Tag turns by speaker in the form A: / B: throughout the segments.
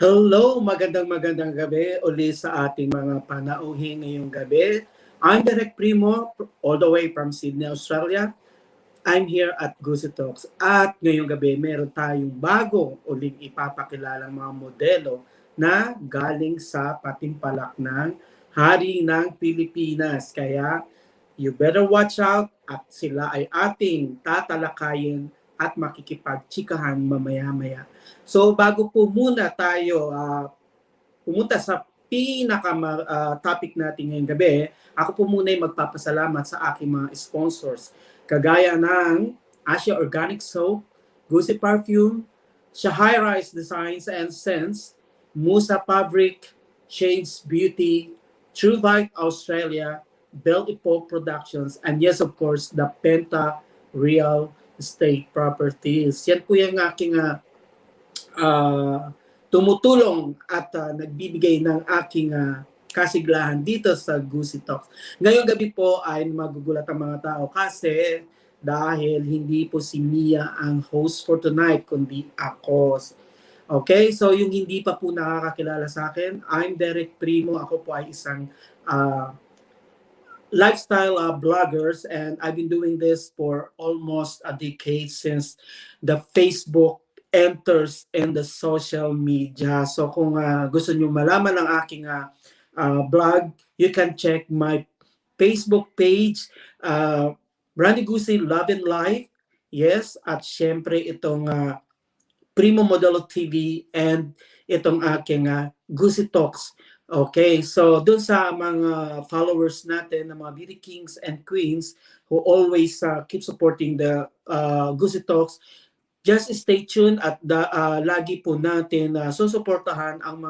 A: Hello, magandang gabi uli sa ating mga panauhin ngayong gabi. I'm Direk Primo, all the way from Sydney, Australia. I'm here at Gusi Talks. At ngayong gabi, meron tayong bago uling ipapakilalang mga modelo na galing sa patimpalak ng Hari ng Pilipinas. Kaya, you better watch out at sila ay ating tatalakayin at makikipagtsikahan mamaya-maya. So bago po muna tayo pumunta sa pinaka-topic natin ngayong gabi, ako po muna ay magpapasalamat sa aking mga sponsors. Kagaya ng Asia Organic Soap, Gusi Perfume, 𝗟𝗏𝗧𝗏 Designs and Scents, Musa Fabric, Shades Beauty, 𝗟𝗏𝗏𝗏 Australia, 𝗕𝗶𝗹𝗶 Productions, and yes, of course, the Penta Real Estate Properties. Yan po yung aking tumutulong at nagbibigay ng aking kasiglahan dito sa Gusi Talks. Ngayong gabi po ay magugulat ang mga tao kasi dahil hindi po si Mia ang host for tonight, kundi ako. Okay, so yung hindi pa po nakakakilala sa akin, I'm Direk Primo. Ako po ay isang lifestyle bloggers, and I've been doing this for almost a decade since the Facebook enters in the social media. So kung gusto nyo malaman ang aking blog, you can check my Facebook page, Brandi Gusi Love and Life. Yes, at syempre itong Primo Modelo TV and itong aking Gusi Talks. Okay, so dun sa mga followers natin, ng mga beauty kings and queens who always keep supporting the Gusi Talks, just stay tuned at lagi po natin susuportahan ang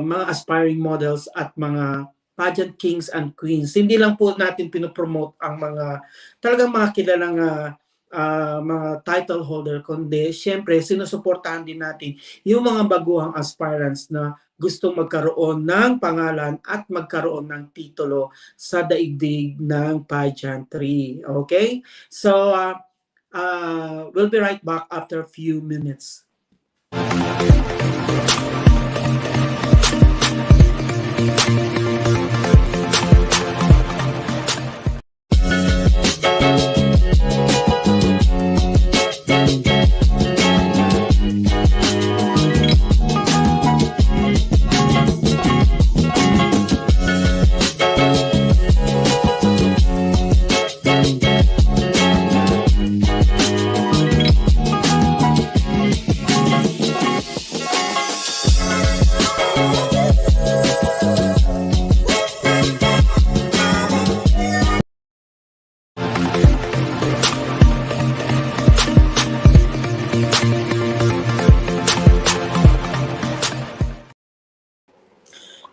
A: mga aspiring models at mga pageant kings and queens. Hindi lang po natin pinopromote ang mga talagang mga kilalang mga title holder, kundi syempre sinusuportahan din natin yung mga baguhang aspirants na gustong magkaroon ng pangalan at magkaroon ng titulo sa daigdig ng pageantry. Okay? So, we'll be right back after a few minutes.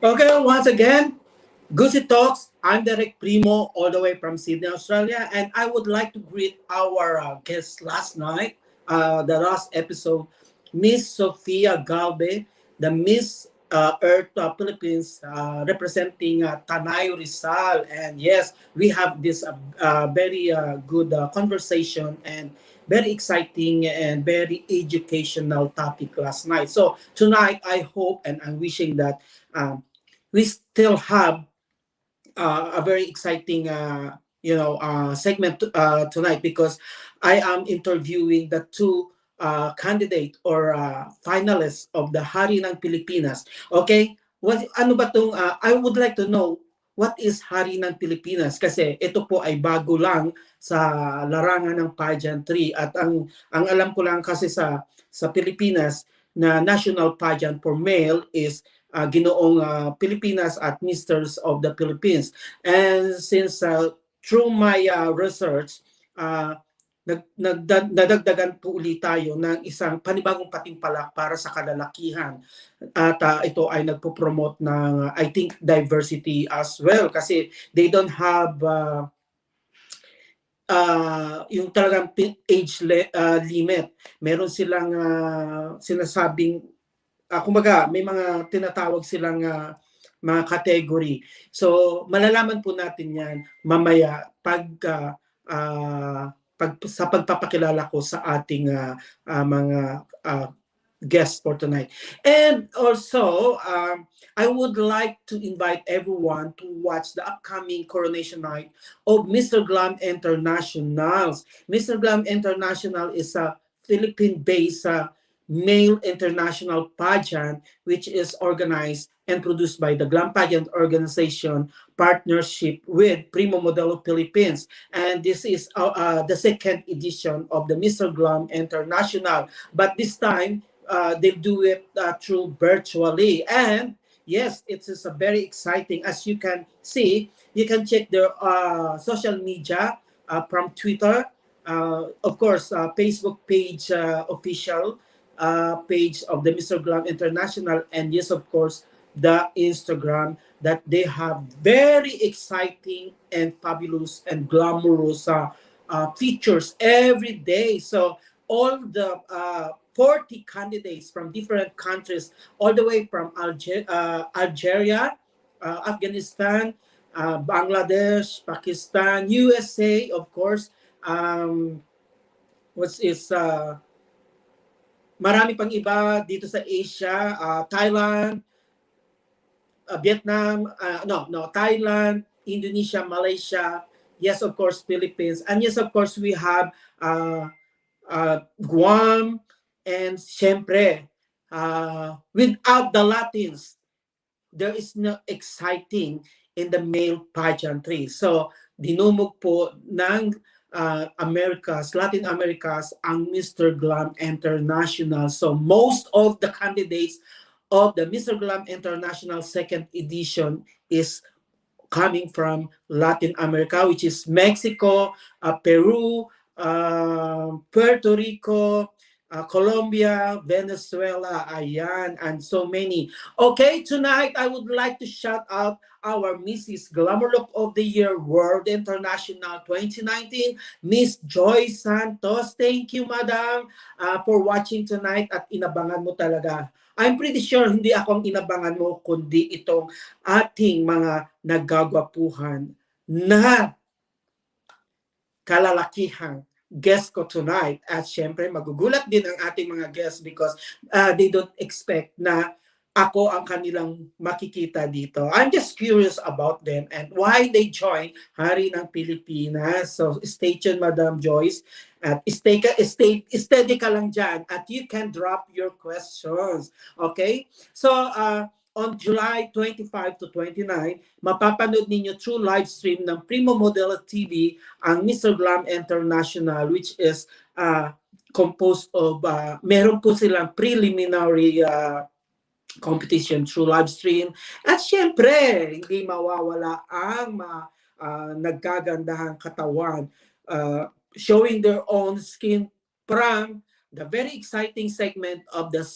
A: Okay, once again, Gusi Talks. I'm Direk Primo, all the way from Sydney, Australia, and I would like to greet our guest last night, the last episode, Miss 𝗕𝗘𝗥𝗏𝗏, the Miss Earth Philippines, representing Tanay Rizal. And yes, we have this very good conversation and very exciting and very educational topic last night. So tonight, I hope and I'm wishing that we still have a very exciting segment tonight, because I am interviewing the two candidate or finalists of the Hari ng Pilipinas. Okay? Ano ba tong I would like to know what is Hari ng Pilipinas, kasi ito po ay bago lang sa larangan ng pageantry, at ang alam ko lang kasi sa Pilipinas na national pageant for male is Ginoong Pilipinas at Misters of the Philippines. And since through my research, nadagdagan po ulit tayo ng isang panibagong patimpalak para sa kalalakihan. At ito ay nagpo-promote ng, I think, diversity as well, kasi they don't have yung talagang age limit. Meron silang sinasabing kumbaga, may mga tinatawag silang mga category. So, malalaman po natin yan mamaya pag sa pagpapakilala ko sa ating mga guest for tonight. And also, I would like to invite everyone to watch the upcoming coronation night of Mr. Glam Internationals. Mr. Glam International is a Philippine-based male international pageant which is organized and produced by the Glam Pageant Organization partnership with Primo Modelo Philippines. And this is the second edition of the Mr. Glam International. But this time, they do it through virtually. And yes, it is a very exciting. As you can see, you can check their social media from Twitter, of course, Facebook page, official page of the Mr. Glam International, and yes, of course, the Instagram that they have very exciting and fabulous and glamorous features every day. So all the 40 candidates from different countries, all the way from Algeria, Afghanistan, Bangladesh, Pakistan, USA, of course, which is marami pang iba dito sa Asia, Thailand, Vietnam, Thailand, Indonesia, Malaysia, yes, of course, Philippines, and yes, of course, we have Guam, and syempre, without the Latins, there is no exciting in the male pageantry. So, dinumog po ng Americas, Latin Americas, ang Mr. Glam International. So, most of the candidates of the Mr. Glam International second edition is coming from Latin America, which is Mexico, Peru, Puerto Rico, Colombia, Venezuela, ayan, and so many. Okay, tonight I would like to shout out our Mrs. Glamour Look of the Year World International 2019, Miss Joy Santos. Thank you, Madam, for watching tonight at inabangan mo talaga. I'm pretty sure hindi ako ang inabangan mo, kundi itong ating mga nagagwapuhan na kalalakihang guest ko tonight. At syempre, magugulat din ang ating mga guests because they don't expect na ako ang kanilang makikita dito. I'm just curious about them and why they join Hari ng Pilipinas. So stay tuned, Madam Joyce. At steady ka lang dyan at you can drop your questions. Okay? So, on July 25 to 29, mapapanood ninyo through live stream ng Primo Modelo TV ang Mr. Glam International, which is composed of, meron po silang preliminary competition through live stream. At syempre, hindi mawawala ang naggagandahang katawan, showing their own skin from the very exciting segment of the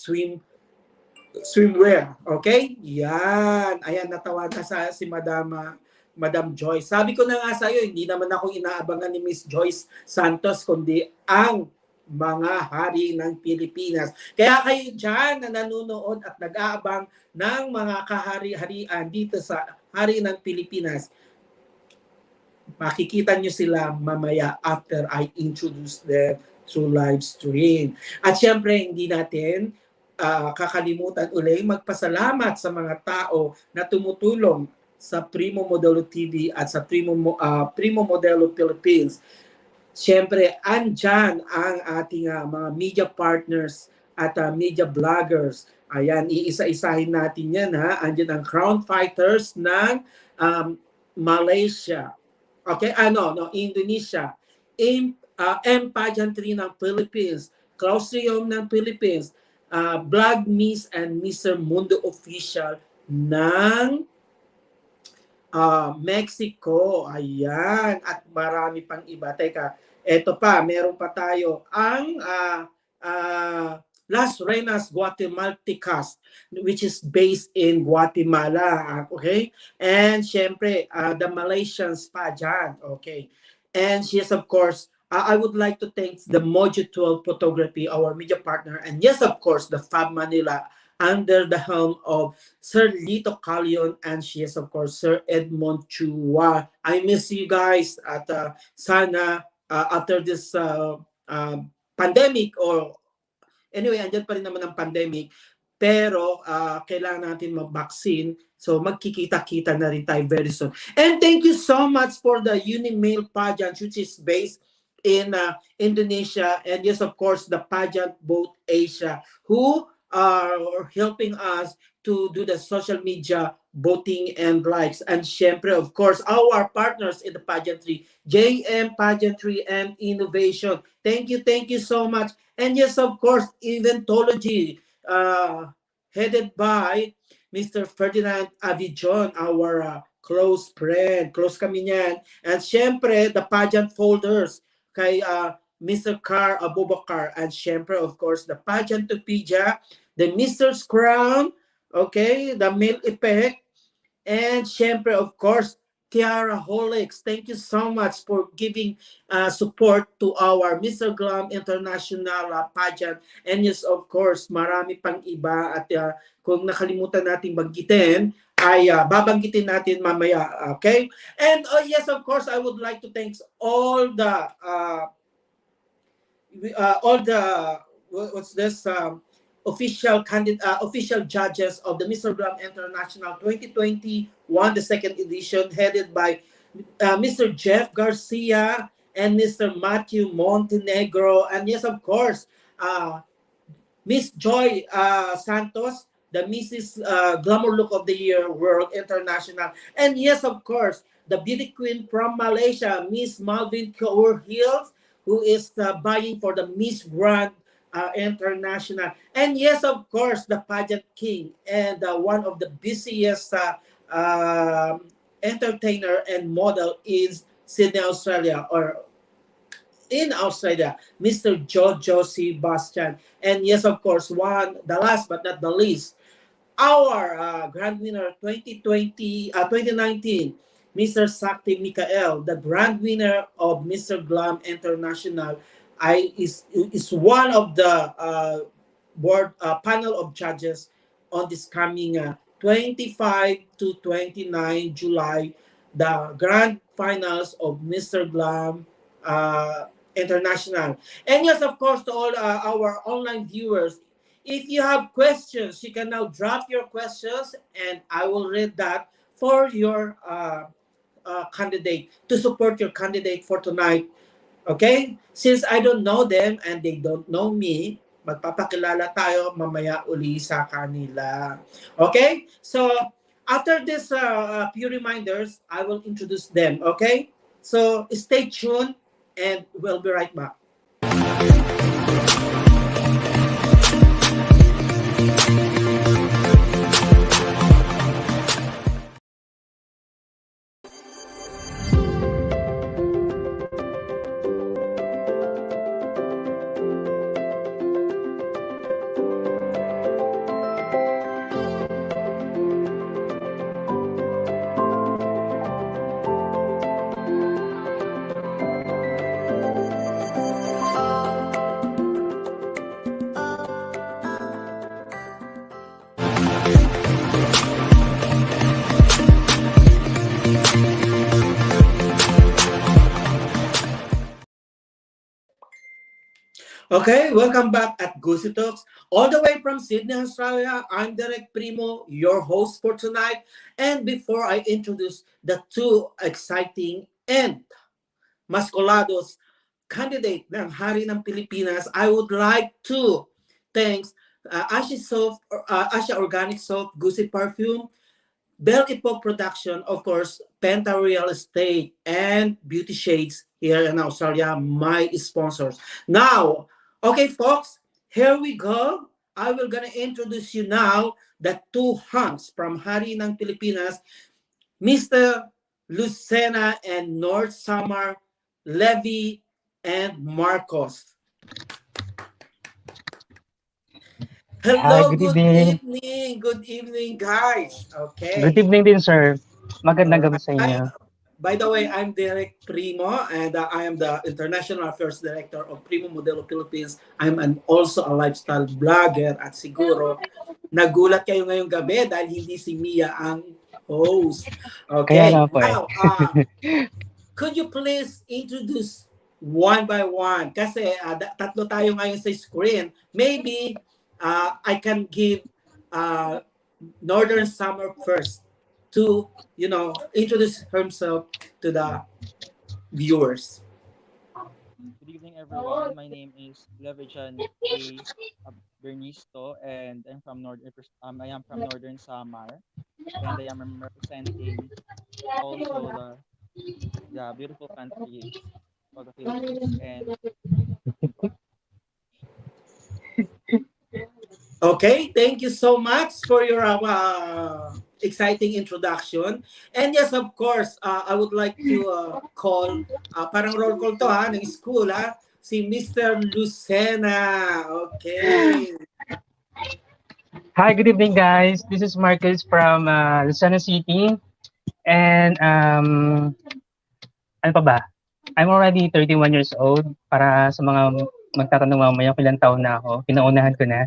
A: swimwear. Okay? Yan. Ayan, natawa na si Madam Joyce. Sabi ko na nga sa'yo, hindi naman ako inaabangan ni Miss Joyce Santos, kundi ang mga hari ng Pilipinas. Kaya kayo dyan na nanonood at nag-aabang ng mga kahari-harian dito sa Hari ng Pilipinas, makikita nyo sila mamaya after I introduce them through live stream. At syempre, hindi natin kakalimutan ulit magpasalamat sa mga tao na tumutulong sa Primo Modelo TV at sa Primo Modelo Philippines. Siyempre, andyan ang ating mga media partners at media bloggers. Ayan, iisa-isahin natin yan, ha. Andyan ang Crown Fighters ng Malaysia. Okay, Indonesia. Pageantry ng Philippines. Clausium ng Philippines. Vlog Miss and Mr. Mundo Official ng Mexico. Ayan. At marami pang iba. Teka, eto pa, meron pa tayo ang Las Reinas Guatemaltecas, which is based in Guatemala. Okay? And syempre, the Malaysians pageant. Okay? And yes, of course, I would like to thank the Modelo Photography, our media partner. And yes, of course, the Fab Manila under the helm of Sir Lito Calion and yes, of course, Sir Edmond Chua. I miss you guys at sana after this pandemic or Anyway, andyan pa rin naman ang pandemic. Pero kailangan natin mag-vaccine. So magkikita-kita na rin tayo very soon. And thank you so much for the Unimale pageant, which is based in Indonesia. And yes, of course, the pageant both Asia, who are helping us to do the social media voting and likes. And syempre, of course, our partners in the pageantry, JM Pageantry and Innovation. Thank you so much. And yes, of course, Eventology, headed by Mr. Ferdinand Avijon, our close friend. Close kami niyan. And syempre, the pageant folders kay Mr. 𝗟𝗏𝗏. And syempre, of course, the pageant-opedia, the Mr.'s Crown, okay, the 𝗕𝗚𝗱𝗏, and syempre, of course, 𝗟𝗨𝗖𝗘𝗡. Thank you so much for giving support to our Mr. Glam International pageant. And yes, of course, marami pang iba. At kung nakalimutan natin banggitin, ay babanggitin natin mamaya. Okay? And yes, of course, I would like to thank all the what's this official judges of the Mr. Glam International 2021, the second edition, headed by Mr. Jeff Garcia and Mr. Matthew Montenegro. And yes, of course, Miss Joy Santos, the Mrs. Glamour Look of the Year World International. And yes, of course, the beauty queen from Malaysia, Miss Malvin Kaur Hills, who is vying for the Miss Grand International. And yes, of course, the pageant king and one of the busiest entertainer and model is Sydney, Australia, or in Australia, Mr. 𝗪𝗪𝗪𝗪 Bastian. And yes, of course, the last but not the least, our grand winner 2019, Mr. Sakti Mikael, the grand winner of Mr. Glam International, is one of the board panel of judges on this coming 25 to 29 July, the grand finals of Mr. Glam International. And yes, of course, to all our online viewers, if you have questions, you can now drop your questions and I will read that for your candidate, to support your candidate for tonight. Okay? Since I don't know them and they don't know me, magpapakilala tayo mamaya uli sa kanila. Okay? So, after this few reminders, I will introduce them. Okay? So, stay tuned and we'll be right back. Okay, welcome back at Gusi Talks. All the way from Sydney, Australia, I'm 𝗟𝗏𝗏𝗏, your host for tonight. And before I introduce the two exciting and masculados candidate ng Hari ng Pilipinas, I would like to thank Asia Organic Soap, Gusi Perfume, 𝗟𝗏𝗏 Production, of course, Penta Real Estate, and Beauty Shades here in Australia, my sponsors. Now, okay, folks, here we go. I will gonna introduce you now the two hunks from Hari ng Pilipinas, Mr. Lucena and North Summer, Levy and Marcos. Hello, good evening, guys. Okay.
B: Good evening din, sir. Magandang gabi sa inyo.
A: By the way, I'm Derek Primo, and I am the International Affairs Director of Primo Modelo Philippines. I'm also a lifestyle blogger at siguro nagulat kayo ngayong gabi dahil hindi si Mia ang host. Okay, now, could you please introduce one by one. Kasi tatlo tayo ngayon sa screen. Maybe I can give uh, Northern Summer first to, introduce himself to the viewers.
C: Good evening, everyone. My name is 𝗟𝗏𝗪𝗚 and I am from Northern Samar, and I am representing also the beautiful country of the Philippines. And yun po.
A: Okay, thank you so much for your exciting introduction. And yes, of course, I would like to call, parang roll call to ng school si Mr. Lucena. Okay.
B: Hi, good evening, guys. This is Marcus from Lucena City. And ano pa ba? I'm already 31 years old. Para sa mga magtatanong mamaya kung ilang taon na ako, pinaunahan ko na.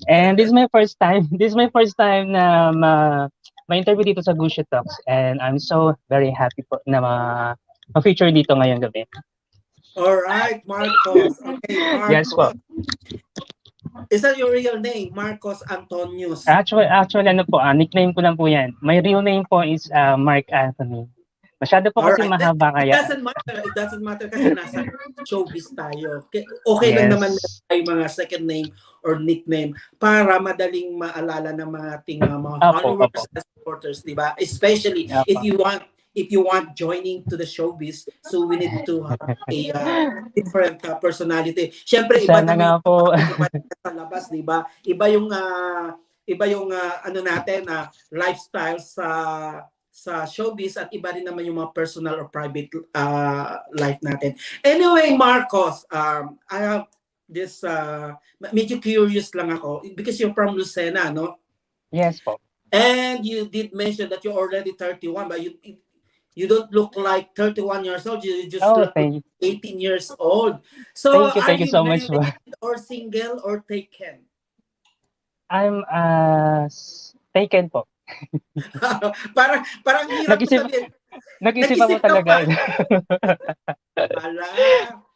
B: And this is my first time. This is my first time na ma-interview dito sa Gusi Talks. And I'm so very happy po na ma-feature dito ngayong gabi.
A: Alright, Marcos. Okay, Marcos.
B: Yes po.
A: Is that your real name? Marcos Antonius.
B: Actually, ano po, nickname ko lang po yan. My real name po is Mark Anthony. Masyado po kasi mahaba kaya.
A: It doesn't matter kasi nasa showbiz tayo. Okay lang naman ay mga second name or nickname para madaling maalala ng mga mga followers and supporters, di ba? Especially if you want joining to the showbiz, so we need to have a different personality. Siyempre iba naman po sa labas, di ba? Iba yung ano natin lifestyle sa showbiz at iba rin naman yung mga personal or private life natin. Anyway, Marcos, I have this medyo curious lang ako because you're from Lucena, no?
B: Yes po.
A: And you did mention that you're already 31, but you don't look like 31 years old. You just look like 18 years old. So
B: thank you so much,
A: or single or taken?
B: I'm taken po.
A: parang hirap sabihin.
B: Nag-isip ako talaga.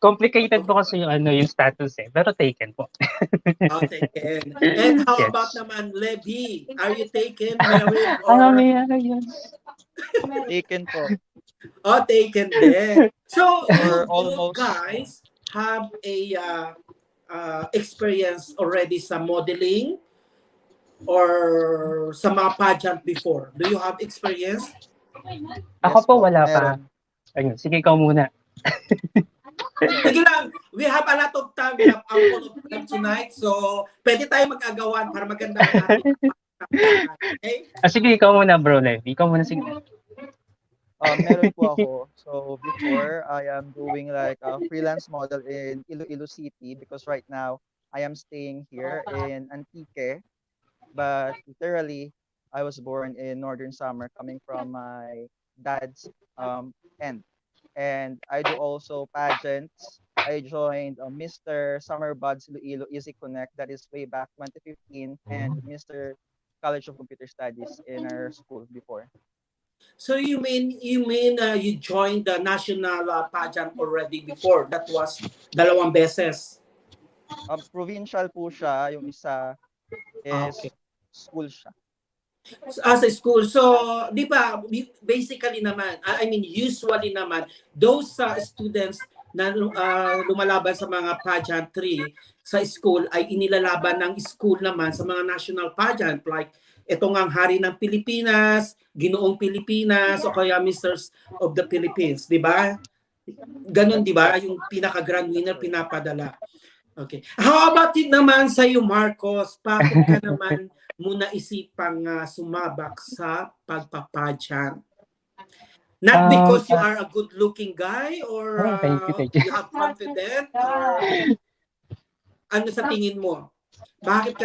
B: Complicated po kasi yung status Pero taken po.
A: Taken. And how about naman Levi? Are you taken, married, or?
C: Taken po.
A: Taken din. So
C: almost
A: guys have a experience already sa modeling or sa mga pageant before? Do you have experience?
B: Ako po wala pa. Ayun, sige ikaw muna.
A: Sige lang, we have a lot of time. We have ample of time tonight. So, pwede tayo mag-agawan para maganda ang ating okay?
B: Sige, ikaw muna bro, Levi. Ikaw muna, sige.
C: Meron po ako. So, before, I am doing like a freelance model in Iloilo City because right now, I am staying here in Antique. But literally, I was born in Northern Samar, coming from my dad's end. And I do also pageants. I joined Mr. Summer Buds Iloilo Easy Connect, that is way back 2015, and Mr. College of Computer Studies in our school before.
A: So you mean you joined the national pageant already before? That was 2 beses.
C: Provincial po siya, yung isa is school siya.
A: As a school. So, di ba, basically naman, usually naman, those students na lumalaban sa mga pageantry sa school ay inilalaban ng school naman sa mga national pageant like itong ang Hari ng Pilipinas, Ginoong Pilipinas, o kaya Misters of the Philippines, di ba? Ganon, di ba? Yung pinaka-grand winner pinapadala. Okay. How about it naman sa iyo, Marcos? Bakit ka naman muna isipang sumabak sa pagpapageant? Not because you are a good-looking guy or
B: thank you.
A: You have confidence or ano sa tingin mo? Bakit ka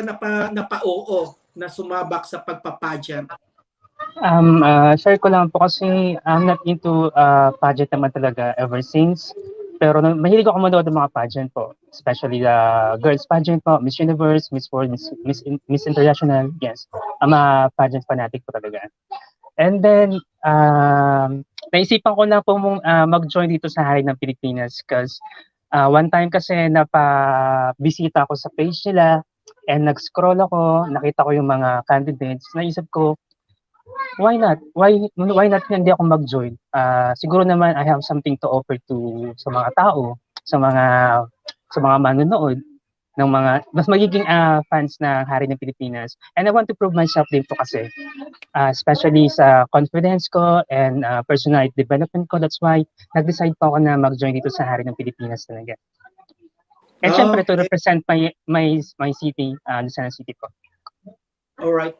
A: napa-oo na sumabak sa pagpapageant?
B: Share ko lang po kasi I'm not into pageant naman talaga ever since. Pero mahilig ako manood ng mga pageant po. Especially the girls pageant po, Miss Universe, Miss World, Miss International. Yes, I'm a pageant fanatic po talaga. And then, naisipan ko na po mag-join dito sa Hari ng Pilipinas because one time kasi bisita ako sa page nila and nag-scroll ako, nakita ko yung mga candidates, naisip ko, why not? Why not hindi ako mag-join? Siguro naman I have something to offer sa mga tao, sa mga manonood ng mga mas magiging fans ng Hari ng Pilipinas. And I want to prove myself din po kasi, especially sa confidence ko and personality development ko. That's why nag-decide po ako na mag-join dito sa Hari ng Pilipinas talaga. And syempre to represent my city, Lucena City po.
A: All right.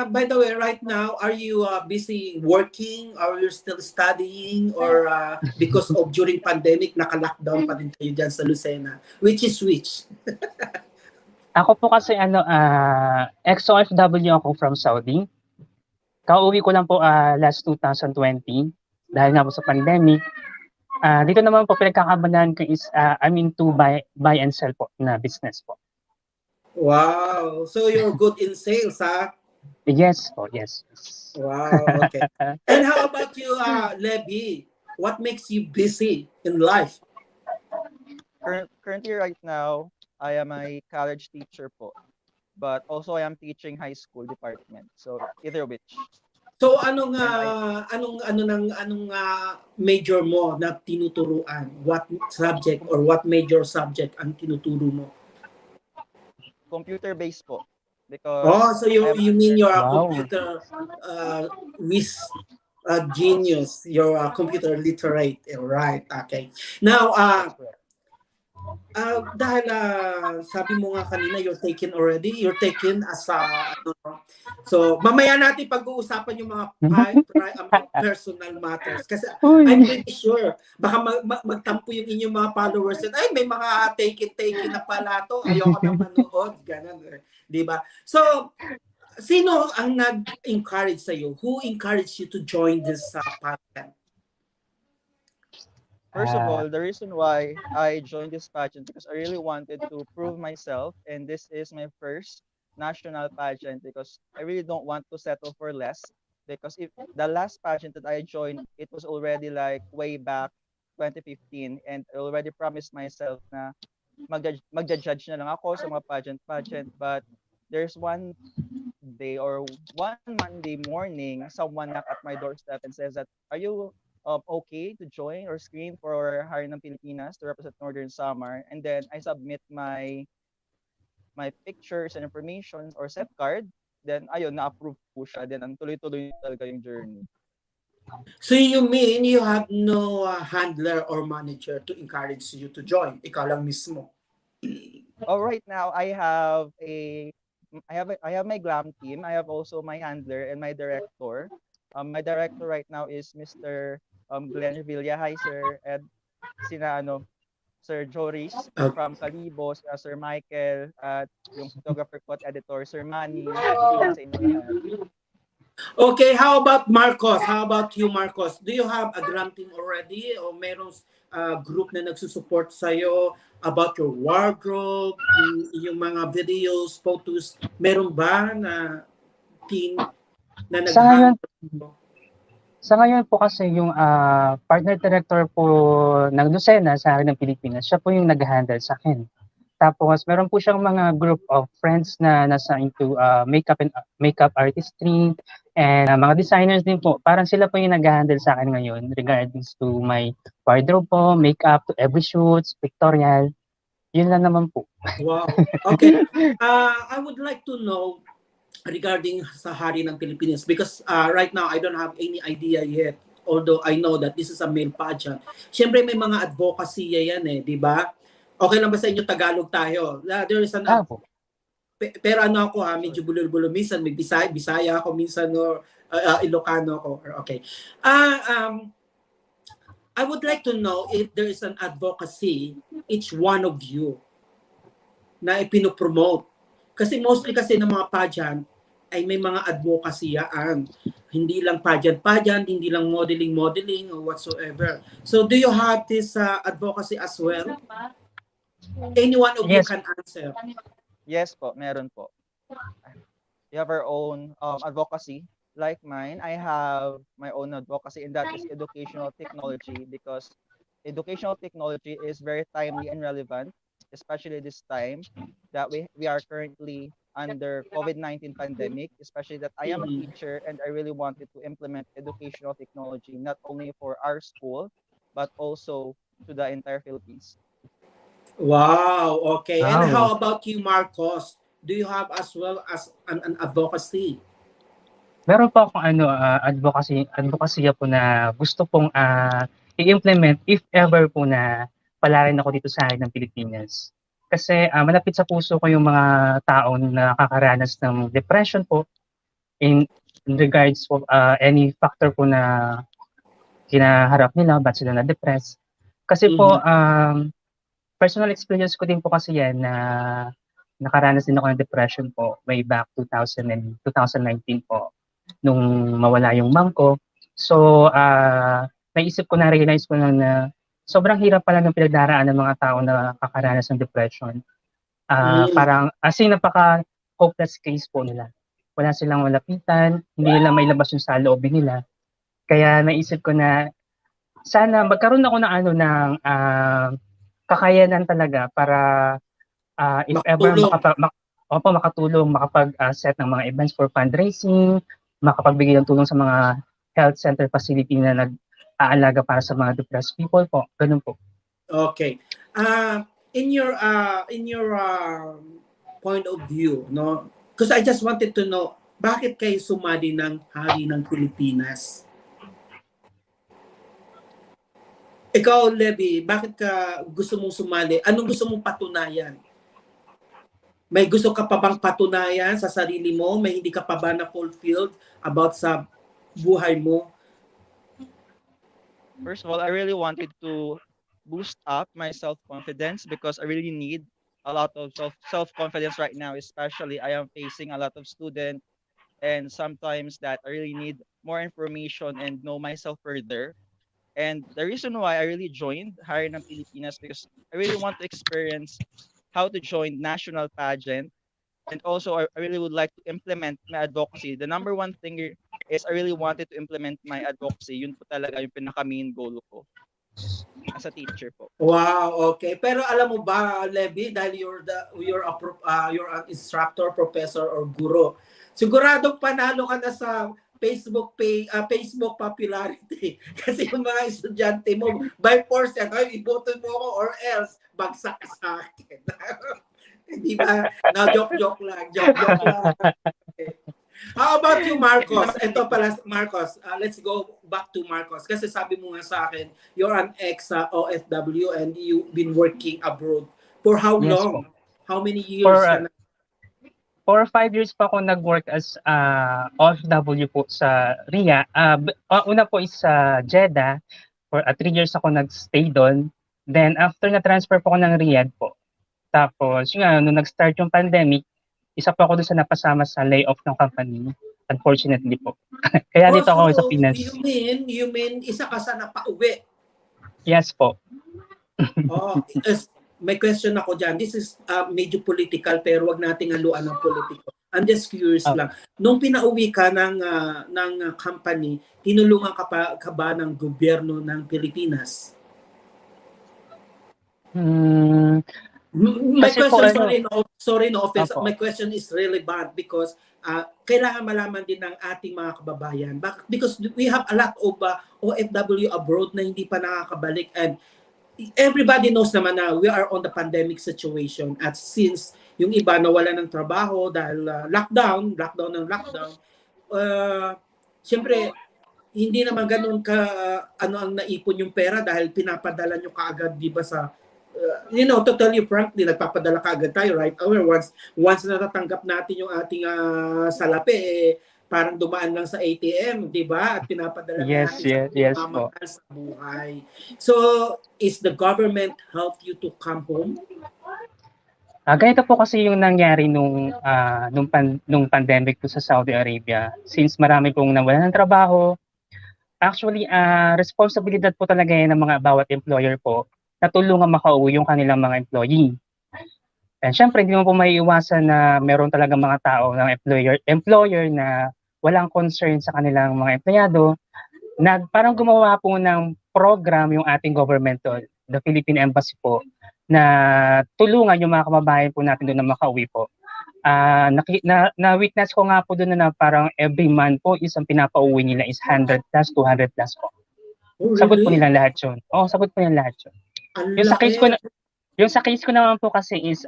A: By the way, right now, are you busy working? Or are you still studying? Or because of during pandemic, naka-lockdown pa din kayo dyan sa Lucena? Which is which?
B: Ako po kasi ex-OFW ako from Saudi. Kauwi ko lang po last 2020 dahil nga po sa pandemic. Dito naman po pinagkakaabalahan ko is I'm into buy and sell po na business po.
A: Wow. So you're good in sales, huh?
B: Yes po, yes.
A: Wow, okay. And how about you, Levi? What makes you busy in life?
C: Currently, right now, I am a college teacher po. But also, I am teaching high school department. So, either which.
A: So, anong major mo na tinuturuan? What subject or what major subject ang tinuturo mo?
C: Computer-based po. Because
A: so you mean you're a
B: Wow.
A: computer genius, you're a computer literate, right? Okay. Now, dahil sabi mo nga kanina, you're taken as so mamaya natin pag-uusapan yung mga personal matters kasi I'm pretty sure baka magtampo yung inyong mga followers at ay may mga take-it na pala to, ayoko na manood, ganun, di ba? So sino ang nag-encourage sa iyo? Who encouraged you to join this pageant?
C: First of all, the reason why I joined this pageant because I really wanted to prove myself, and this is my first national pageant because I really don't want to settle for less. Because if the last pageant that I joined, it was already like way back 2015, and I already promised myself na magja-judge na lang ako sa mga pageant. But there's one day or one Monday morning, someone knocked at my doorstep and says that, are you okay to join or screen for Hari ng Pilipinas to represent Northern Samar? And then I submit my pictures and information or set card. Then ayun, na-approve po siya. Then ang tuloy-tuloy talaga yung journey.
A: So you mean you have no handler or manager to encourage you to join? Ikaw lang mismo.
C: Right now I have my glam team. I have also my handler and my director. My director right now is Mr. 𝗟𝗩𝗘. Hi, sir. And Sir Joris from Kalibo, Sir Michael, at yung photographer ko at editor, Sir Manny.
A: Okay, how about Marcos? How about you, Marcos? Do you have a glam team already? O merong group na nagsusupport sa'yo about your wardrobe, yung mga videos, photos? Meron ba na team na nag-handle?
B: Sa ngayon po kasi yung partner director po ng Lucena sa Hari ng Pilipinas, siya po yung nag-handle sa akin. Tapos meron po siyang mga group of friends na nasa into makeup artistry and mga designers din po. Parang sila po yung nag-handle sa akin ngayon regarding to my wardrobe po, makeup, to every shoots, pictorial. Yun lang naman po.
A: Wow. Okay. I would like to know regarding sa Hari ng Pilipinas because right now I don't have any idea yet, although I know that this is a male pageant. Siyempre may mga advocacy yan di ba? Okay lang ba sa inyo Tagalog tayo? There is an pero ano ako medyo bulol-bulol minsan, may Bisaya ako minsan or Ilocano ako. Okay. I would like to know if there is an advocacy each one of you na ipinopromote. Kasi mostly kasi ng mga pageant ay may mga advocacy-aan. Hindi lang pageant, hindi lang modeling or whatsoever. So do you have this advocacy as well? Anyone of you can answer.
C: Yes po, meron po. We have our own advocacy like mine, I have my own advocacy, and that is educational technology, because educational technology is very timely and relevant, especially this time that we are currently under COVID-19 pandemic, especially that I am a
A: Mhm.
C: teacher and I really wanted to implement educational technology not only for our school, but also to the entire Philippines.
A: Wow, okay. And
B: Wow.
A: how about you, Marcos? Do you have as well as an advocacy?
B: Meron po akong ano, advocacy po na gusto pong i-implement if ever po na palarin ako dito sa akin ng Pilipinas. Kasi malapit sa puso ko yung mga taong nakakaranas ng depression po in regards of any factor po na kinaharap nila, ba't sila na-depress. Kasi po,
A: Mhm.
B: personal experience ko din po kasi yan na nakaranas din ako ng depression po way back 2019 po nung mawala yung mom ko. So, naisip ko na-realize ko na sobrang hirap pala ng pinagdaraan ng mga tao na kakaranas ng depression.
A: Mm.
B: Parang as in napaka-hopeless case po nila. Wala silang malapitan, hindi nila mailabas yung saloobin nila. Kaya naisip ko na sana magkaroon ako ng kakayanan talaga para if ever
A: Makatulong.
B: makatulong, makapag-set ng mga events for fundraising, makapagbigay ng tulong sa mga health center facility na nag-aalaga para sa mga depressed people po. Ganun po.
A: Okay. In your point of view, no? Because I just wanted to know, bakit kayo sumali ng Hari ng Pilipinas? Ikaw, Levi, bakit ka gusto mong sumali? Anong gusto mong patunayan? May gusto ka pa bang patunayan sa sarili mo? May hindi ka pa ba na fulfilled about sa buhay mo?
C: First of all, I really wanted to boost up my self-confidence, because I really need a lot of self-confidence right now, especially I am facing a lot of students, and sometimes that I really need more information and know myself further. And the reason why I really joined HARI ng Pilipinas, because I really want to experience how to join national pageant. And also, I really would like to implement my advocacy. The number one thing is I really wanted to implement my advocacy. Yun po talaga yung pinaka-main goal ko as a teacher po.
A: Wow, okay. Pero alam mo ba, Levi, dahil you're an instructor, professor, or guro, siguradong panalo ka na sa Facebook popularity. Kasi yung mga estudyante mo, by force yan, ay, iboto mo ako or else, bagsak ka sa akin. Di ba? No, joke lang. Joke lang. Okay. How about you, Marcos? Ito pala, Marcos. Let's go back to Marcos. Kasi sabi mo nga sa akin, you're an ex-OFW and you've been working abroad. For how
B: Yes po.
A: long? How many years ka na?
B: For 5 years pa ako nag-work as OFW po sa RIA. Una po is sa Jeddah. For 3 years ako nag-stay doon. Then after na-transfer po ako ng Riyadh po. Tapos yun nga, nung nag-start yung pandemic, isa po ako doon sa napasama sa layoff ng company. Unfortunately po. Kaya dito ako sa
A: So,
B: Pinas.
A: you mean, isa ka sa napauwi?
B: Yes po.
A: Oh, may question ako dyan. This is medyo political pero wag nating haluan ng politiko. I'm just curious lang. Nung pinauwi ka ng company, tinulungan ka ba ng gobyerno ng Pilipinas? My
B: Kasi po,
A: question, sorry no offense.
B: Opo.
A: My question is relevant because kailangan malaman din ng ating mga kababayan. Because we have a lot of OFW abroad na hindi pa nakakabalik, and everybody knows naman na we are on the pandemic situation, at since yung iba nawala ng trabaho dahil lockdown, siyempre hindi naman ganun ka ang naipon yung pera dahil pinapadala nyo kaagad, di ba, sa to tell you frankly, nagpapadala kaagad tayo right away once natatanggap natin yung ating salapi, parang dumaan lang sa ATM, di ba? At pinapadala na natin sa pagmamahal sa buhay. So, is the government help you to come home?
B: Ganito po kasi yung nangyari nung pandemic po sa Saudi Arabia. Since marami pong nawalan ng trabaho, actually, responsibilidad po talaga yan ng mga bawat employer po na tulungan makauwi yung kanilang mga employee. And syempre, hindi mo po maiiwasan na meron talaga mga tao ng employer na walang concern sa kanilang mga empleyado, parang gumawa po ng program yung ating government doon, the Philippine Embassy po, na tulungan yung mga kababayan po natin doon na makauwi po. Na-witness ko nga po doon na parang every month po isang pinapauwi nila is 100 plus, 200 plus po.
A: Oh, really?
B: Sagot po nila lahat yun. Oo, sagot po nila lahat yun. Yung sa case ko naman po kasi is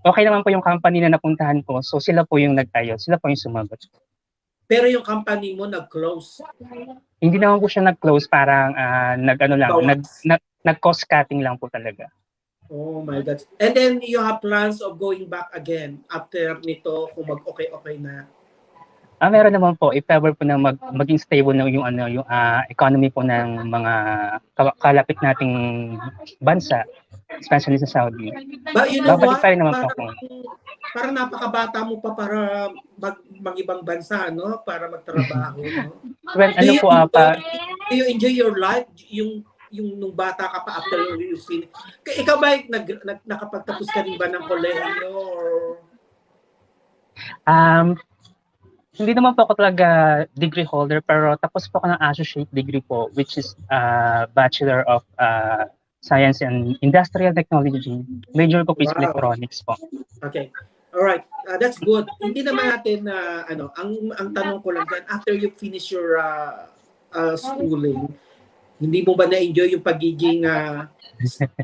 B: okay naman po yung company na napuntahan ko. So sila po yung nag-ayos, sila po yung sumagot.
A: Pero yung company mo nag-close?
B: Hindi naman po siya nag-close, parang nag-cost cutting lang po talaga.
A: Oh my God. And then you have plans of going back again after nito kung mag-okay-okay na?
B: Meron naman po, if ever po na maging stable na yung economy po ng mga kalapit nating bansa, especially sa Saudi.
A: But you know
B: babalik
A: what?
B: pa rin naman po ako.
A: Parang napakabata mo pa para mag-ibang bansa, no? Para magtrabaho, no?
B: Well,
A: do you enjoy your life? Yung nung bata ka pa after you finish? Ikaw ba nakapagtapos ka rin ba ng kolehiyo?
B: Hindi naman po ako talaga degree holder, pero tapos po ako ng associate degree po, which is Bachelor of Science and Industrial Technology. Major ko is electronics po.
A: Okay. Alright. That's good. Hindi naman natin, ang tanong ko lang dyan, after you finish your schooling, hindi mo ba na-enjoy yung pagiging,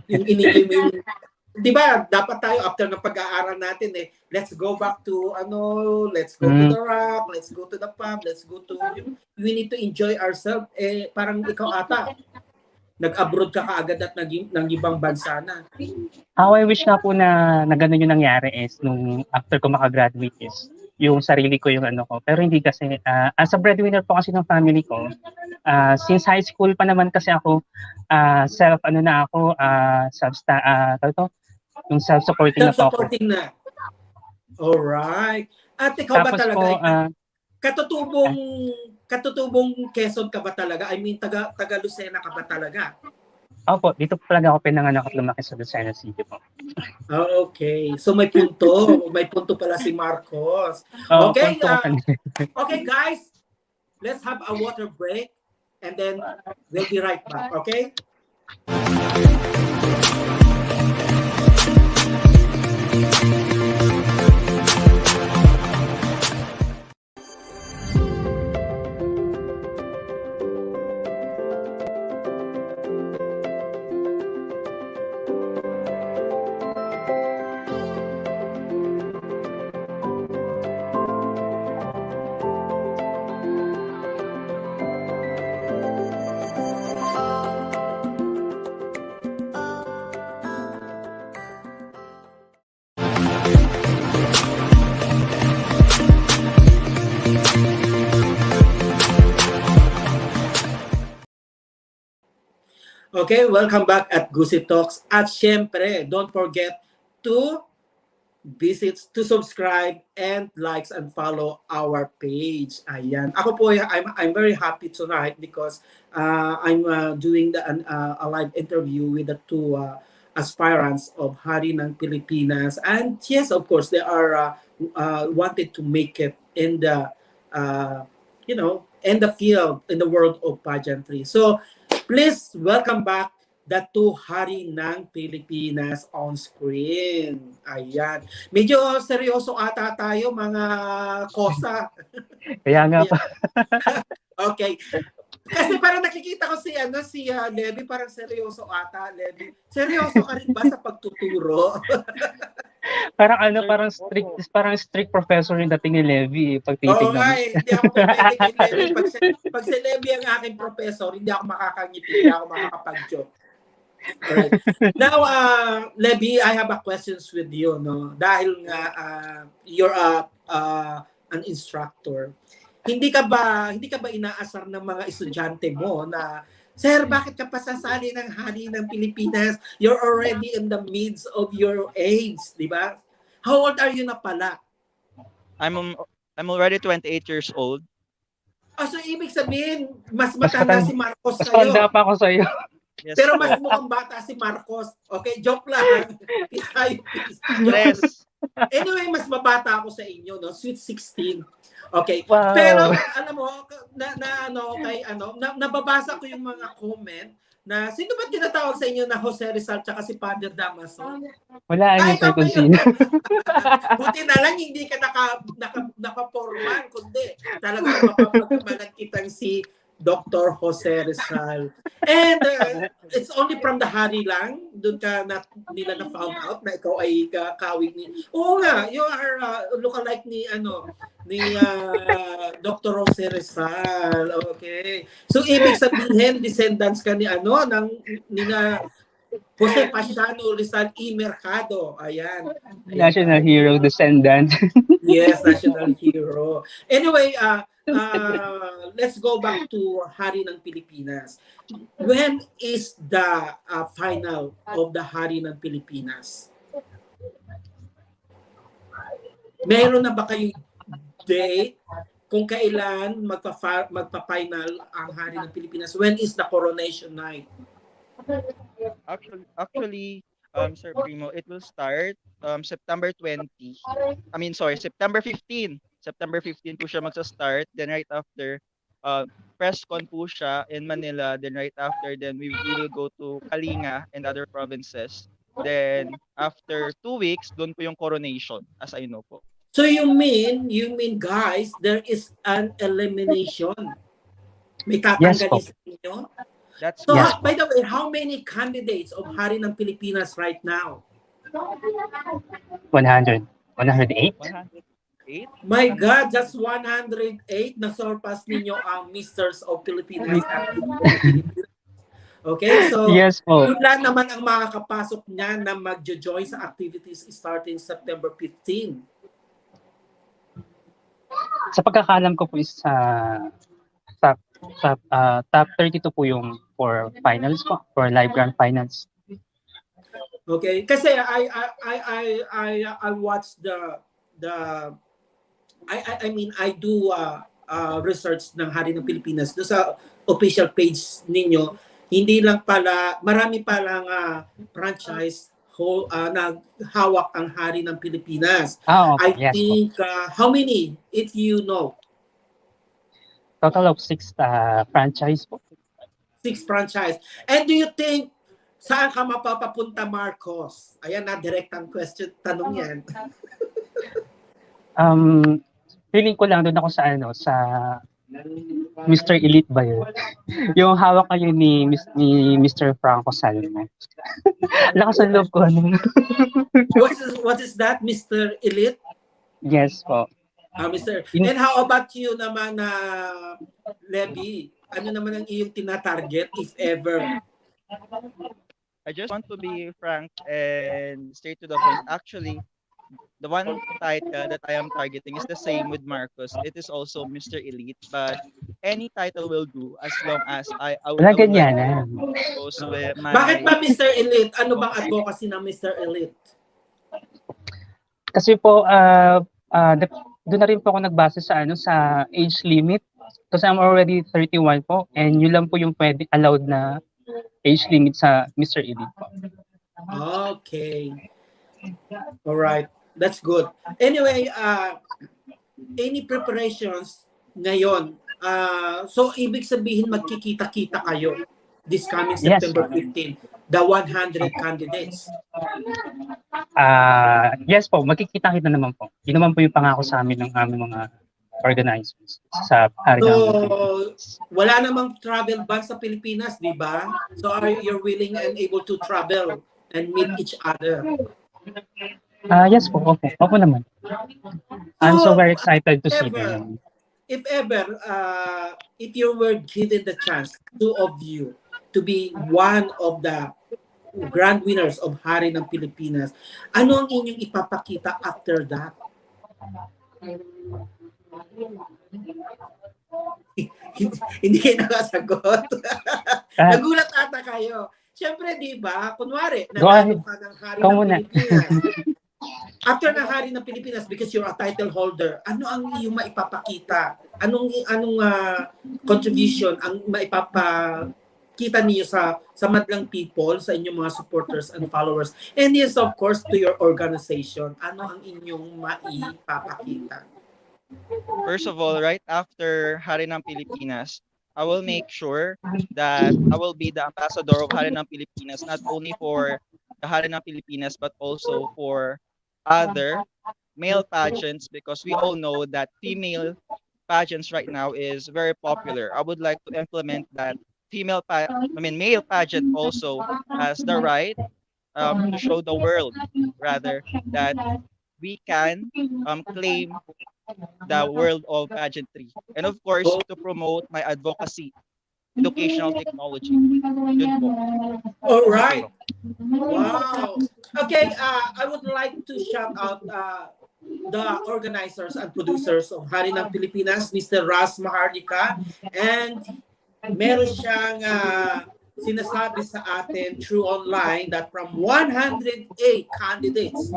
A: yung in-enjoy mo yung, di ba, dapat tayo after ng pag-aaral natin let's go back to, let's go to the rock, let's go to the pub, let's go to, we need to enjoy ourselves. Parang ikaw ata, nag-abroad ka kaagad at ng ibang bansa na.
B: How I wish nga po na ganun yung nangyari is nung after ko makagraduate is yung sarili ko yung ko. Pero hindi kasi, as a breadwinner po kasi ng family ko, since high school pa naman kasi ako, self-supporting na po ako.
A: Self-supporting na. Alright. At ikaw
B: tapos
A: ba talaga,
B: po,
A: katutubong Quezon ka ba talaga? I mean, taga Lucena ka ba talaga?
B: Opo, dito po talaga ako pinanganak at lumaki sa Lucena City po.
A: Okay. So may punto. May punto pala si Marcos. Okay. Okay, guys. Let's have a water break and then we'll be right back. Okay? Okay, welcome back at Gusi Talks. At syempre, don't forget to subscribe and likes and follow our page. Ayan. Ako po, I'm very happy tonight because I'm doing a live interview with the two aspirants of HARI ng Pilipinas. And yes, of course, they are wanted to make it in the, in the field, in the world of pageantry. So, please welcome back the two HARI ng Pilipinas on screen. Ayan. Medyo seryoso ata tayo, mga kosa.
B: Kaya nga pa.
A: Okay. Kasi parang nakikita ko si Levi, parang seryoso ata, Levi. Seryoso ka rin ba sa pagtuturo?
B: parang strict professor yung dating ni Levi pag titignan.
A: Hindi ako pwede kay Levi. Pag si Levi ang aking professor, hindi ako makakangiti, hindi ako makakapag-joke. Alright. Now, Levi, I have a questions with you, no? Dahil nga you're an instructor. Hindi ka ba inaasar ng mga estudyante mo na, Sir, bakit ka pa sasali ng HARI ng Pilipinas? You're already in the midst of your age, di ba? How old are you na pala?
C: I'm already 28 years old.
A: So ibig sabihin, mas matanda si Marcos
B: mas
A: sa'yo.
B: Mas matanda pa ako sa'yo.
C: Yes,
A: pero mas mukhang bata si Marcos. Okay, joke lang. Peace.
C: Yes.
A: Anyway, mas mabata ako sa inyo, no? Sweet 16. Okay.
B: Wow.
A: Pero alam mo nababasa ko yung mga comment na sino ba tinatawag sa inyo na 𝗍𝗓𝗧𝗢 tsaka si Father Damaso?
B: Wala
A: Ay,
B: sir
A: ikaw ba
B: kung
A: yun?
B: sino.
A: Buti na lang hindi ka naka-formal, kundi talagang mapapagkamalan kitang si Dr. 𝗍𝗓𝗧𝗢. And it's only from the HARI lang, doon ka nila na found out na ikaw ay kawig ni. Oo nga, you are lookalike ni Dr. 𝗍𝗓𝗧𝗢. Okay. So ibig sabihin descendants ka ni na Jose Pasiano Rizal y Mercado. Ayan.
B: National hero descendant.
A: Yes, national hero. Anyway, let's go back to Hari ng Pilipinas. When is the final of the Hari ng Pilipinas? Meron na ba kayo date kung kailan magpa-final ang Hari ng Pilipinas? When is the coronation night?
C: Actually, Sir Primo, it will start September 20. September 15. September 15 po siya magsa-start. Then right after, press con po siya in Manila. Then right after, then we will go to Kalinga and other provinces. Then after 2 weeks, doon po yung coronation, as I know po.
A: So you mean guys, there is an elimination? May tatanggalin sa inyo?
C: That's
A: So,
B: Yes,
A: by the way, how many candidates of Hari ng Pilipinas right now?
B: 100. 108?
C: 108?
A: My God, just 108 na surpass ninyo ang Misters of Pilipinas at Pilipinas. Okay, so
B: Yes po.
A: ilan naman ang makakapasok niya na mag-join sa activities starting September 15?
B: Sa pagkakalam ko po is top 32 po yung for finals po, for live grand finals.
A: Okay, kasi I watch I do research ng Hari ng Pilipinas do sa official page ninyo. Hindi lang pala, marami palang franchise naghawak ang Hari ng Pilipinas.
B: Okay.
A: I think how many, if you know?
B: Total of 6 franchise po.
A: 6 franchise. And do you think saan ka mapapapunta, Marcos? Ayan na, direct ang question, tanong yan.
B: Feeling ko lang doon ako sa Mr. Elite ba yun? Yung hawak kayo ni Mr. Franco Salmo. Lakas ang loob ko.
A: What is that, Mr. Elite?
B: Yes po.
A: Mr. And how about you naman, Levy? Ano naman ang iyong tinatarget, if ever?
C: I just want to be frank and straight to the point. Actually, the one title that I am targeting is the same with Marcos. It is also Mr. Elite, but any title will do as long as I would
B: Wala
C: like
B: ganyan.
C: goes with my...
A: Bakit ba Mr. Elite? Ano bang advocacy ng Mr. Elite?
B: Kasi po, doon na rin po ako nagbase sa age limit. Kasi I'm already 31 po, and yun lang po yung allowed na age limit sa Mr. Elite po.
A: Okay. All right. That's good. Anyway, any preparations ngayon? So, ibig sabihin magkikita-kita kayo this coming September 15, the 100 candidates.
B: Yes po, magkikita-kita naman po. Yun naman po yung pangako sa amin ng aming mga organizers sa Hari ng Pilipinas.
A: Wala namang travel ban sa Pilipinas, di ba? So, are you willing and able to travel and meet each other?
B: Yes po, opo naman. I'm so very excited to see them.
A: If ever, if you were given the chance, 2 of you, to be one of the grand winners of Hari ng Pilipinas, ano ang inyong ipapakita after that? Hindi kayo nakasagot. Nagulat ata kayo. Siyempre, di ba? Kunwari, nanalo ka ng Hari ng Pilipinas. After ng Hari ng Pilipinas, because you're a title holder, ano ang iyong maipapakita? Anong contribution ang maipapakita niyo sa madlang people, sa inyong mga supporters and followers? And yes, of course, to your organization. Ano ang inyong maipapakita?
C: First of all, right after Hari ng Pilipinas, I will make sure that I will be the ambassador of Hari ng Pilipinas, not only for the Hari ng Pilipinas, but also for other male pageants, because we all know that female pageants right now is very popular. I would like to implement that male pageant also has the right to show the world, rather, that we can claim the world of pageantry. And of course,
A: Oh,
C: to promote my advocacy, educational technology. Yun po.
A: all
C: Thank you.
A: right. Wow. Okay, I would like to shout out the organizers and producers of Hari ng Pilipinas, Mr. Ras Maharlika, and meron siyang sinasabi sa atin through online that from 108 candidates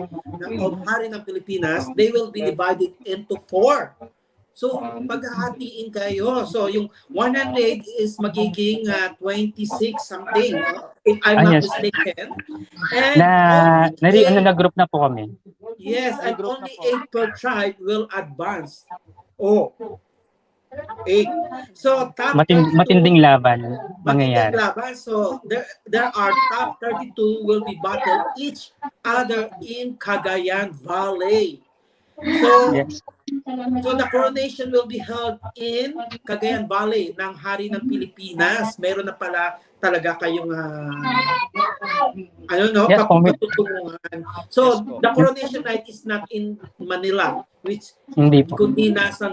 A: of Hari ng Pilipinas, they will be divided into 4. So, paghahatiin kayo. So, yung 100 is magiging 26 something, if I'm not
B: Yes.
A: mistaken.
B: Na,
A: And only
B: na-group na po kami.
A: yes,
C: May
A: and
C: group
A: only
C: na po.
A: 8 per tribe will advance. Oh, 8. So, top 32,
B: Matinding laban
A: matinding
B: mangyayari.
A: laban. So, there are top 32 will be battle each other in Cagayan Valley. So,
B: Yes.
A: So the coronation will be held in Cagayan Valley ng Hari ng Pilipinas. Meron na pala talaga kayong
B: Yes,
A: pagtutunguhan. So
C: Yes po.
A: the coronation night is not in Manila, which
B: Hindi po.
A: kundi nasa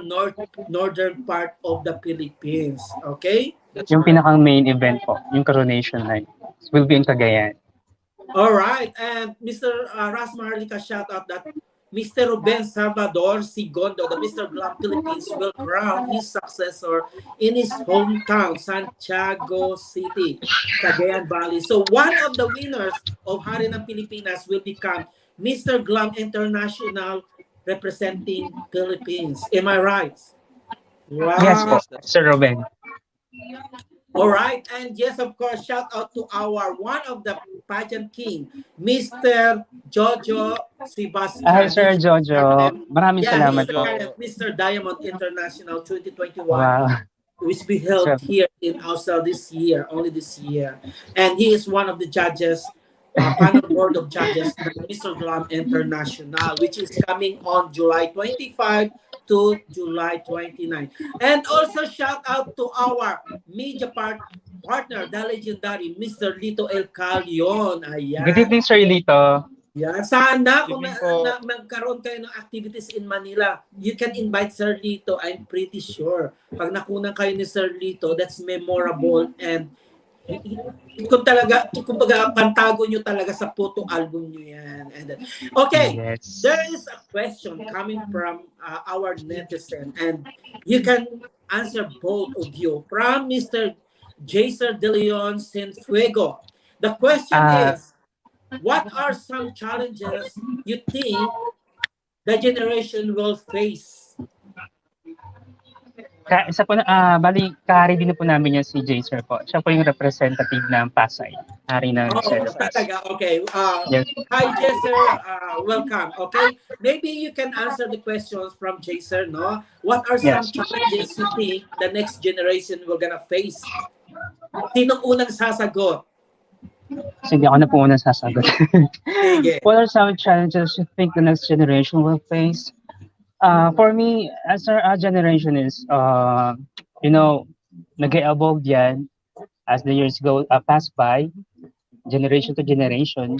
A: northern part of the Philippines. Okay?
C: That's
B: Yung
C: correct.
B: pinakang main event po, yung coronation night, will be in Cagayan.
A: All right. And Mr. Ras Maharlika shout out that Mr. Ruben Salvador Sigondo, the Mr. Glam Philippines, will crown his successor in his hometown, Santiago City, Cagayan Valley. So one of the winners of Hari ng Pilipinas will become Mr. Glam International representing Philippines. Am I right? Wow.
B: Yes po,
C: Yes, that's
B: Sir Ruben.
A: All right, and yes, of course, shout out to our one of the pageant king, Mr. Jojo Sebastian.
B: Hi, Sir Jojo. Maraming
A: Yeah, he is
B: salamat
A: the
B: po.
A: current Mr. Diamond International 2021,
B: Wow.
A: which we held
B: Sir.
A: here in Austin this year, only this year. And he is one of the judges, panel board of judges, of Mr. Glam International, which is coming on July 25 to July 29. And also shout out to our media partner, the legendary Mr. Lito El Calion. Ayan.
B: Good evening, Sir Lito.
A: Yeah, sana kung
C: Evening po.
A: magkaroon kayo ng activities in Manila, you can invite Sir Lito. I'm pretty sure. Pag nakunan kayo ni Sir Lito, that's memorable and kung pantago nyo talaga sa photo album nyo yan. And, okay,
B: Yes.
A: there is a question coming from our netizen and you can answer both of you. From Mr. Jaser De Leon Cienfuego. The question is, what are some challenges you think the generation will face?
B: Isa po na, bali, kahari din po namin yan si Jaser po. Siya po yung representative ng Pasay. Hari ng
A: Talaga, okay.
B: Yes.
A: Hi, Jaser. Welcome. Okay, maybe you can answer the questions from Jaser, no? What are some challenges you think the next generation will gonna face? Sinong unang sasagot?
B: Sige, ako na po unang sasagot.
A: Sige.
B: What are some challenges you think the next generation will face? For me, as our generation is, nag-evolve yan as the years pass by, generation to generation.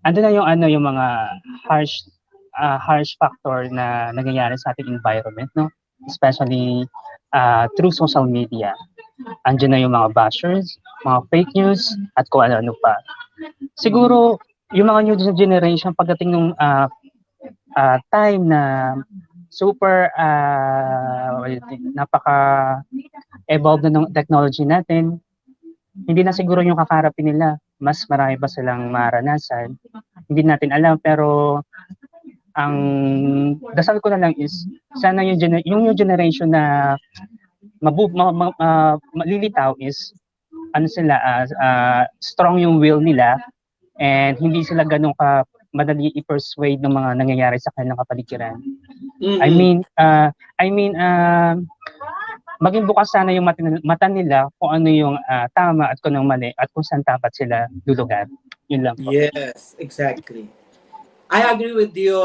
B: Ando na yung mga harsh factor na nangyayari sa ating environment, no? Especially through social media. Andiyan na yung mga bashers, mga fake news, at kung ano-ano pa. Siguro, yung mga new generation, pagdating ng time na super napaka-evolved na ng technology natin, hindi na siguro yung kakarapin nila. Mas marami pa silang maranasan. Hindi natin alam, pero ang dasal ko na lang is, sana yung new generation na malilitaw is, strong yung will nila, and hindi sila ganun madali i-persuade ng mga nangyayari sa kanilang kapaligiran. I mean, maging bukas sana yung mata nila kung ano yung tama at kung anong mali at kung saan dapat sila lulugar. Yun lang po.
A: Yes, exactly. I agree with you,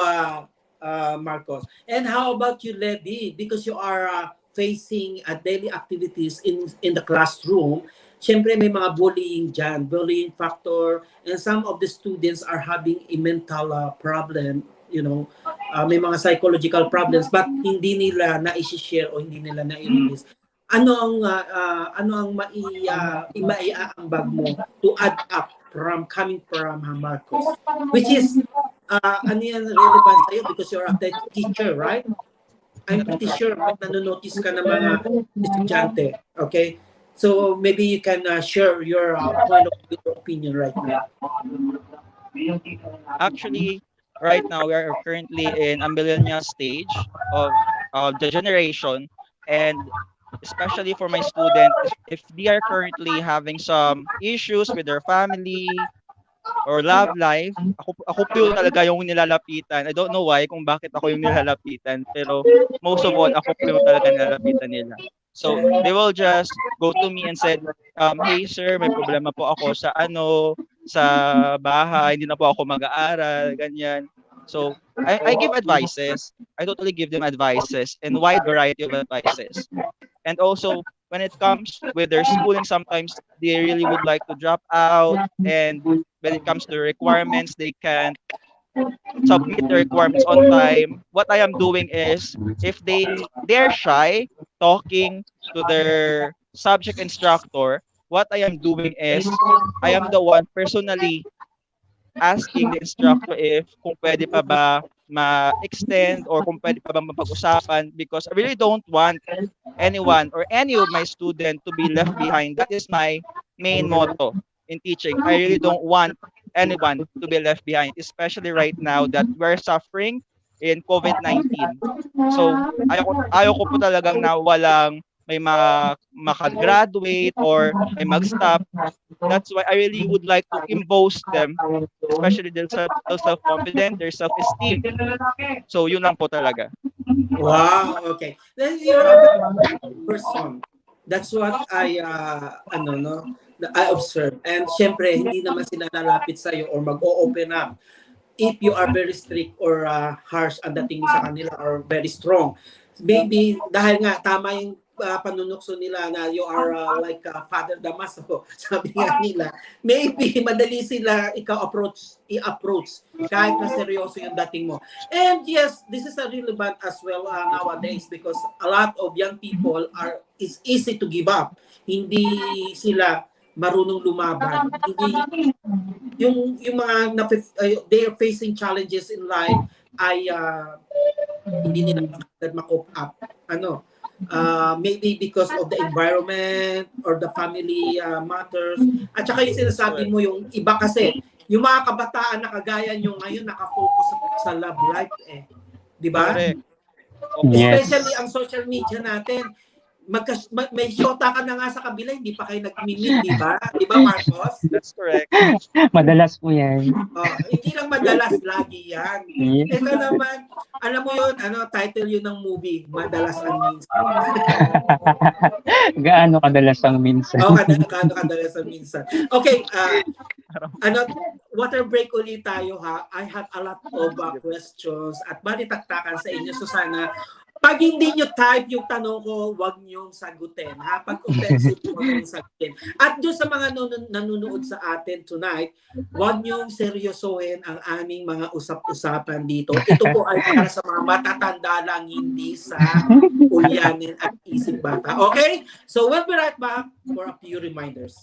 A: Marcos. And how about you, Lady? Because you are facing daily activities in the classroom, syempre may mga bullying dyan, bullying factor, and some of the students are having a mental problem, you know, may mga psychological problems, but hindi nila na-share o hindi nila na-release. Ano ang maiaambag mo to add up coming from Marcos, which is ano yan relevant sa'yo because you're a teacher, right? I'm pretty sure may nanonotice ka ng mga estudyante, okay? So maybe you can share your point of view, your opinion right now.
C: Actually, right now we are currently in a millennial stage of the generation, and especially for my students, if they are currently having some issues with their family or love life, ako po yung talaga yung nilalapitan. I don't know why, kung bakit ako yung nilalapitan, pero most of all, ako po yung talaga nilalapitan nila. So, they will just go to me and said, hey sir, may problema po ako sa bahay, hindi na po ako mag-aaral, ganyan. So, I give advices. I totally give them advices and wide variety of advices. And also, when it comes with their schooling, sometimes they really would like to drop out. And when it comes to requirements, they can't submit the requirements on time. What I am doing is, if they're shy talking to their subject instructor, what I am doing is, I am the one personally asking the instructor if kung pwede pa ba ma-extend or kung pwede pa ba mapag-usapan, because I really don't want anyone or any of my student to be left behind. That is my main motto in teaching. I really don't want anyone to be left behind, especially right now that we're suffering in COVID-19. So, ayaw ko po talagang na walang may makagraduate or may mag-stop. That's why I really would like to impose them, especially their self-confidence, their self-esteem. So, yun lang po talaga.
A: Wow, okay. Then you're a good person. That's what I observe. And syempre, hindi naman sila lalapit sa'yo or mag-o-open up if you are very strict or harsh ang dating mo sa kanila or very strong. Maybe dahil nga tama yung panunukso nila na you are like Father Damaso, sabi nga nila, maybe madali sila i-approach kahit na seryoso yung dating mo. And yes, this is a relevant as well nowadays because a lot of young people is easy to give up. Hindi sila marunong lumaban. Hindi yung mga they are facing challenges in life ay hindi nila ma-cope up. Maybe because of the environment or the family matters. At saka yung sinasabi mo, yung iba kasi, yung mga kabataan na kagaya nyo ngayon nakafocus sa love life di ba?
B: Yes.
A: Especially ang social media natin, may shota ka na nga sa kabila, hindi pa kayo nag-meet, di ba? Di ba, Marcos?
C: That's correct.
B: Madalas po yan.
A: Hindi lang madalas, lagi yan.
B: Yes.
A: Ito naman, alam mo yun, title yun ng movie, Madalas ang Minsan.
B: Gaano kadalas ang minsan?
A: Gaano kadalas ang minsan. Okay, water break ulit tayo ha. I have a lot of questions at balitaktakan sa inyo. So sana, pag hindi nyo type yung tanong ko, huwag nyo sagutin. Ha? Pag offensive, huwag nyo sagutin. At doon sa mga nanonood sa atin tonight, huwag nyo seryosohin ang aming mga usap-usapan dito. Ito po ay para sa mga matatanda lang, hindi sa ulyanin at isip bata. Okay? So we'll be right back for a few reminders.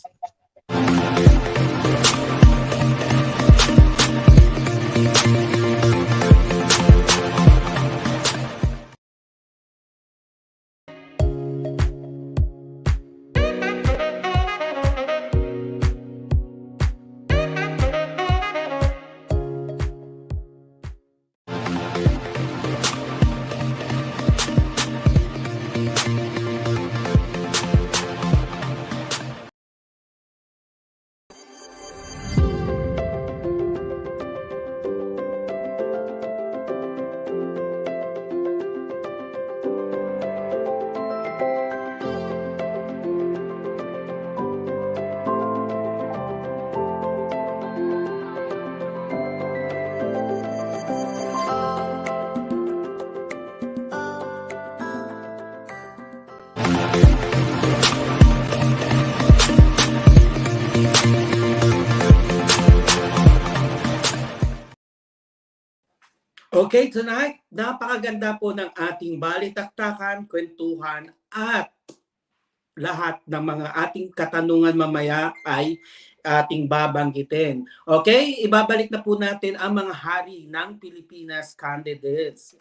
A: Okay, tonight, napakaganda po ng ating balitaktakan, kwentuhan, at lahat ng mga ating katanungan mamaya ay ating babanggitin. Okay, ibabalik na po natin ang mga hari ng Pilipinas candidates.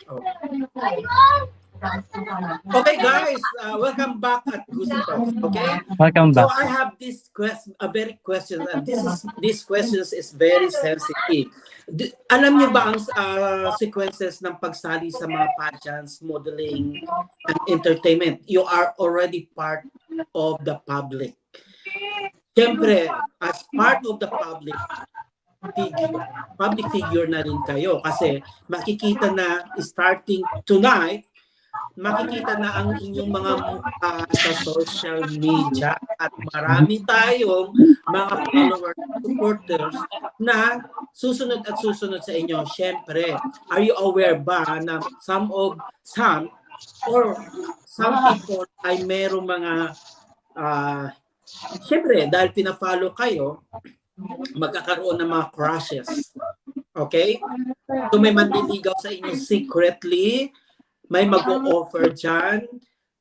A: Okay guys, welcome back at Gusi Talks. Okay,
B: Welcome
A: so
B: back.
A: I have this question, a very question, and this questions is very sensitive. Alam niyo ba ang sequences ng pagsali sa mga pageants, modeling, and entertainment? You are already part of the public. Siyempre, as part of the public figure na rin kayo kasi makikita na starting tonight, makikita na ang inyong mga mukha sa social media at marami tayong mga followers, supporters na susunod at susunod sa inyo. Siyempre, are you aware ba na some people ay merong mga siyempre, dahil pina-follow kayo, magkakaroon ng mga crushes. Okay? So may manliligaw sa inyo secretly, may mag-o-offer dyan.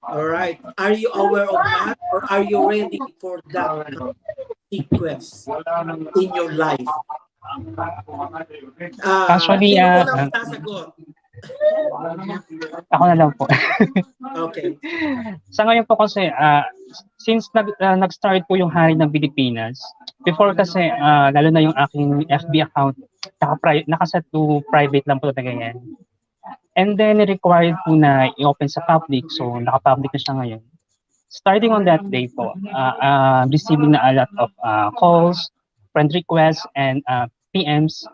A: Alright. Are you aware of that? Or are you ready for that sequence in your life?
B: Actually,
A: sino po lang sasagot?
B: Ako na lang po.
A: Okay.
B: Sa ngayon po kasi, since nag-start po yung Hari ng Pilipinas, before kasi, lalo na yung aking FB account, nakaset to private lang po na ganyan. And then, required po na i-open sa public. So, naka-public na siya ngayon. Starting on that day po, receiving na a lot of calls, friend requests, and PMs.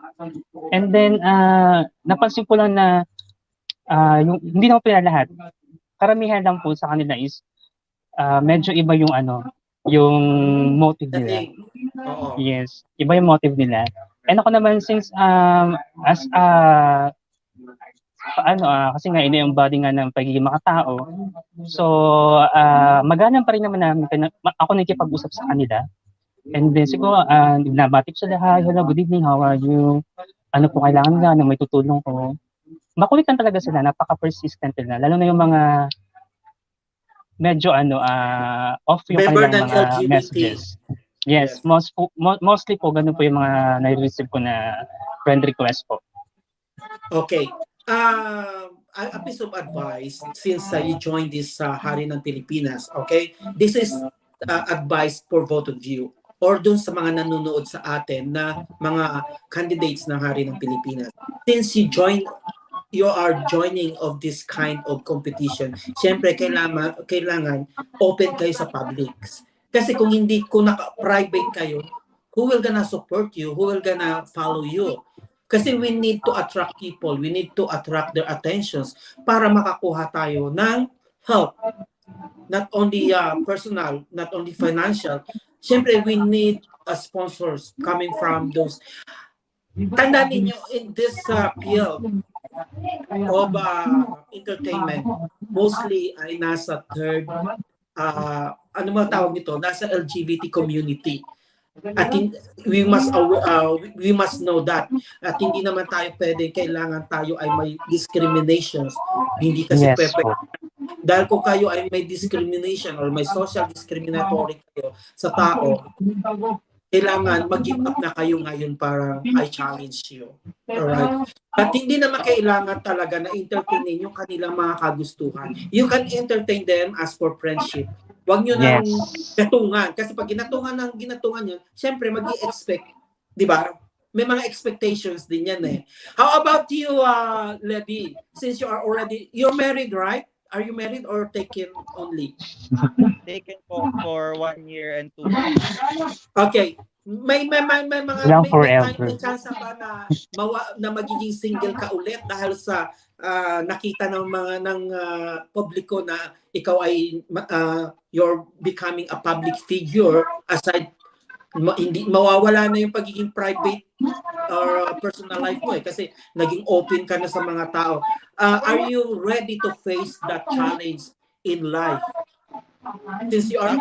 B: And then, napansin ko lang na hindi naman po lahat. Karamihan lang po sa kanila is medyo iba yung yung motive nila. Yes, iba yung motive nila. And ako naman since as kasi nga ina-embody nga ng pagiging makatao. So magalang pa rin naman namin ako nakikipag-usap sa kanila. And then siguro nabati ko sila, hi, hello, good evening, how are you? Ano po kailangan nila, ano may tutulong ko. Makulitan talaga sila, napaka-persistent nila. Lalo na yung mga medyo off yung kanilang mga LGBT messages. Yes. Mostly po, ganun po yung mga nai-receive ko na friend request po.
A: Okay. A piece of advice since you joined this Hari ng Pilipinas, okay? This is advice for both of you or dun sa mga nanonood sa atin na mga candidates ng Hari ng Pilipinas. Since you are joining of this kind of competition, siyempre kailangan open kayo sa public. Kasi kung naka-private kayo, who will gonna support you? Who will gonna follow you? Kasi we need to attract people. We need to attract their attentions para makakuha tayo ng help. Not only personal, not only financial. Siyempre, we need sponsors coming from those. Tandaan ninyo, in this field of entertainment, mostly ay nasa third, ano mga tawag nito? Nasa LGBT community. At we must know that. At hindi naman tayo kailangan tayo ay may discriminations. Hindi kasi dahil kung kayo ay may discrimination or may social discriminatory kayo sa tao, kailangan mag-give up na kayo ngayon para I challenge you. Alright? At hindi naman kailangan talaga na entertainin yung kanilang mga kagustuhan. You can entertain them as for friendship. Huwag nyo nang gatungan. Kasi pag ginatungan yan, syempre mag-i-expect, di ba? May mga expectations din yan eh. How about you, Levi? Since you're married, right? Are you married or taken only?
C: Taken for 1 year and 2 months.
A: Okay. May chance pa na magiging single ka ulit dahil sa nakita ng publiko na ikaw ay you're becoming a public figure aside hindi mawawala na yung pagiging private or personal life mo kasi naging open ka na sa mga tao. Are you ready to face that challenge in life? Since you are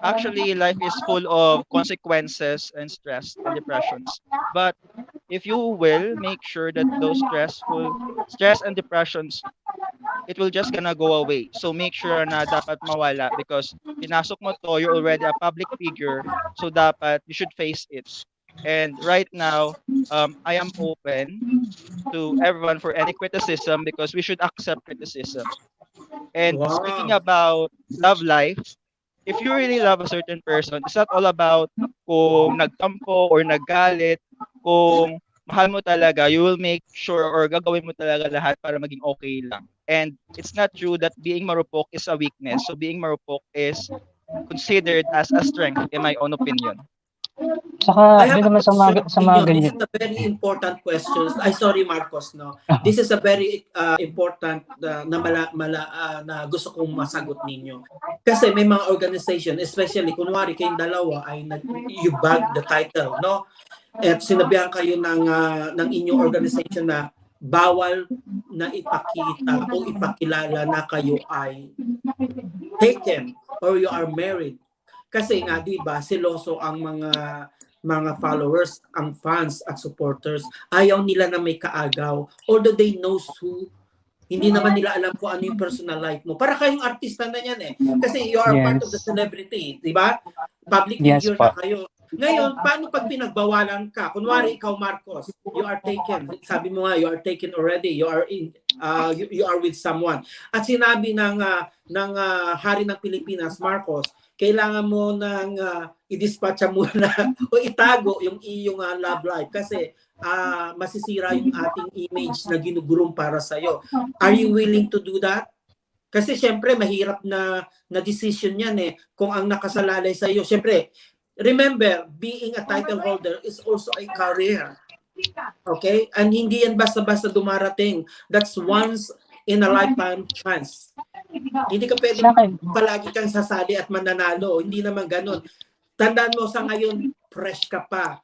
C: Actually, life is full of consequences and stress and depressions. But if you will make sure that those stress and depressions, it will just gonna go away. So make sure na dapat mawala because pinasok mo to, you're already a public figure, so dapat you should face it. And right now, I am open to everyone for any criticism because we should accept criticism. And speaking
A: Wow.
C: about love life, if you really love a certain person, it's not all about kung nagtampo or naggalit. Kung mahal mo talaga, you will make sure or gagawin mo talaga lahat para maging okay lang. And it's not true that being marupok is a weakness. So being marupok is considered as a strength in my own opinion.
A: I
B: Tsaka
A: have
B: doon
A: a
B: naman
A: question
B: sa
A: with
B: mga
A: you. This
B: ganyan.
A: is a very important question. I sorry Marcos, no. This is a very important na gusto kong masagot ninyo. Kasi may mga organization, especially kunwari kayong dalawa ay you bag the title, no? At sinabihan kayo ng inyong organization na bawal na ipakita o ipakilala na kayo ay taken or you are married. Kasi nga, di ba, seloso ang mga followers, ang fans at supporters. Ayaw nila na may kaagaw. Although they know who, hindi naman nila alam kung ano yung personal life mo. Para kayong artista na yan eh. Kasi you are part of the
B: Yes.
A: celebrity, di ba? Public
B: Yes
A: figure
B: po.
A: na kayo. Ngayon, paano pag pinagbawalan ka? Kunwari, ikaw, Marcos, you are taken. Sabi mo nga, you are taken already. You are you are with someone. At sinabi ng Hari ng Pilipinas, Marcos, kailangan mo nang i-dispatcha muna o itago yung iyong love life kasi masisira yung ating image na ginugroom para sa'yo. Are you willing to do that? Kasi syempre mahirap na decision yan eh. Kung ang nakasalalay sa'yo, syempre, remember, being a title holder is also a career. Okay? And hindi yan basta-basta dumarating. That's once in a lifetime chance. Hindi ka pwedeng palagi kang sasali at mananalo. Hindi naman ganun. Tandaan mo sa ngayon, fresh ka pa.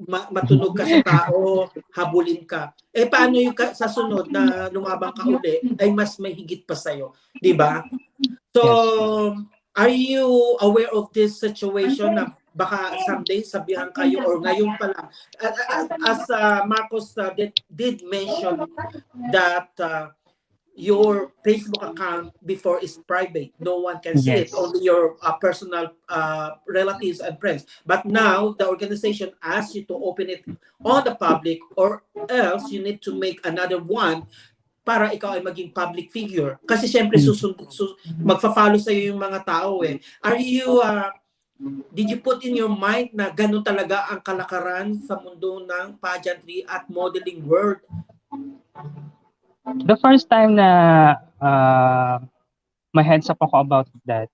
A: Matunog ka sa tao, habulin ka. Eh paano yung sa sunod na lumabang ka uli, ay mas may higit pa sa'yo. Diba? So, are you aware of this situation na baka someday sabihan kayo or ngayon pa lang? As Marcos did mention that your Facebook account before is private. No one can see it. Only your personal relatives and friends. But now, the organization asks you to open it on the public or else you need to make another one para ikaw ay maging public figure. Kasi syempre magfa-follow sa'yo yung mga tao eh. Are you, did you put in your mind na ganun talaga ang kalakaran sa mundo ng pageantry at modeling world?
B: The first time na may heads up ako about that,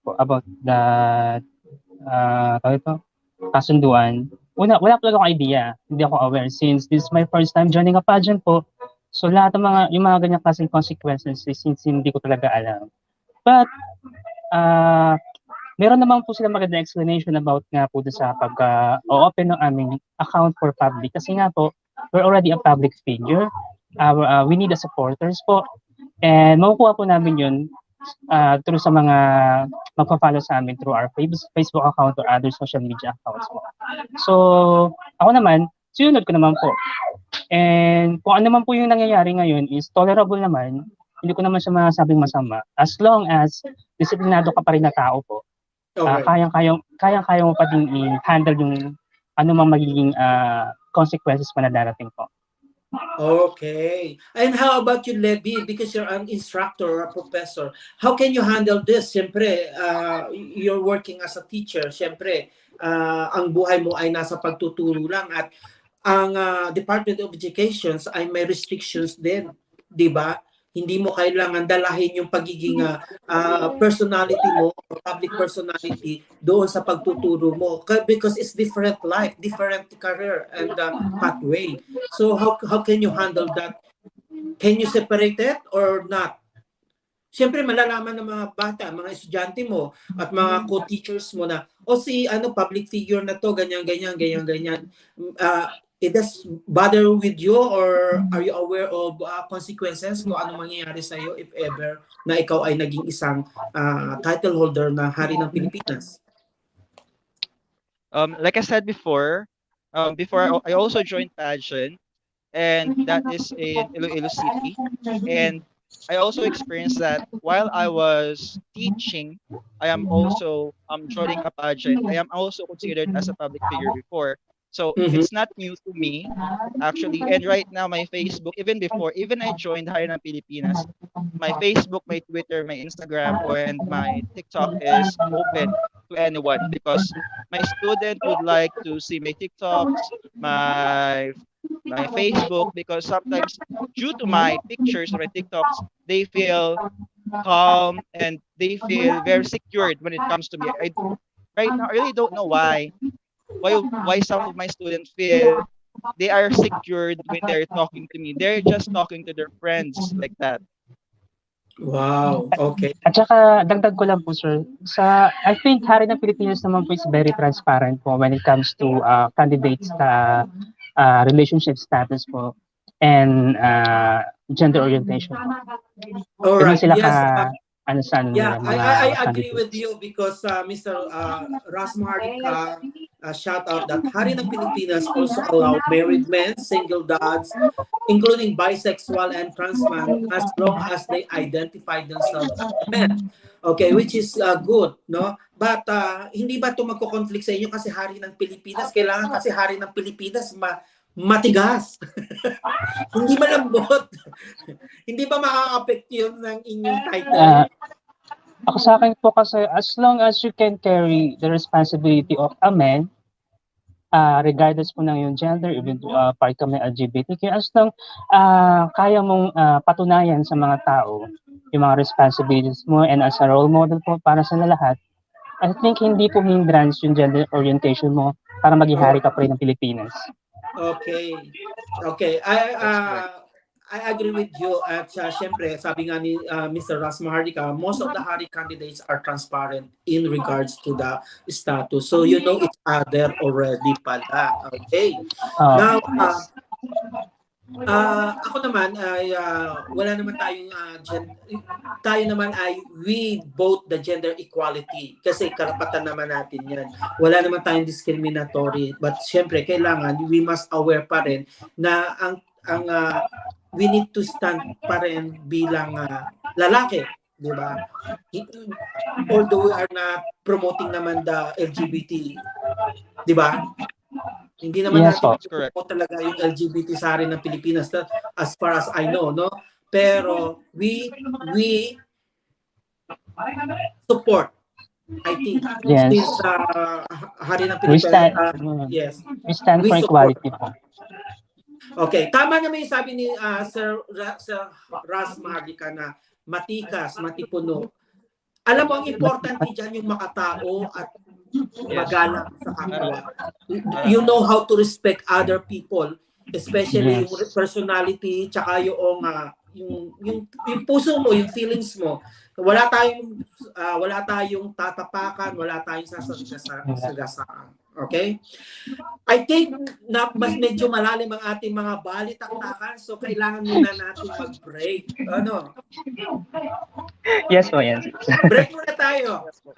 B: kasunduan, wala talaga akong idea. Hindi ako aware since this is my first time joining a pageant po. So lahat ng yung mga ganyang klaseng consequences since hindi ko talaga alam. But meron naman po sila magandang explanation about nga po sa pag-open ng aming account for public. Kasi nga po, we're already a public figure. We need the supporters po. And makukuha po namin yun through sa mga magpa-follow sa amin through our Facebook account or other social media accounts po. So, ako naman, sinunod ko naman po. And kung ano naman po yung nangyayari ngayon is tolerable naman. Hindi ko naman siya masabing masama. As long as disiplinado ka pa rin na tao po. Kayang-kaya mo pa din i-handle yung anumang magiging consequences pa na darating po.
A: Okay. And how about you, Levi? Because you're an instructor or a professor, how can you handle this? Siyempre, you're working as a teacher. Siyempre, ang buhay mo ay nasa pagtuturo lang at ang Department of Education ay may restrictions din, di ba? Hindi mo kailangan dalahin yung pagiging personality mo, public personality, doon sa pagtuturo mo. Because it's different life, different career and pathway. So how can you handle that? Can you separate it or not? Siyempre, malalaman ng mga bata, mga estudyante mo, at mga co-teachers mo na, si public figure na to, ganyan. It does bother with you or are you aware of consequences kung ano mangyayari sa iyo if ever na ikaw ay naging isang title holder na Hari ng Pilipinas?
C: Like I said before, Before I also joined pageant, and that is in Iloilo City. And I also experienced that while I was teaching, I am also joining a pageant. I am also considered as a public figure before. So
A: Mhm.
C: it's not new to me, actually. And right now, my Facebook, even before, even I joined Hari ng Pilipinas, my Facebook, my Twitter, my Instagram, and my TikTok is open to anyone because my student would like to see my TikToks, my Facebook, because sometimes due to my pictures or my TikToks, they feel calm and they feel very secured when it comes to me. Right now I really don't know why some of my students feel they are secured when they're talking to me. They're just talking to their friends like that.
A: Wow, okay.
B: At saka dagdag ko lang po sir, I think Hari ng Pilipinas naman po is very transparent po when it comes to candidates relationship status po and gender orientation.
A: All
B: Ganun
A: right.
B: sila
A: Yes.
B: ano sa ano
A: Yeah,
B: nila mga
A: I agree with
B: candidates.
A: you because Mr. Ras Maharlika shout out that Hari ng Pilipinas also allow married men, single dads, including bisexual and trans men, as long as they identify themselves as a men. Okay, which is good, no? But hindi ba ito magko-conflict sa inyo kasi Hari ng Pilipinas? Kailangan kasi Hari ng Pilipinas matigas. Hindi malambot. Hindi ba makaka-affect yun ng inyong title?
B: Ako sa akin po kasi as long as you can carry the responsibility of a man, regardless po ng yung gender, even part ka may LGBTQ, as long kaya mong patunayan sa mga tao yung mga responsibilities mo and as a role model po para sa lahat, I think hindi po hindrance yung gender orientation mo para maging hari ka pa rin ng Pilipinas.
A: Okay. Okay.
C: That's correct.
A: I agree with you. At syempre, sabi nga ni Mr. Ras Maharlika, most of the Hari candidates are transparent in regards to the status. So you know each other already pala. Okay. Now,
B: Yes.
A: ako naman ay wala naman tayong tayo naman ay we vote the gender equality kasi karapatan naman natin yan. Wala naman tayong discriminatory but syempre kailangan we must aware pa rin na ang we need to stand pa rin bilang lalaki, di ba? Although we are not promoting naman the LGBT, di ba? Hindi naman
B: Yes
A: natin
B: po.
A: pinupromote talaga yung LGBT sa rin ng Pilipinas as far as I know, no? Pero we support, I think,
B: Yes.
A: since Hari ng
B: We
A: Pilipinas, yes,
B: we stand
A: we
B: for
A: support.
B: equality po.
A: Okay, tama naman yung sabi ni Sir Ras Maharlika na matikas, matipuno. Alam mo, ang importante dyan yung makatao at magalang sa kapwa. You know how to respect other people, especially
B: Yes.
A: yung personality, tsaka yung puso mo, yung feelings mo. Wala tayong tatapakan, wala tayong sasagasaan. Okay? I think na mas medyo malalim ang ating mga balitaktakan, so kailangan muna natin mag-break. Ano?
B: Yes po, yes.
A: Break muna tayo.
C: Yes po.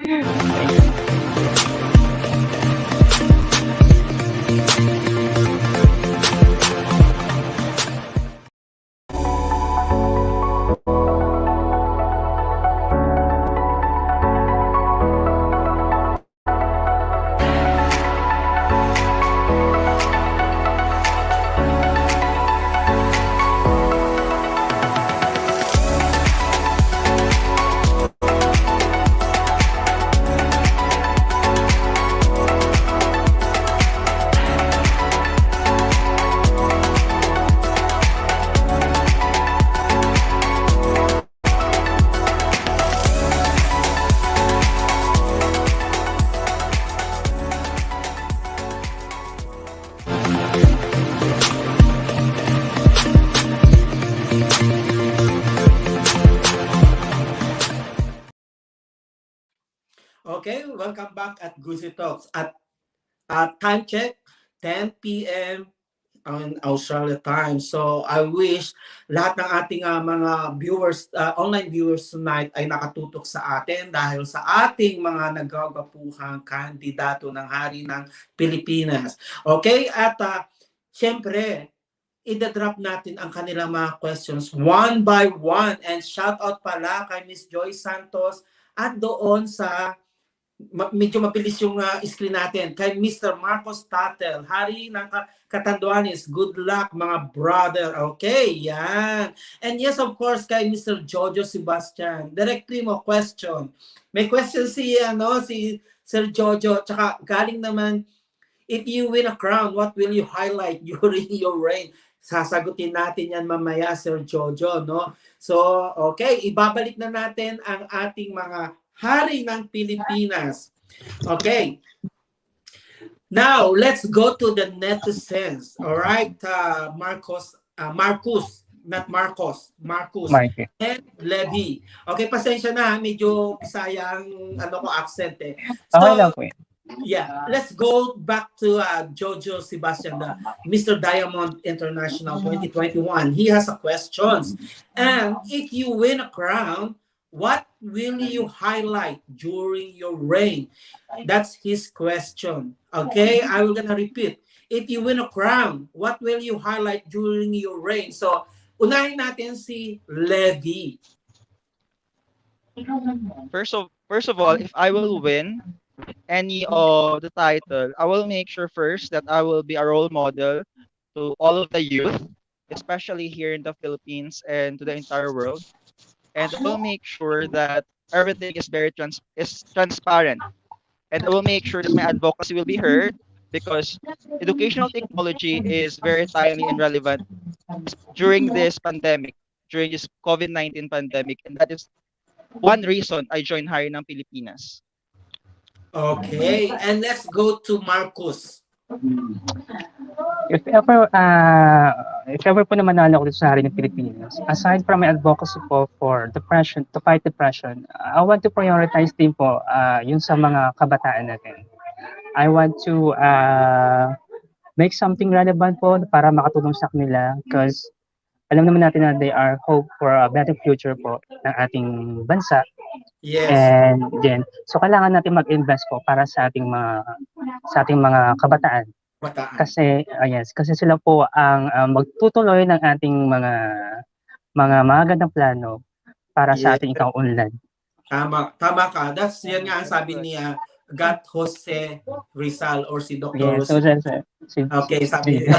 A: Okay, welcome back at Gusi Talks. At time check, 10 p.m. on Australia time. So I wish lahat ng ating mga viewers, online viewers tonight ay nakatutok sa atin dahil sa ating mga nagagapuhang kandidato ng Hari ng Pilipinas. Okay? At syempre, i-drop natin ang kanilang mga questions one by one. And shout out pala kay Miss Joy Santos at doon sa medyo mabilis yung screen natin. Kay Mr. Marcos Tatel, Hari ng Katanduanes, good luck mga brother. Okay, yan. And yes, of course, kay Mr. Jojo Sebastian. Directly mo, question. May question si Sir Jojo, tsaka galing naman, if you win a crown, what will you highlight during your reign? Sasagutin natin yan mamaya, Sir Jojo, no? So, okay, ibabalik na natin ang ating mga Hari ng Pilipinas. Okay. Now, let's go to the netizens. All right, Marcos, not Marcos, Marcus and Levy. Okay, pasensya na, medyo sayang accent eh. So,
B: okay lang po.
A: Yeah, let's go back to Jojo Sebastian, Mr. Diamond International 2021. He has a questions. And if you win a crown, what will you highlight during your reign? That's his question. Okay, I will gonna repeat. If you win a crown, what will you highlight during your reign? So, unahin natin si Levy.
C: First of all, if I will win any of the title, I will make sure first that I will be a role model to all of the youth, especially here in the Philippines and to the entire world. And I will make sure that everything is very transparent. And I will make sure that my advocacy will be heard because educational technology is very timely and relevant during this pandemic, during this COVID-19 pandemic. And that is one reason I joined HARI ng Pilipinas.
A: Okay, and let's go to Marcus.
B: If ever po na manalo ko sa Hari ng Pilipinas, aside from my advocacy po for depression, to fight depression, I want to prioritize din po yung sa mga kabataan natin. I want to make something relevant po para makatulong sa kanila because alam naman natin na they are hope for a better future po ng ating bansa.
A: Yes.
B: And then, so kailangan natin mag-invest po para sa ating mga kabataan. Kasi kasi sila po ang magtutuloy ng ating mga magandang plano para sa ating ikaunlad.
A: Tama ka. That's yan nga ang sabi ni 𝗏𝗏𝗏𝗏 Rizal or si Dr.
B: Yes,
A: okay, sabi niya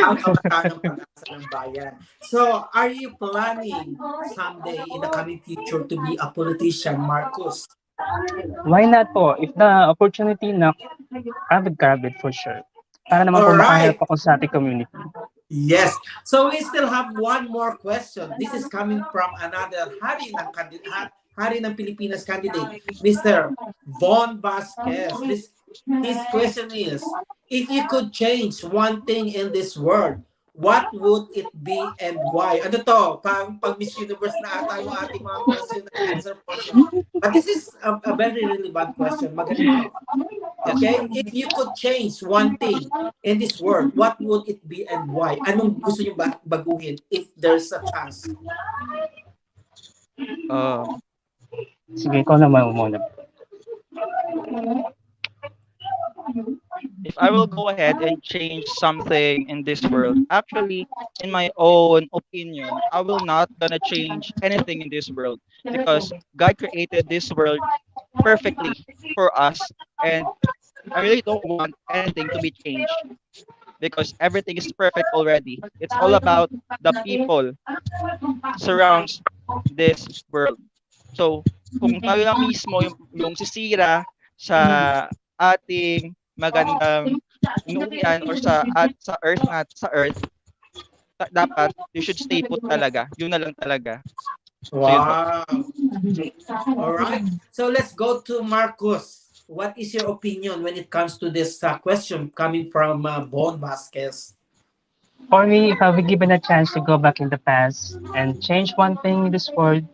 A: ang kabataan ng pag-asa ng bayan. So, are you planning someday in the coming future to be a politician, Marcus?
B: Why not po? If the opportunity na, I would grab it for sure. Para naman po makahelp ako sa ating community.
A: Yes. So we still have one more question. This is coming from another Hari ng Pilipinas candidate, Mr. Von Vasquez. His question is, if you could change one thing in this world, what would it be and why? Ano to? Pag Miss Universe na ata yung ating mga question and answer portion. But this is a very relevant question. Magaling to. Okay? If you could change one thing in this world, what would it be and why? Anong gusto nyo baguhin if there's a chance?
B: Sige, ikaw naman muna.
C: If I will go ahead and change something in this world, actually, in my own opinion, I will not gonna change anything in this world because God created this world perfectly for us, and I really don't want anything to be changed because everything is perfect already. It's all about the people surrounds this world. So, kung tayo lang mismo yung sisira sa ating magandang inuwian or sa earth, dapat you should stay put talaga. Yun na lang talaga.
A: Wow. All right. So let's go to Marcus. What is your opinion when it comes to this question coming from Von Vasquez?
B: For me, if I were given a chance to go back in the past and change one thing in this world,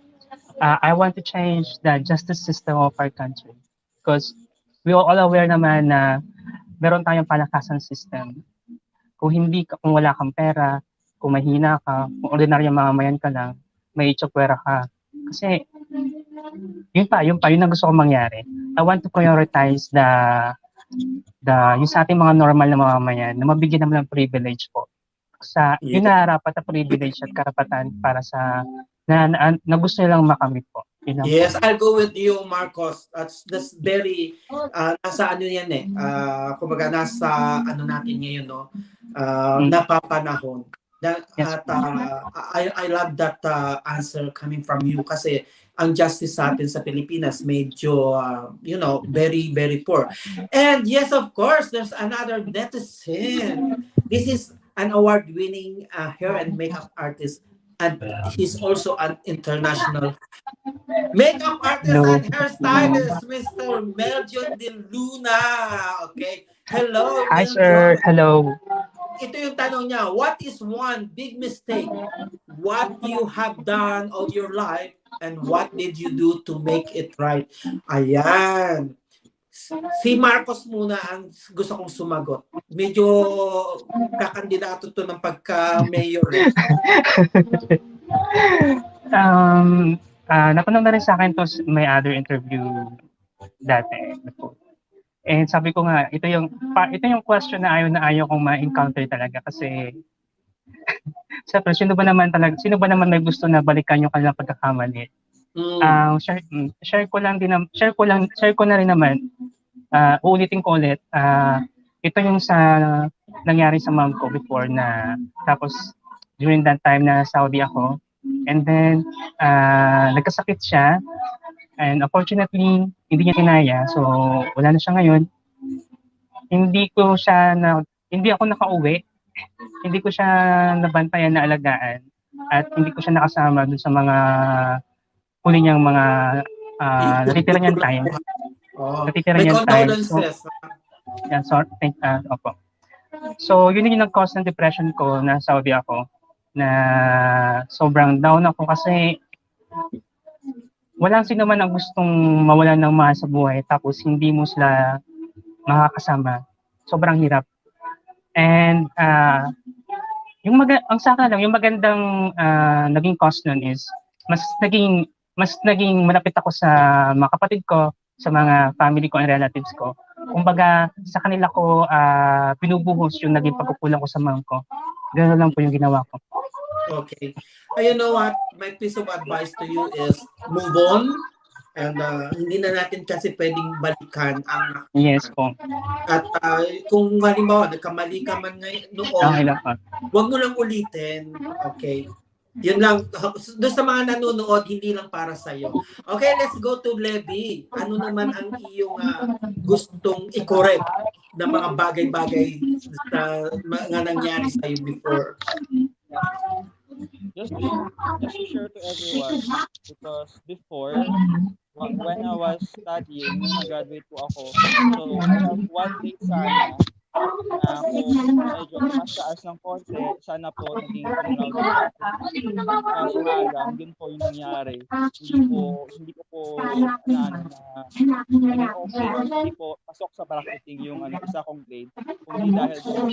B: I want to change the justice system of our country. Because we are all aware naman na meron tayong palakasan system. kung wala kang pera, kung mahina ka, kung ordinaryong mamamayan ka lang, may itsapwera ka. Kasi, yun ang gusto kong mangyari. I want to prioritize yung sa ating mga normal na mamamayan na mabigyan naman ng privilege po. Yun na rapat na privilege at karapatan para sa na gusto nilang makamit po.
A: Yes, I'll go with you, Marcos. That's very nasa ano yan eh. Kumbaga nasa ano natin ngayon, no? Napapanahon. At I love that answer coming from you kasi ang justice sa atin sa Pilipinas medyo very very poor. And yes, of course, there's another netizen. This is an award-winning hair and makeup artist, and he's also an international makeup artist and hairstylist, Mr. Meljon De Luna. Okay. Hello,
B: Hi,
A: Meljon.
B: sir. Hello.
A: Ito yung tanong niya. What is one big mistake? What you have done all your life and what did you do to make it right? Ayan. Si Marcos muna ang gusto kong sumagot. Medyo kakandidato to ng pagka-mayor.
B: Napanood na rin sa akin to may other interview dati. And sabi ko nga, ito yung question na ayaw kong ma-encounter talaga kasi siyempre, sino ba naman may gusto na balikan yung kanilang pagkakamali? Share ko na rin naman. Uulitin ko ulit. Ito yung sa nangyari sa mom ko before na tapos during that time na Saudi ako. And then nagkasakit siya. And unfortunately, hindi niya kinaya. So, wala na siya ngayon. Hindi ako nakauwi. Hindi ko siya nabantayan na alagaan. At hindi ko siya nakasama dun sa mga huli niyang mga natitira niyang time. Natitira niyang time. Opo. So, yun yung nag-cause ng depression ko na Saudi ako. Na sobrang down ako kasi walang sino man ang gustong mawalan ng mahal sa buhay tapos hindi mo sila makakasama. Sobrang hirap. And ang saka lang, yung magandang naging cause nun is mas naging malapit ako sa mga kapatid ko, sa mga family ko and relatives ko. Kumbaga, sa kanila ko pinubuhos yung naging pagkukulang ko sa mom ko. Gano'n lang po yung ginawa ko.
A: Okay. You know what? My piece of advice to you is move on. And hindi na natin kasi pwedeng balikan ang
B: Yes po.
A: At kung halimbawa, nagkamali ka man noon, huwag mo lang ulitin. Okay? Yun lang. Doon sa mga nanonood, hindi lang para sa'yo. Okay, let's go to Levi. Ano naman ang iyong gustong i-correct na mga bagay-bagay na nangyari sa'yo before?
C: Just to share to everyone, because before, when I was studying, nung nag-graduate po ako, so I have one day sana na kung medyo mas taas ng konti, sana po naging cum laude po ako. Kaso nga lang, yun po yung nangyari. Hindi ko po hindi po pasok sa bracketing yung isa kong grade, kundi dahil doon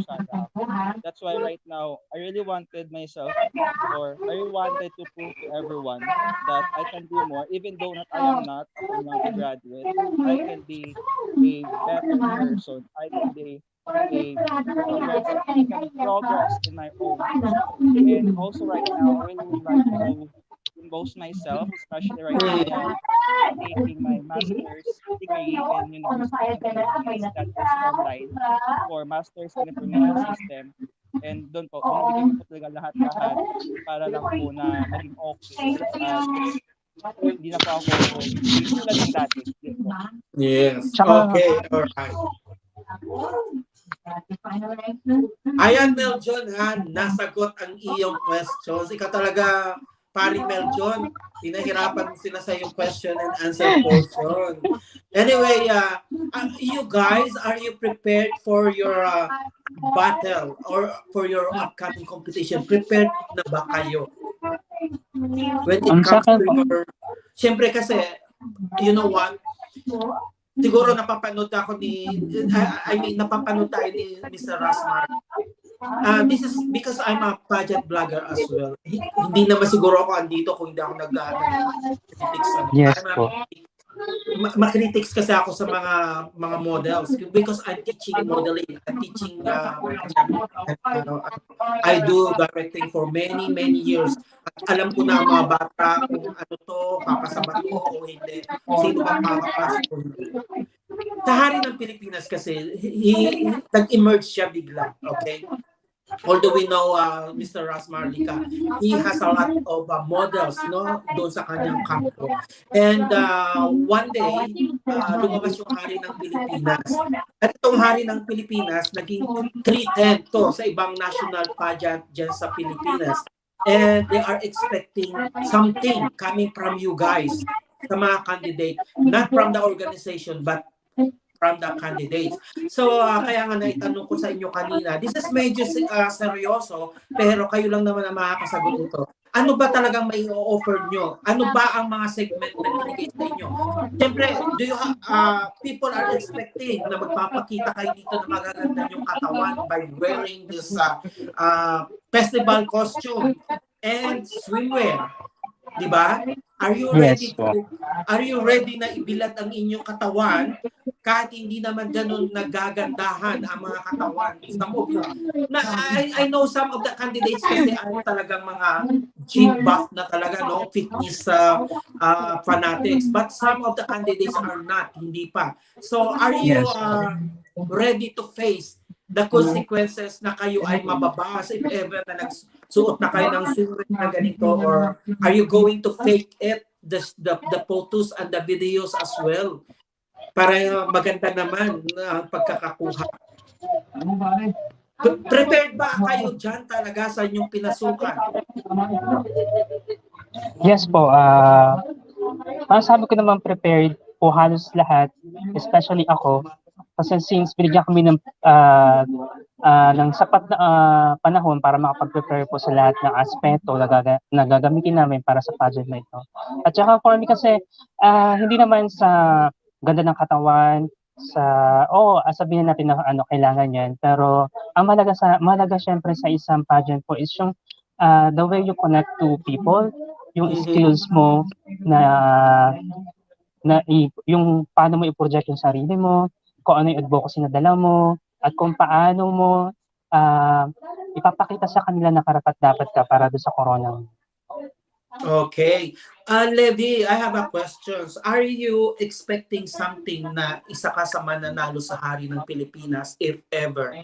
C: sana ako. That's why right now, I really wanted myself, or I really wanted to prove to everyone that I can do more, even though I am not a cum laude graduate. I can be a better person. I can be progress in my own. And also right now, I really would like to impose myself, especially right now, I'm taking my master's degree in University of the Philippines, that is online, for Master's in Information System. And doon po, binibigyan ko talaga lahat-lahat para lang po na maging okay. Hindi na po ako tulad ng dati.
A: Yes. Okay. Alright. Ayan, Meljon, nasagot ang iyong questions. Ikaw talaga, Pari Meljon, pinahirapan sila sa iyong question and answer portion. Anyway, you guys, are you prepared for your battle or for your upcoming competition? Prepared na ba kayo? When it comes to your... Siyempre kasi, you know what? siguro napapanood ako I mean, napapanood tayo ni Mr. Rasmar. This is because I'm a pageant blogger as well. Hindi naman siguro ako andito kung hindi ako nag-critics.
B: Yes po.
A: Makritics kasi ako sa mga models because I'm teaching modeling, I'm teaching I do directing for many years. At alam ko na ang mga bata kung ano to, papasama to o hindi. Sino ba makakapasok ko? Sa Hari ng Pilipinas kasi, nag-emerge siya bigla, okay? Although we know Mr. Maharlikans, he has a lot of models, no, doon sa kanyang kampo. And one day, lumabas yung Hari ng Pilipinas. At itong Hari ng Pilipinas, naging 310 to sa ibang national pageant dyan sa Pilipinas. And they are expecting something coming from you guys, sa mga candidate, not from the organization, but from the candidates. So, kaya nga naitanong ko sa inyo kanina, this is medyo seryoso, pero kayo lang naman ang makakasagot nito. Ano ba talagang may offer nyo? Ano ba ang mga segment na binigay sa inyo? Siyempre, people are expecting na magpapakita kayo dito na magaganda yung katawan by wearing this festival costume and swimwear. Diba? Are you ready na ibilad ang inyong katawan kahit hindi naman ganun nagagandahan ang mga katawan? Some of you, I know some of the candidates kasi ay talagang mga gym buff na talaga, no? Fitness fanatics. But some of the candidates are not, hindi pa. So are you ready to face the consequences na kayo ay mababas if ever na nagsuot na kayo ng suit na ganito, or are you going to fake it, the photos and the videos as well para maganda naman ang pagkakakuha? Prepared ba kayo dyan talaga sa inyong pinasukan?
B: Yes po, masasabi ko naman prepared po halos lahat, especially ako. Kasi since binigyan kami ng sapat na panahon para makapag-prepare po sa lahat ng aspeto na gagamitin namin para sa pageant na ito. At saka for me kasi, hindi naman sa ganda ng katawan, sabihin natin na kailangan yan. Pero ang mahalaga syempre sa isang pageant po is yung the way you connect to people, yung skills mo yung paano mo i-project yung sarili mo, kung ano yung advocacy na dala mo, at kung paano mo ipapakita sa kanila na karapat-dapat ka para doon sa corona.
A: Okay. Levi, I have a question. Are you expecting something na isa ka sa mananalo sa Hari ng Pilipinas, if ever?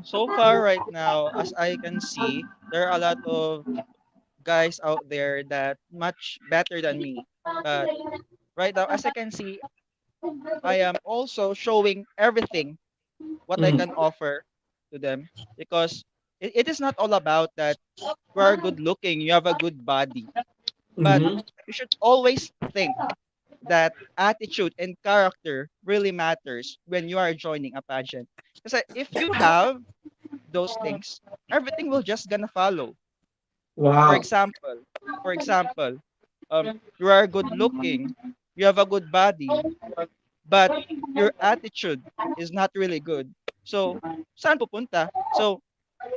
C: So far right now, as I can see, there are a lot of guys out there that much better than me. But right now, as I can see, I am also showing everything what I can offer to them, because it is not all about that you are good looking, you have a good body, but you should always think that attitude and character really matters when you are joining a pageant. Because if you have those things, everything will just gonna follow.
A: Wow.
C: For example, you are good looking, you have a good body, but your attitude is not really good. So, saan pupunta? So,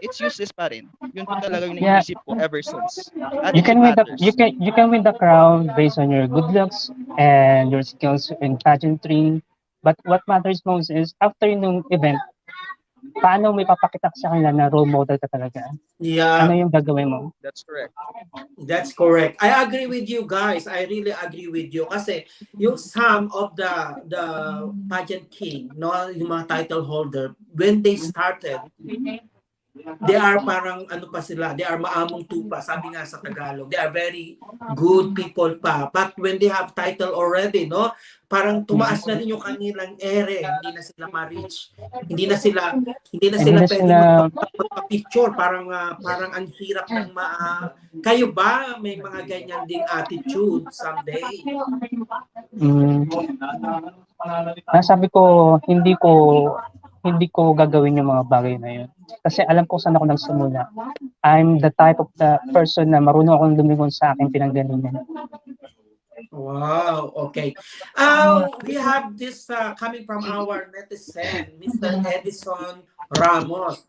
C: it's useless pa rin. Yun po talaga yung naisip ko ever since.
B: You can win the crowd based on your good looks and your skills in pageantry. But what matters most is after yung event, paano mo ipapakita sa kanila na role model ka talaga?
A: Yeah.
B: Ano yung gagawin mo?
C: That's correct.
A: That's correct. I agree with you guys. I really agree with you. Kasi yung some of the pageant king, no, yung mga title holder, when they started, they are parang ano pa sila, they are maamong tupa, sabi nga sa Tagalog. They are very good people pa. But when they have title already, no, parang tumaas na din yung kanilang ere, hindi na sila ma-reach. Hindi na sila pwede magpa-picture, parang ang hirap ng kayo ba may mga ganyan ding attitude someday?
B: Sabi ko, hindi ko gagawin yung mga bagay na yun. Kasi alam ko saan ako nagsimula. I'm the type of the person na marunong akong lumingon sa aking pinanggalingan.
A: Wow, okay. We have this coming from our netizen, Mr. Edison Ramos.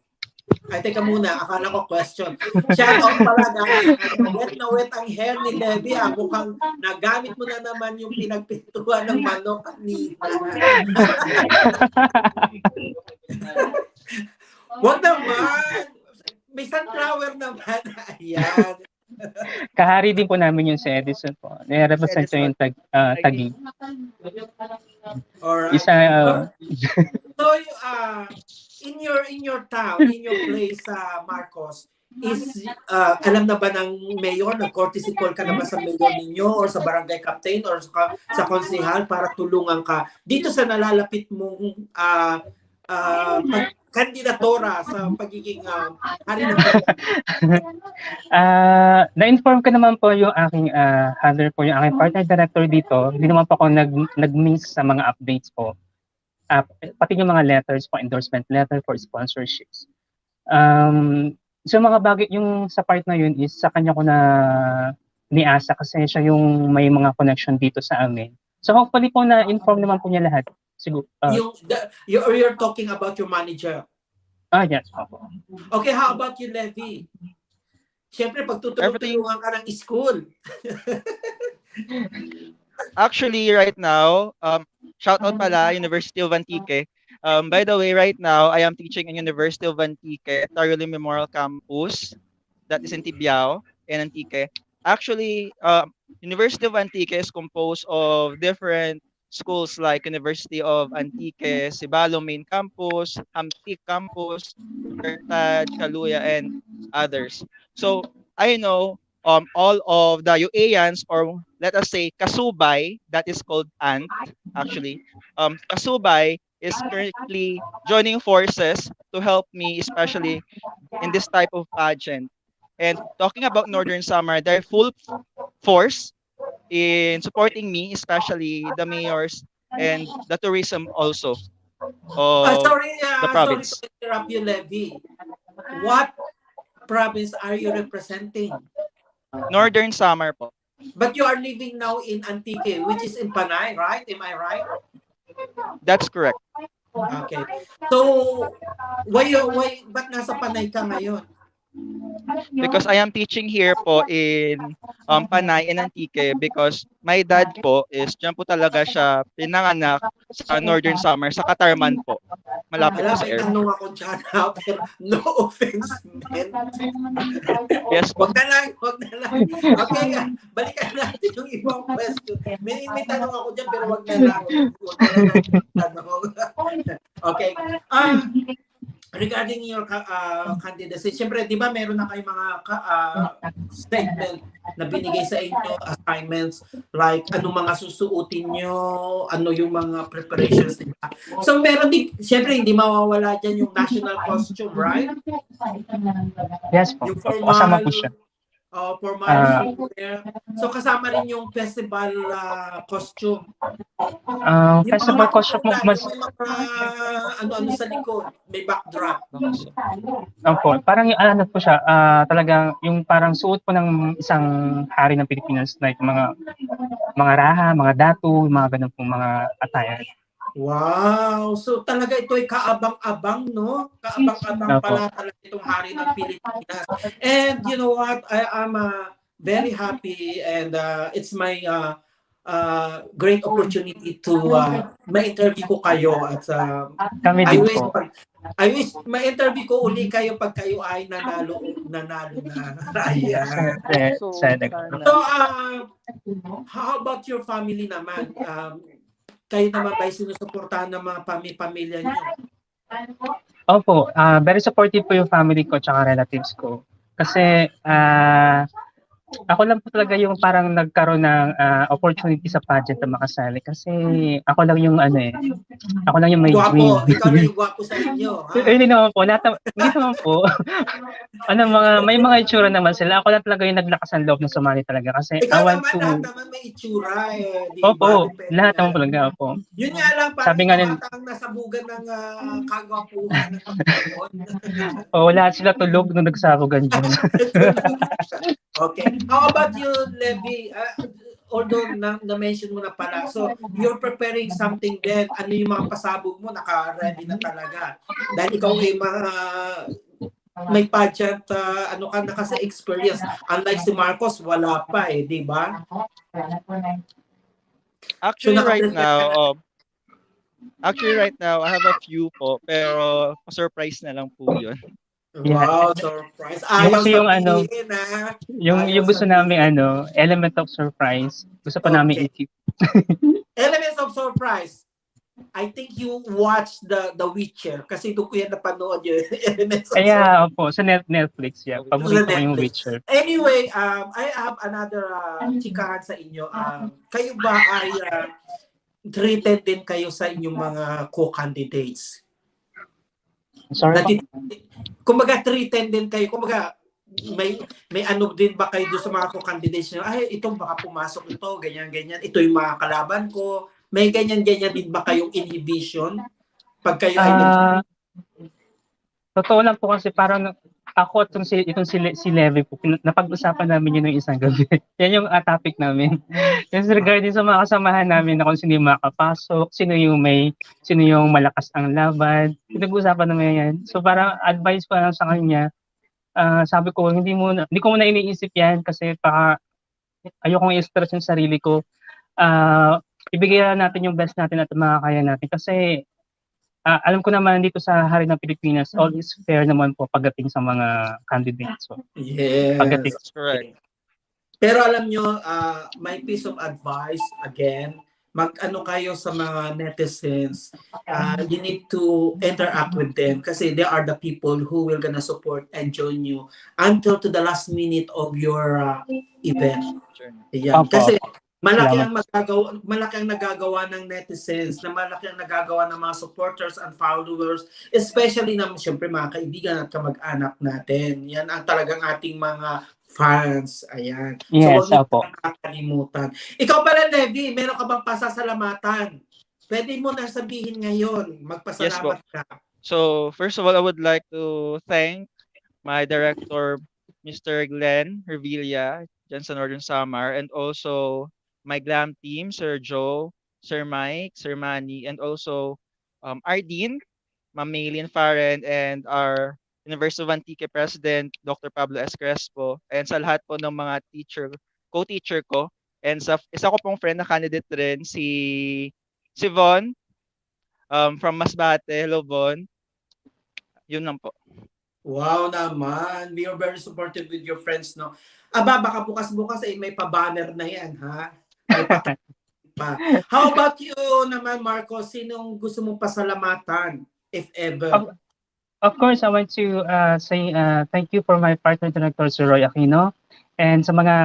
A: Ay, teka muna, akala ko question. Shout out pala galing sa kanya. Wet na wet ang hair ni Levi. Mukhang nagamit mo na naman yung pinagpintuan ng manok kanina. Wag naman! May sunflower naman. Ayan.
B: Kahari din po namin yung si Edison po. Nire-represent ko yung Taguig.
A: Alright.
B: Isa,
A: So, in your town, in your place, Marcos, is alam na ba ng mayor, nag-courtesy call ka na ba sa mayor ninyo or sa barangay captain or sa konsehal para tulungan ka dito sa nalalapit mong kandidatura sa pagiging hari ng
B: na-inform ko naman po yung aking handler po, yung aking partner director dito. Hindi naman po ako nag-miss sa mga updates po. Pati yung mga letters po, endorsement letter for sponsorships. So mga bagay, yung sa part na yun is sa kanya ko na niasa kasi siya yung may mga connection dito sa amin. So hopefully po na-inform naman po niya lahat. Siguro.
A: You're talking about your manager.
B: Yes.
A: Okay, how about you, Levi? Siyempre, pagtutulungan ka ng school.
C: Actually, right now, shout out pala, University of Antique. By the way, right now, I am teaching in University of Antique, 𝗟𝗪𝗚 Memorial Campus, that is in 𝗪𝗏𝗏 in Antique. Actually, University of Antique is composed of different schools like University of Antique, Cibalo Main Campus, Antique Campus, 𝗟𝗘𝗩𝗜, and others. So I know all of the UANs, or let us say kasubay, that is called ANT actually. Kasubay is currently joining forces to help me, especially in this type of pageant. And talking about Northern Summer, they're full force in supporting me, especially the mayors and the tourism also of the province.
A: Sorry to interrupt you, Levi. What province are you representing?
C: Northern Summer po.
A: But you are living now in Antique, which is in Panay, right? Am I right?
C: That's correct.
A: Okay. So, ba't nasa Panay ka ngayon?
C: Because I am teaching here po in Panay and Antique because my dad po is dyan po talaga siya pinanganak sa Northern Summer, sa Katarman po. Malapit po sa airport.
A: Tanong ako dyan, pero no offense, man.
C: Yes po.
A: Wag na lang. Okay nga, balikan natin yung ibang question. May tanong ako dyan, pero wag na lang. Okay. Regarding your candidacy, siyempre, di ba meron na kayong mga statement na binigay sa inyo, assignments, like anong mga susuotin nyo, ano yung mga preparations nila. So meron din, siyempre, hindi mawawala dyan yung national costume, right?
B: Yes po.
A: Yung formal,
B: Kasama po siya.
A: Formal wear. So kasama rin yung festival costume.
B: Festival costume mo mas
A: may mga ano sa likod, may backdrop.
B: Opo, parang yung ano po siya, talagang yung parang suot po ng isang hari ng Pilipinas, like mga raha, mga datu, mga ganun pong mga attire.
A: Wow! So talaga ito ay kaabang-abang, no? Kaabang-abang pala talaga itong hari ng Pilipinas. And you know what? I am very happy, and it's my great opportunity to ma-interview ko kayo. At
B: Kami din po.
A: I wish ma-interview ko uli kayo pag kayo ay nanalo na. Ayan.
C: So,
A: how about your family naman? Kayo naman ba'y sinusuportahan ng mga pamilya niyo?
B: Opo, very supportive po yung family ko tsaka relatives ko. Kasi ako lang po talaga yung parang nagkaroon ng opportunity sa pageant na makasali. Kasi ako lang yung ako lang yung may dream.
A: Ikaw na yung gwapo sa inyo.
B: Hindi naman po, hindi naman po. May mga itsura naman sila. Ako lang talaga yung naglakas ng loob na sumali talaga. Kasi
A: ikaw
B: I want
A: naman,
B: to...
A: lahat naman may itsura eh.
B: Opo, lahat naman po talaga. Opo.
A: Yun nga lang, parang
B: sabi nga
A: ang nasabugan ng kagwapuhan.
B: Lahat sila tulog nung nagsabugan dyan.
A: Okay. How about you, Levi? although na-mention mo na pala, so you're preparing something then, ano yung mga pasabog mo, naka-ready na talaga. Dahil ikaw ay may pageant, ano ka na kasi experience. Unlike si Marcos, wala pa eh, di ba?
C: Actually,
A: So,
C: right now, I have a few po, pero surprise na lang po yun.
B: Yeah.
A: Wow, surprise.
B: Yung
A: Ayaw
B: kasi yung ano,
A: sabihin, ha?
B: yung gusto namin element of surprise. Gusto pa namin
A: Okay.
B: i-keep.
A: Elements of surprise. I think you watched the Witcher kasi doon ko yan napanood yung Elements of Surprise.
B: Kaya, opo, sa Netflix, yeah. Paborito ko yung Witcher.
A: Anyway, I have another chikahan sa inyo. Kayo ba ay treated din kayo sa inyong mga co-candidates?
B: Sorry?
A: Kumbaga, treated din kayo. Kumbaga, may ano din ba kayo doon sa mga co-candidates nyo? Ay, ito baka pumasok ito, ganyan-ganyan. Ito yung mga kalaban ko. May ganyan-ganyan din ba kayong inhibition pag kayo ay
B: Totoo lang po kasi parang ako itong si Levi po, napag-usapan namin yun ng isang gabi. Yan yung topic namin. Kasi regarding sa mga kasamahan namin na kung sino yung makapasok, sino yung malakas ang laban, pinag-usapan namin yan. So parang advice ko lang sa kanya, sabi ko, hindi ko muna iniisip yan kasi baka ayokong i-stress yung sarili ko. Ibigay natin yung best natin at makakaya natin kasi alam ko naman dito sa Hari ng Pilipinas, all is fair naman po pagdating sa mga candidates. So,
A: yes,
C: that's correct.
A: Pero alam nyo, my piece of advice, again, mag-ano kayo sa mga netizens, you need to interact with them kasi they are the people who will gonna support and join you until to the last minute of your event. Ayan. Kasi malaki ang nagagawa ng netizens, na malaki ang nagagawa ng mga supporters and followers, especially na siyempre mga kaibigan at kamag-anak natin. Yan ang talagang ating mga fans. Ayan.
B: Yes,
A: so wag niyo kakalimutan. Ikaw pala, Levi, meron ka bang pasasalamatan? Pwede mo na sabihin ngayon. Magpasalamat ka.
C: So, first of all, I would like to thank my director, Mr. Glenn Hervilla, dyan sa Northern Samar, and also my glam team, Sir Joe, Sir Mike, Sir Manny, and also our Dean, Ma'am Maylin Farren, and our University of Antique President, Dr. Pablo S. Crespo, and sa lahat po ng mga co-teacher ko, and sa isa ko pong friend na candidate rin, si Von, from Masbate. Hello, Von. Yun lang po.
A: Wow naman. We are very supportive with your friends, no? Aba, baka bukas-bukas may pa-banner na yan, ha? May pa. How about you naman, Marco? Sinong gusto mong pasalamatan, if ever?
B: Of course, I want to say thank you for my partner director, Sir Roy Aquino. And sa mga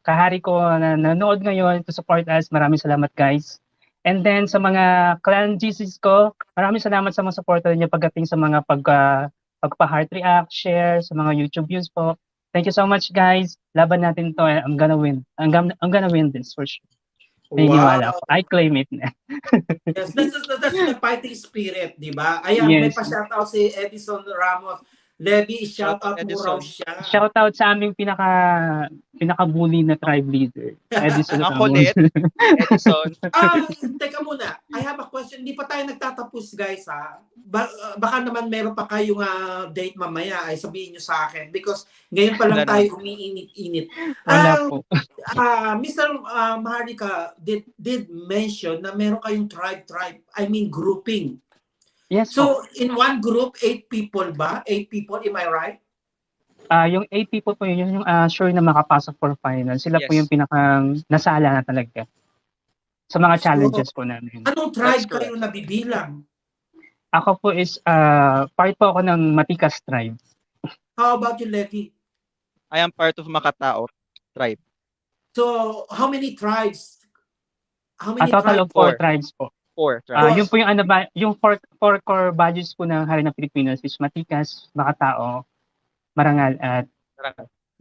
B: kahari ko na nanood ngayon to support us, maraming salamat, guys. And then sa mga clan GCs ko, maraming salamat sa mga supporter niyo pagdating sa mga pagpa-heart react, share, sa mga YouTube views po. Thank you so much, guys. Laban natin to. I'm gonna win. I'm gonna win this for sure. Wow. I claim it na.
A: Yes, that's the fighting spirit, di ba? Ayan, yes. May pa-shoutout si Edison Ramos. Levi, shoutout mo raw siya.
B: Shoutout sa aming pinaka-bully na tribe leader. Edison Ramos.
C: Edison.
A: Teka muna. I have a question. Hindi pa tayo nagtatapos, guys, ha? Baka naman meron pa kayong date mamaya ay sabihin nyo sa akin because ngayon pa lang tayo umiinit-init.
B: Wala po.
A: Mr. Maharlika did mention na meron kayong grouping.
B: Yes.
A: So, in one group, 8 people ba? 8 people, am I right?
B: Yung 8 people po yun, yung sure na makapasok for final. Sila po yung pinakang nasala na talaga. Sa mga challenges po namin.
A: Anong tribe kayo nabibilang?
B: Ako po is, part po ako ng Matikas tribe.
A: How about you, Levi?
C: I am part of Makatao tribe.
A: So, how many tribes?
B: A total of 4 tribes po.
C: 4 tribes.
B: Yun po yung 4 core values po ng Hari ng Pilipinas is Matikas, Makatao, Marangal, at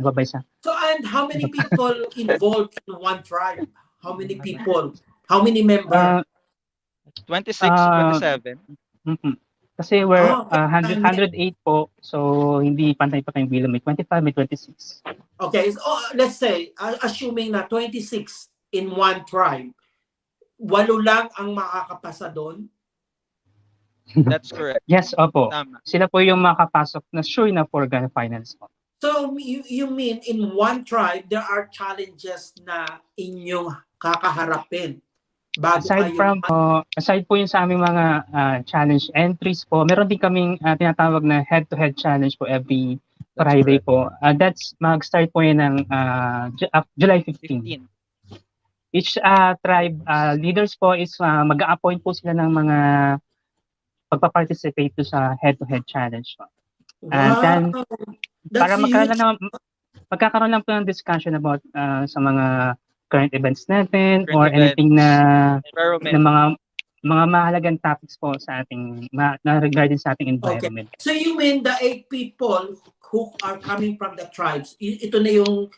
B: 𝗵𝗶.
A: So, and how many people involved in one tribe? How many people? How many members?
C: 26 to 27.
B: Kasi we're 108 po, so hindi pantay pa kayong bilang. May 25, may 26.
A: Okay, so let's say, assuming na 26 in one tribe, 8 lang ang makakapasa doon?
C: That's correct.
B: Yes, opo.
C: Tama.
B: Sila po yung makapasok na sure na for grand finals po.
A: So, you mean in one tribe, there are challenges na inyong kakaharapin?
B: Aside po yung sa aming mga challenge entries po, meron din kaming tinatawag na head-to-head challenge po every Friday po. That's mag-start po yun ng July 15. Each tribe leaders po is mag-a-appoint po sila ng mga pagpa-participate po sa head-to-head challenge po. And then, para magkakaroon lang po ng discussion about sa mga current events natin or anything na mga mahalagang topics po sa ating na regarding sa ating environment.
A: Okay. So you mean the 8 people who are coming from the tribes, ito na yung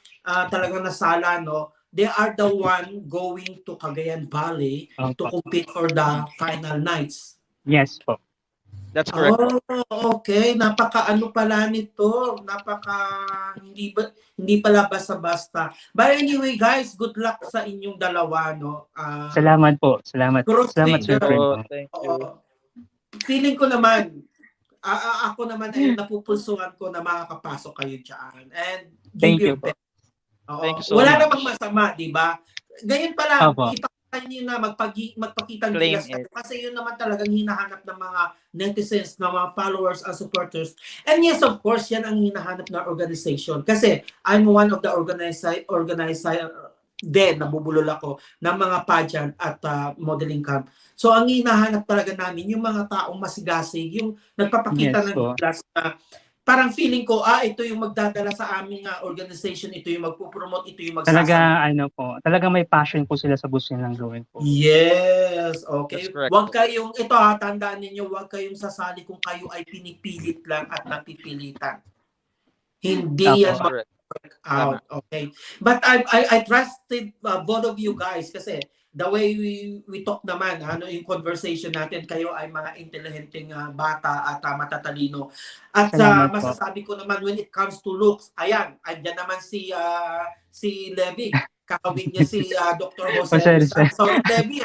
A: talagang nasala, no? They are the one going to Cagayan Valley to compete for the final nights.
B: Yes po.
C: That's correct.
A: Oh, okay. Napaka-ano pala nito. Hindi pala basta-basta. But anyway, guys, good luck sa inyong dalawa, no?
B: Salamat po. Salamat. Salamat, Sir Friend.
C: Thank you.
A: Feeling ko naman, ako naman ay napupulsuhan ko na makakapasok kayo dyan. And give your best.
C: Thank you so
A: Wala
C: much.
A: namang masama, di ba? Ganyan pala, ipakita nyo na magpakitang gilas kayo. Kasi yun naman talagang hinahanap ng mga netizens, ng mga followers and supporters. And yes, of course, yan ang hinahanap ng organization. Kasi I'm one of the organizer din, nabubulol ako, ng mga pageant at modeling camp. So, ang hinahanap talaga namin, yung mga taong masigasig, yung nagpapakita ng gilas na parang feeling ko, ito yung magdadala sa aming organization, ito yung magpo-promote, ito yung
B: magsasabi. Talaga may passion po sila sa gusto nilang gawin po.
A: Yes, okay. Huwag kayong, tandaan ninyo, huwag kayong sasali kung kayo ay pinipilit lang at napipilitan. Hindi yan mag-work out, okay? But I trusted both of you guys kasi the way we talk naman, yung conversation natin, kayo ay mga intelihenteng bata at matatalino. At masasabi ko naman when it comes to looks, andyan naman si Levi. Kakawin niya si Dr. Jose. Sorry, Levi.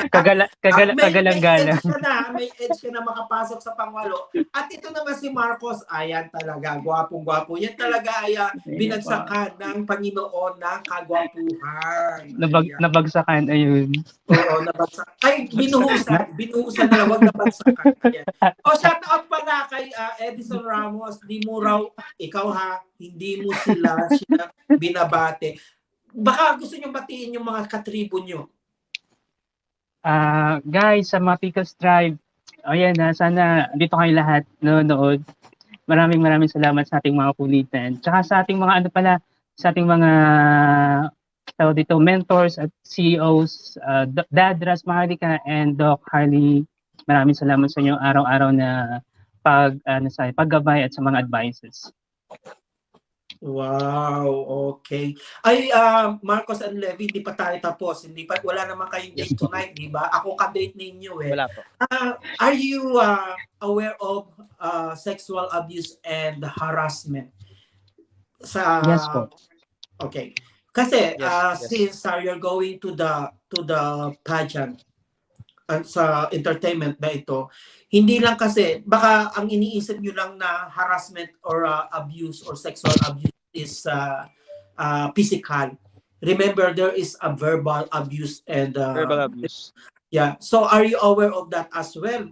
A: May edge ka na makapasok sa pangwalo. At ito naman si Marcos, ayan talaga, gwapong-gwapo. Yan talaga ay binagsakan ng Panginoon ng kagwapuhan.
B: Nabagsakan, ayun.
A: Oo, nabagsakan. Ay, binuhusan na lang, wag nabagsakan. Shout out pala kay Edison Ramos. Di mo raw, ikaw hindi mo sila binabate. Baka gusto nyo batiin yung mga katribo nyo.
B: Guys, sa mga Picos Tribe, ayan sana dito kayo lahat nanonood. Maraming salamat sa ating mga kulitan. Tsaka sa ating mga sa ating mga mentors at CEOs, Dad Ras Maharlikans and Doc Harley. Maraming salamat sa inyo araw-araw na paggabay at sa mga advices.
A: Wow, okay. Ay, Marcos and Levi, hindi pa tayo tapos. Wala naman kayong date tonight, di ba? Ako ka-date ninyo eh.
C: Wala po.
A: Are you aware of sexual abuse and harassment?
B: Yes po.
A: Okay. Kasi
C: yes.
A: Since you're going to the pageant sa entertainment na ito, hindi lang kasi, baka ang iniisip nyo lang na harassment or abuse or sexual abuse is physical. Remember, there is a verbal abuse and
C: verbal abuse.
A: Yeah. So, are you aware of that as well?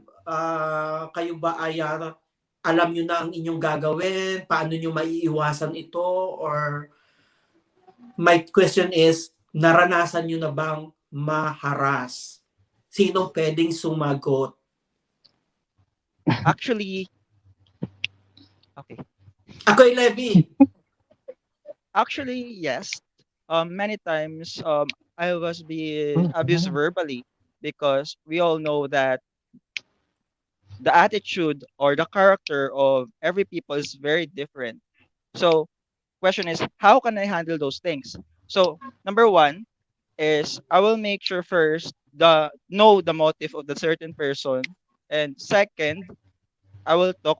A: Kayo ba ay alam nyo na ang inyong gagawin? Paano nyo maiiwasan ito? Or my question is, naranasan nyo na bang maharas? Sinong pwedeng sumagot?
C: Actually, okay.
A: Ako ay Levi.
C: Actually, yes. Many times I was being abused verbally because we all know that the attitude or the character of every people is very different. So, question is, how can I handle those things? So, number one is I will make sure first know the motive of the certain person, and second, I will talk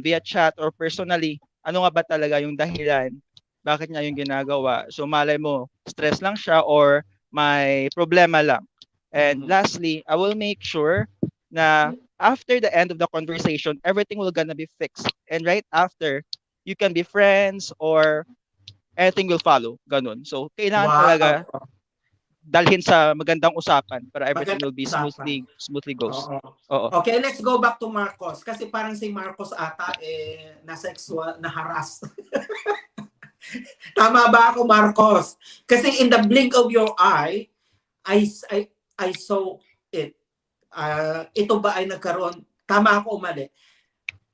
C: via chat or personally, ano nga ba talaga yung dahilan, bakit niya yung ginagawa. So malay mo, stress lang siya or may problema lang. And
A: Mhm.
C: lastly, I will make sure na after the end of the conversation, everything will gonna be fixed. And right after, you can be friends or anything will follow. Ganun. So, kailangan talaga
A: Wow.
C: dalhin sa magandang usapan para everything
A: Magandang
C: will be
A: usapan.
C: smoothly goes.
A: Oo.
C: Oo.
A: Okay, let's go back to Marcos. Kasi parang si Marcos ata na sexual, na harass. Tama ba ako, Marcos? Kasi in the blink of your eye, I, I, I saw it. Ito ba ay nagkaroon, tama ako o mali?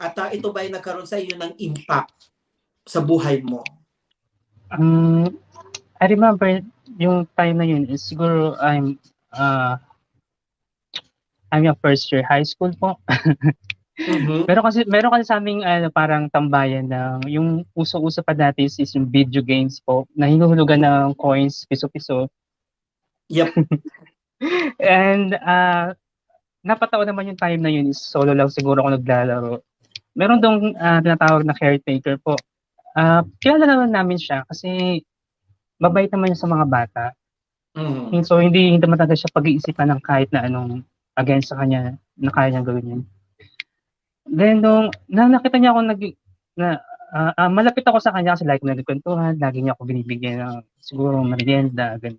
A: At ito ba ay nagkaroon sa iyo ng impact sa buhay mo?
B: I remember yung time na yun is siguro I'm yung first year high school po.
A: Mhm.
B: Meron kasi sa aming parang tambayan na yung uso-uso pa dati is yung video games po na hinuhulugan ng coins, piso-piso.
A: Yep.
B: And napataon naman yung time na yun is solo lang siguro ako naglalaro. Meron dong tinatawag na caretaker po. Kilala naman namin siya kasi mabait naman yun sa mga bata.
A: Mhm.
B: So hindi naman talaga siya pag-iisipan ng kahit na anong against sa kanya na kaya niyang gawin yun. Then nung nakita niya ako malapit ako sa kanya kasi like nagkwentuhan, lagi niya ako binibigyan ng siguro merienda, ganun.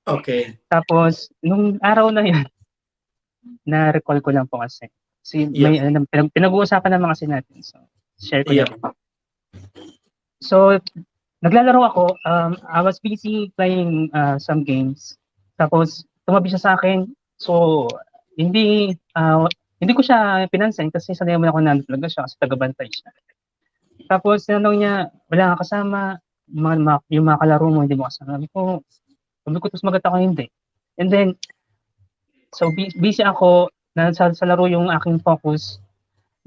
A: Okay.
B: Tapos nung araw na yun, na-recall ko lang po kasi. Kasi may
A: Yep.
B: pinag-uusapan naman kasi natin. So, share ko lang.
A: Yep.
B: So, naglalaro ako. I was busy playing some games. Tapos, tumabi siya sa akin. So, hindi ko siya pinansin kasi sanay mo na ako nandun talaga siya kasi tagabantay siya. Tapos, tinanong niya, wala kang kasama, yung mga kalaro mo, hindi mo kasama. Sabi ko, tapos magat ako hindi. And then, so busy ako, sa laro yung aking focus.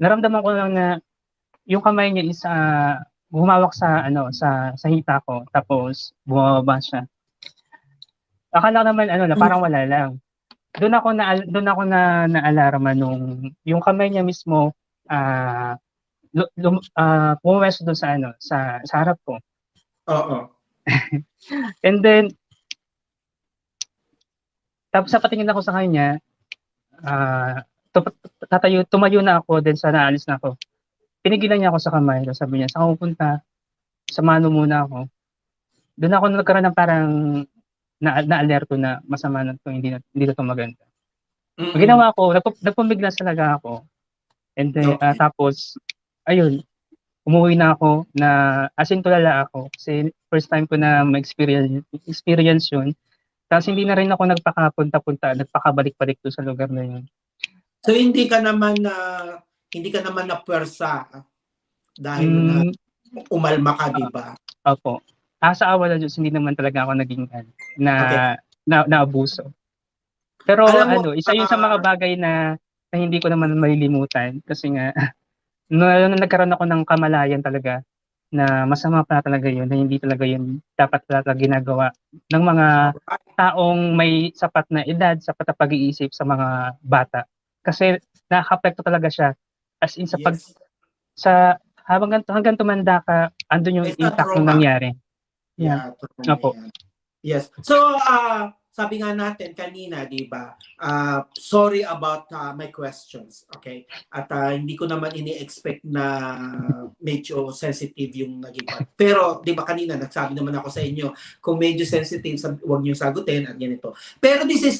B: Naramdaman ko lang na yung kamay niya is humawak sa hita ko, tapos bumababa siya. Akala ko naman na parang wala lang. Doon ako na naalarma nung yung kamay niya mismo pumesto doon sa harap ko.
A: Oo.
B: And then tapos sa patingin ako sa kanya, tumayo na ako, then sa naalis na ako. Pinigilan niya ako sa kamay, tapos sabi niya, saan ka pupunta? Samahan mo muna ako. Doon ako nagkaroon ng parang na-alerto na masama na ito, hindi na ito maganda. Ang ginawa ko, nagpumiglas talaga ako. And then,
A: Okay.
B: tapos, ayun, umuwi na ako na asin tulala ako kasi first time ko na ma-experience yun. Tapos hindi na rin ako nagpakapunta-punta, nagpakabalik-balik doon sa lugar na yun.
A: So hindi ka naman na puwersa dahil na umalma ka, di ba?
B: Opo. Sa awa ng Diyos, hindi naman talaga ako naging
A: Okay.
B: naabuso. Pero
A: Alam mo,
B: isa yun sa mga bagay na hindi ko naman malilimutan kasi nga nagkaroon ako ng kamalayan talaga na masama pa talaga yun, na hindi talaga yun dapat talaga ginagawa ng mga taong may sapat na edad, sapat na pag-iisip sa mga bata. Kasi nakaka-apekto talaga siya as in
A: yes.
B: hanggang tumanda ka, andun yung
A: It's a
B: impact ng
A: trauma.
B: nangyari.
A: Yeah, trauma
B: Opo.
A: yan. Yes. So, sabi nga natin kanina, di ba? Sorry about my questions, okay? At hindi ko naman ini-expect na medyo sensitive yung naging part. Pero, di ba kanina, nagsabi naman ako sa inyo, kung medyo sensitive, huwag niyo sagutin at ganito. Pero this is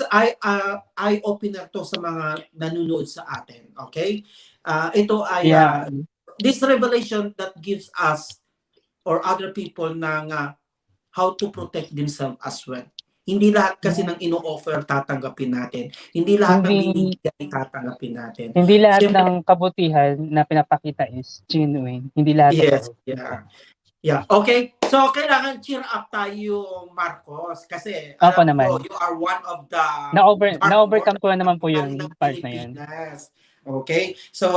A: eye-opener to sa mga nanonood sa atin, okay? Ito ay, this revelation that gives us or other people ng how to protect themselves as well. Hindi lahat kasi ng ino-offer tatanggapin natin. Hindi lahat ng binibigay tatanggapin natin.
B: Hindi lahat ng kabutihan na pinapakita is genuine. Hindi lahat
A: yes,
B: totoo.
A: Yeah. Okay. So, kailangan cheer up tayo, Marcos. Kasi,
B: Opo
A: alam
B: naman.
A: ko, you are one of the
B: Na-overcome ko naman po yung part na yun.
A: Okay? So,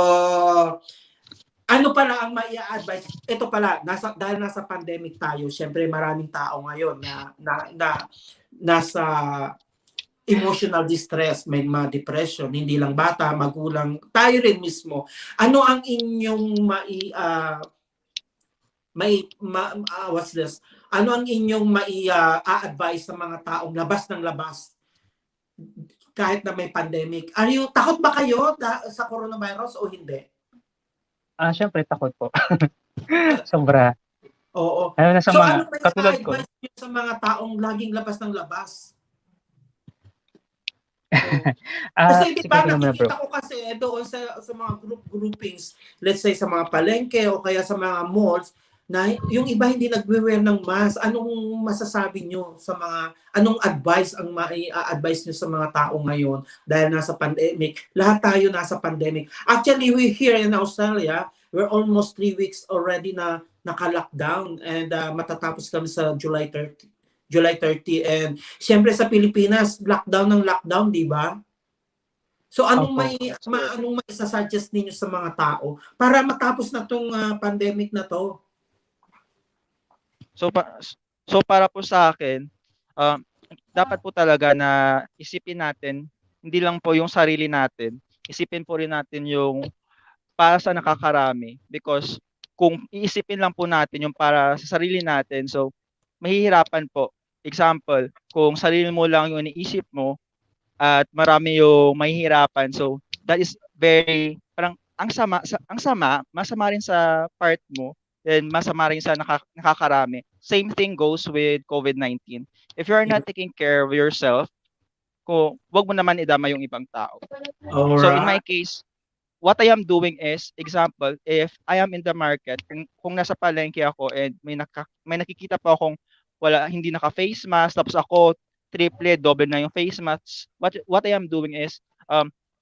A: ano pala ang mai-advise? Ito pala, dahil nasa pandemic tayo, syempre maraming tao ngayon na nasa emotional distress, may mga depression, hindi lang bata, magulang, tayo rin mismo. Ano ang inyong what's this? ano ang inyong mai-advise sa mga taong labas ng labas kahit na may pandemic? Takot ba kayo sa coronavirus o hindi?
B: Syempre takot po. Sobra.
A: Oo.
B: Lalo na sa
A: So
B: mga
A: ano may
B: katulad ko.
A: advice niyo sa mga taong laging labas ng labas? Kasi di ba
B: Sige naman bro.
A: nakikita ko kasi doon sa mga groupings, let's say sa mga palengke o kaya sa mga malls, na yung iba hindi nagwe-wear ng mask. Anong masasabi nyo sa anong advice ang advice nyo sa mga tao ngayon dahil nasa pandemic? Lahat tayo nasa pandemic. Actually, we here in Australia, we're almost 3 weeks already na naka-lockdown and matatapos kami sa July 30. And siyempre sa Pilipinas, lockdown ng lockdown, di ba? So anong anong maisasuggest ninyo sa mga tao para matapos na tong pandemic na to?
C: So para po sa akin, dapat po talaga na isipin natin, hindi lang po yung sarili natin, isipin po rin natin yung para sa nakakarami. Because kung iisipin lang po natin yung para sa sarili natin, so mahihirapan po. Example, kung sarili mo lang yung iniisip mo at marami yung mahihirapan, so that is very, parang masama rin sa part mo, then masama rin sa nakakarami. Same thing goes with COVID-19. If you are not taking care of yourself, wag mo naman idama yung ibang tao.
A: Alright.
C: So in my case, what I am doing is, example, if I am in the market, kung nasa palengke ako and may nakikita po akong hindi naka-face mask, tapos ako double na yung face mask, what I am doing is,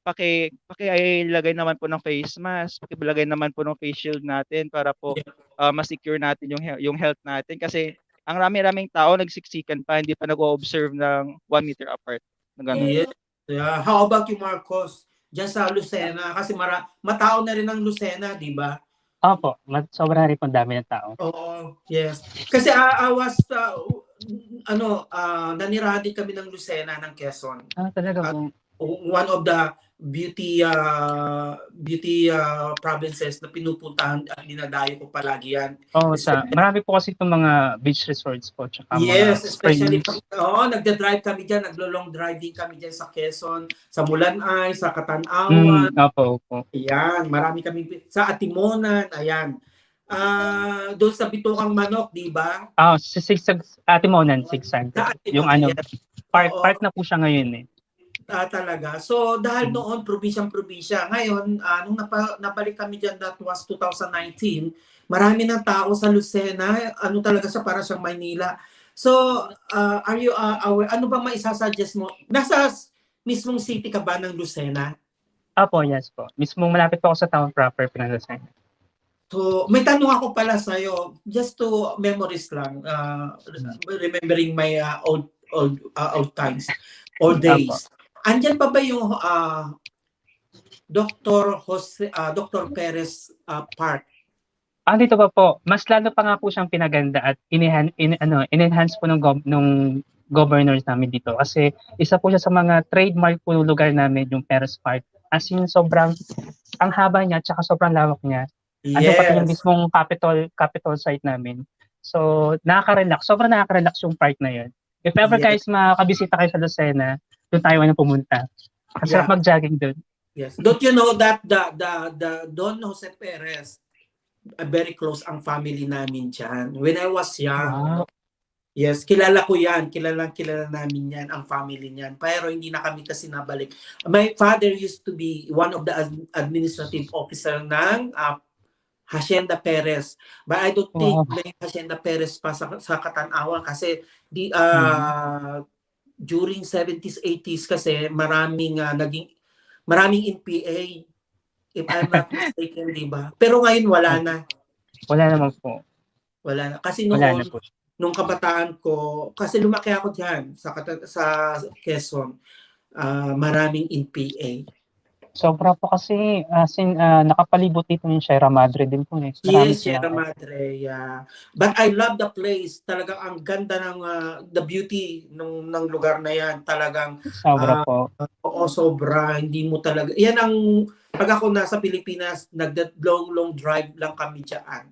C: pakilagay naman po ng face mask, pakilagay naman po ng face shield natin para po ma-secure natin yung health natin. Kasi ang rami-raming tao nagsiksikan pa, hindi pa nag-o-observe ng 1 meter apart.
A: Yeah. How about you, Marcos? Diyan sa Lucena, kasi matao na rin ang Lucena, di ba?
B: Opo, sobra rin pong dami ng tao.
A: Oo, yes. Kasi I was, naniradi kami ng Lucena, ng Quezon.
B: Talaga po.
A: One of the beauty provinces na pinupuntahan at dinadayo ko palagi yan.
B: Marami po kasi itong mga beach resorts po. Tsaka
A: yes,
B: mga
A: especially nagda-drive kami dyan, naglo-long driving kami dyan sa Quezon, sa Mulanay, sa Katanawan.
B: Opo.
A: Ayan, marami kami sa Atimonan, ayan. Doon sa Bitokang Manok, di ba?
B: Atimonan, Sigsag. Yung part na po siya ngayon eh.
A: Talaga. So, dahil noon, probinsyang-probinsya. Ngayon, nung nabalik kami dyan, that was 2019, marami ng tao sa Lucena, talaga sa para siyang Maynila. So, are you aware? Ano ba maisasuggest mo? Nasa mismong city ka ba ng Lucena?
B: Opo, yes po. Mismong malapit po ako sa town proper, Pinagdasal.
A: So, may tanong ako pala sa'yo, just to memories lang, remembering my old times, old days. Andyan pa ba yung 𝗕𝗘𝗏𝗜𝗏 Park?
B: Dito pa po. Mas lalo pa nga po siyang pinaganda at in-enhance po ng governors namin dito. Kasi isa po siya sa mga trademark po ng lugar namin, yung Perez Park. As in, ang haba niya, tsaka sobrang lawak niya. Ano pati yung mismong capital site namin. So, sobrang nakaka-relax yung park na yun. If ever guys makabisita kayo sa Lucena, doon tayo na pumunta. Ang sarap mag-jogging doon.
A: Yes. Don't you know that the Don Jose Perez, very close ang family namin dyan. When I was young, yes, kilala ko yan. Kilala namin yan, ang family niyan. Pero hindi na kami kasi nabalik. My father used to be one of the administrative officer ng Hacienda Perez. But I don't think may Hacienda Perez pa sa Katanawan kasi during 70s, 80s kasi maraming NPA, if I'm not mistaken, di ba? Pero ngayon wala na.
B: Wala naman po.
A: Wala na. Kasi noon, nung kabataan ko, kasi lumaki ako dyan sa Quezon, maraming NPA.
B: Sobra po kasi, nakapalibot dito yung Sierra Madre din po eh.
A: Yes, Sierra Madre, yeah. But I love the place. Talagang ang ganda ng the beauty ng lugar na yan. Talagang
B: sobra po.
A: Oo, sobra. Hindi mo talaga. Yan ang pag ako nasa Pilipinas, long drive lang kami diyan.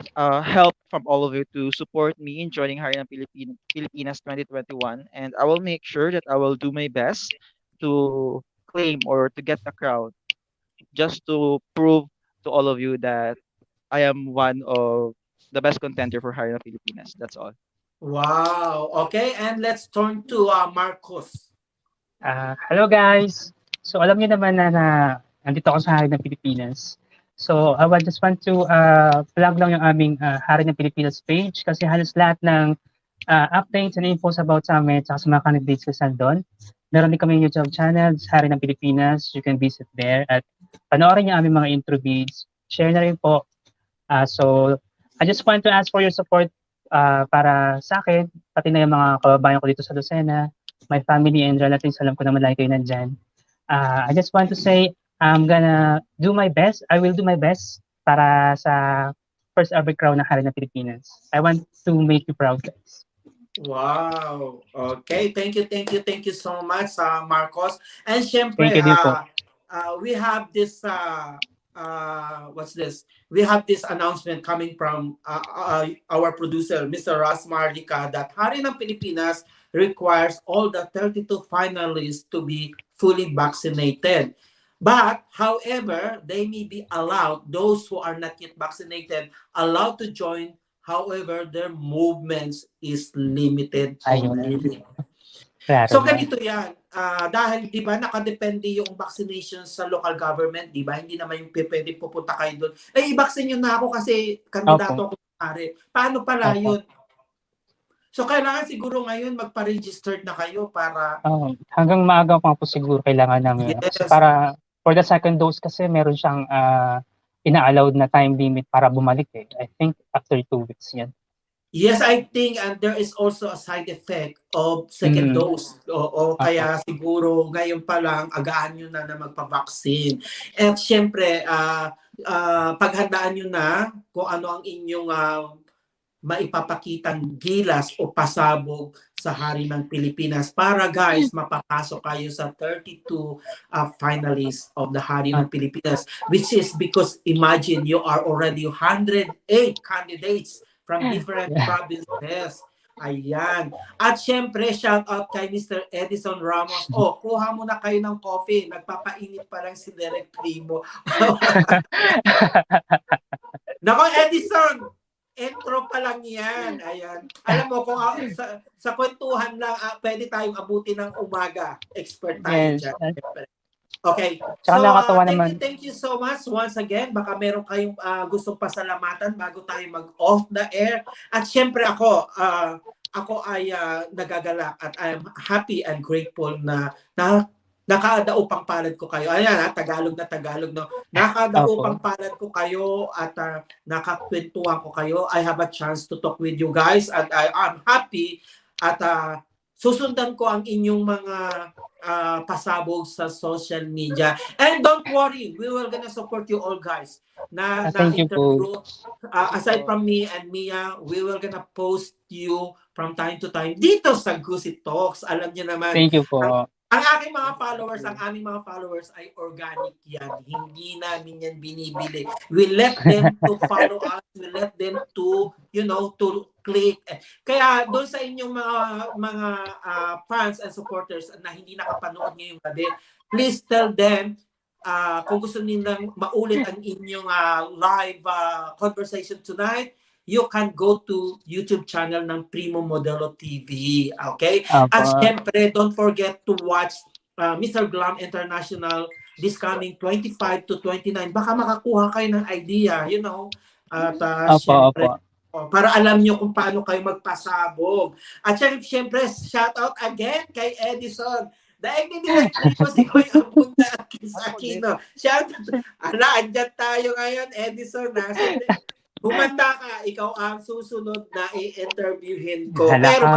C: help from all of you to support me in joining Hari ng Pilipinas 2021, and I will make sure that I will do my best to claim or to get the crowd, just to prove to all of you that I am one of the best contender for Hari ng Pilipinas. That's all.
A: Wow. Okay, and let's turn to Marcos.
B: Hello guys! So alam niyo naman na nandito ako sa Hari ng Pilipinas. So I would just want to plug lang yung aming Hari ng Pilipinas page kasi halos lahat ng updates and infos about sa amin at sa mga candidates ko doon. Meron din kami YouTube channel, Hari ng Pilipinas. You can visit there at panoorin niyo aming mga interviews. Share na rin po. So I just want to ask for your support para sa akin, pati na yung mga kababayan ko dito sa Lucena, my family and relatives, alam ko naman lagi kayo nandyan. I just want to say, I'm gonna do my best. I will do my best para sa first ever crown ng Hari ng Pilipinas. I want to make you proud, guys.
A: Wow. Okay, thank you so much, Marcos. And syempre,
B: Thank you din po.
A: we have this what's this? We have this announcement coming from our producer, Mr. Maharlikans, that Hari ng Pilipinas requires all the 32 finalists to be fully vaccinated. But, however, they may be allowed, those who are not yet vaccinated, allowed to join. However, their movements is limited only. So ganito yan, dahil di ba nakadepende yung vaccination sa local government, di ba? Hindi naman yung pwedeng pupunta kayo doon. I-vaccine nyo na ako kasi kandidato ako pare. Paano pala yun? So kailangan siguro ngayon magpa-registered na kayo para...
B: hanggang maaga pa po siguro kailangan namin.
A: Yes.
B: Para for the second dose kasi meron siyang ina-allowed na time limit para bumalik eh. I think after 2 weeks yan.
A: Yes, I think and there is also a side effect of second dose. O kaya siguro ngayon pa lang agaan nyo na magpa-vaccine. At syempre, paghandaan nyo na kung ano ang inyong maipapakitang gilas o pasabog sa Hari ng Pilipinas para guys mapapasok kayo sa 32 finalists of the Hari ng Pilipinas, which is because imagine you are already 108 candidates from different provinces. Ayan. At syempre, shout out kay Mr. Edison Ramos. Kuha mo na kayo ng coffee. Nagpapainit pa lang si Derek Primo. Nako, Edison! Intro pa lang yan. Ayan. Alam mo, kung sa kwentuhan lang, pwede tayong abutin ng umaga. Expert tayo dyan. Okay. So, thank you so much once again. Baka meron kayong gustong pasalamatan bago tayo mag-off the air. At syempre ako ay nagagalak at I'm happy and grateful na nakadaupang palad ko kayo. Ayan, Tagalog na Tagalog. No? Nakadaupang palad ko kayo at nakakwentuhan ko kayo. I have a chance to talk with you guys at I'm happy at susundan ko ang inyong mga pasabog sa social media. And don't worry, we will gonna support you all guys. Na-interview, aside from me and Mia, we will gonna post you from time to time dito sa Gusi Talks. Alam niyo naman.
B: Thank you po.
A: Ang aking mga followers, ang aming mga followers ay organic yan. Hindi namin yan binibili. We let them to follow us. We let them to, to click. Kaya doon sa inyong mga fans and supporters na hindi nakapanood ngayong gabi, please tell them kung gusto nilang maulit ang inyong live conversation tonight, you can go to YouTube channel ng Primo Modelo TV. Okay? At syempre, don't forget to watch Mr. Glam International this coming 25 to 29. Baka makakuha kayo ng idea, At syempre, para alam nyo kung paano kayo magpasabog. At syempre, shout out again kay Edison. Dahil ni-direct ko si Kuya Abunda sa Aquino. Shout out. Andyan tayo ngayon, Edison. Humanda ka, ikaw ang susunod na i-interviewin ko. Pero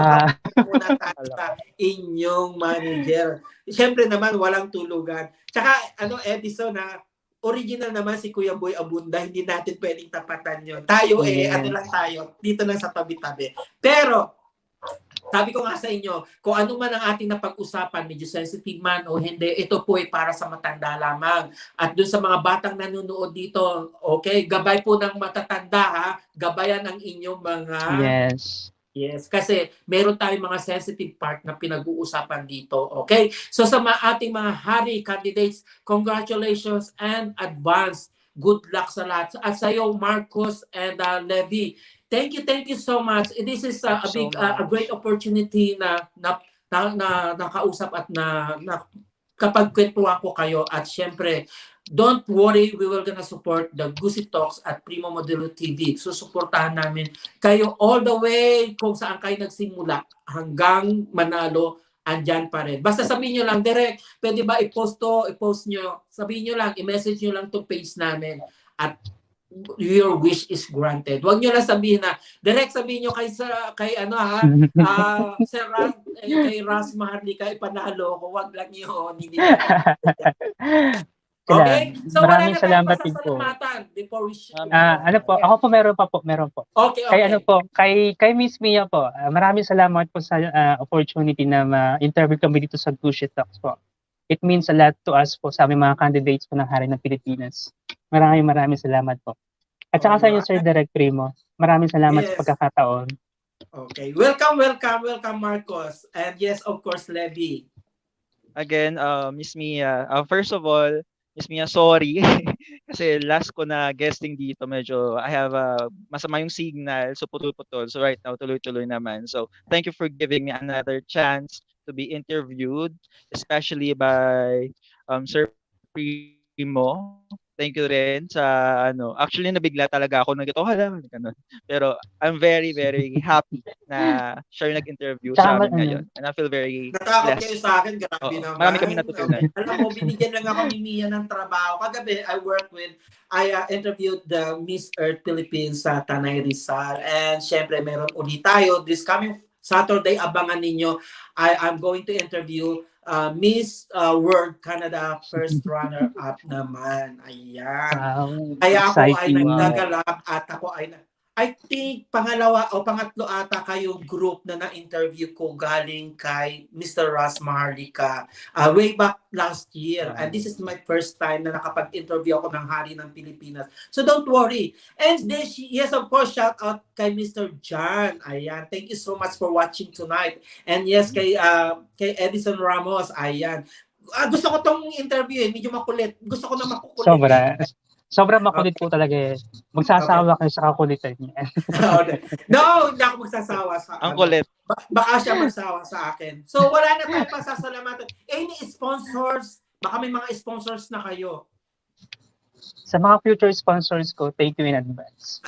A: muna tayo sa inyong manager. Siyempre naman, walang tulugan. Tsaka, Edison, original naman si Kuya Boy Abunda, hindi natin pwedeng tapatan yun. Tayo lang tayo, dito lang sa tabi-tabi. Pero, sabi ko nga sa inyo, kung ano man ang ating napag-usapan, medyo sensitive man o hindi, ito po ay para sa matanda lamang. At dun sa mga batang nanonood dito, okay, gabay po ng matatanda ha, gabayan ang inyong mga...
B: Yes.
A: Yes, kasi meron tayong mga sensitive part na pinag-uusapan dito. Okay? So sa ating mga hari candidates, congratulations and advance. Good luck sa lahat. At sa iyo, Marcos and Levy, thank you so much. This is a great opportunity na nakausap at na kapag kwentuhan ko kayo. At syempre, don't worry, we will gonna support the Gusi Talks at Primo Modelo TV. Susuportahan namin kayo all the way kung saan kayo nagsimula hanggang manalo, andyan pa rin. Basta sabihin nyo lang, direct, pwede ba i-post nyo, sabihin nyo lang, i-message nyo lang itong page namin at your wish is granted. Huwag nyo lang sabihin na, direct sabihin nyo kay Sir Ras, kay Ras Maharlika, ipanalo ko, wag lang yun. Hindi okay? So wala
B: Maraming
A: na tayong
B: salamat din po.
A: pasasalamatan before we
B: Ano po, ako po meron po.
A: Okay.
B: Kay ano po, kay Miss Mia po, maraming salamat po sa opportunity na ma-interview kami dito sa Gusi Talks po. It means a lot to us po sa aming mga candidates po ng Hari ng Pilipinas. Maraming salamat po. At saka sa inyo, Sir Direk Primo, maraming salamat sa pagkakataon.
A: Okay. Welcome, Marcos. And yes, of course, Levy.
C: Again, Miss Mia, first of all, Miss Mia, sorry. Kasi last ko na guesting dito, medyo I have masama yung signal, so putol-putol. So right now, tuloy-tuloy naman. So thank you for giving me another chance to be interviewed, especially by Sir Primo. Thank you rin sa actually nabigla talaga ako ganun. Pero I'm very happy na siya yung nag-interview sa amin ngayon. And I feel very
A: natakot
C: blessed.
A: kayo sa akin, grabe naman.
C: Marami kami natutunan.
A: Alam mo, binigyan lang ako ni Mia ng trabaho. Kagabi, I interviewed the Miss Earth Philippines sa Tanay Rizal. And syempre, meron ulit tayo. This coming Saturday, abangan ninyo. I'm going to interview Miss World Canada first runner-up naman. Ayan.
B: Wow,
A: kaya ako ay
B: exciting.
A: nagdagalak at ako ay I think pangalawa o pangatlo ata kayong group na na-interview ko galing kay Mr. Ras Maharlika way back last year. And this is my first time na nakapag-interview ako ng Hari ng Pilipinas. So don't worry. And this, yes, of course, shout out kay Mr. John. Ayan. Thank you so much for watching tonight. And yes, kay Edison Ramos. Ayan. Gusto ko tong interview medyo makulit. Gusto ko na makukulit.
B: Sobrang makulit po talaga eh. Magsasawa kayo sa kakulitan niya.
A: No, hindi ako magsasawa sa
C: Ang kulit.
A: Baka siya magsawa sa akin. So wala na tayong pasasalamatan. Any sponsors? Baka may mga sponsors na kayo.
B: Sa mga future sponsors ko, thank you in advance.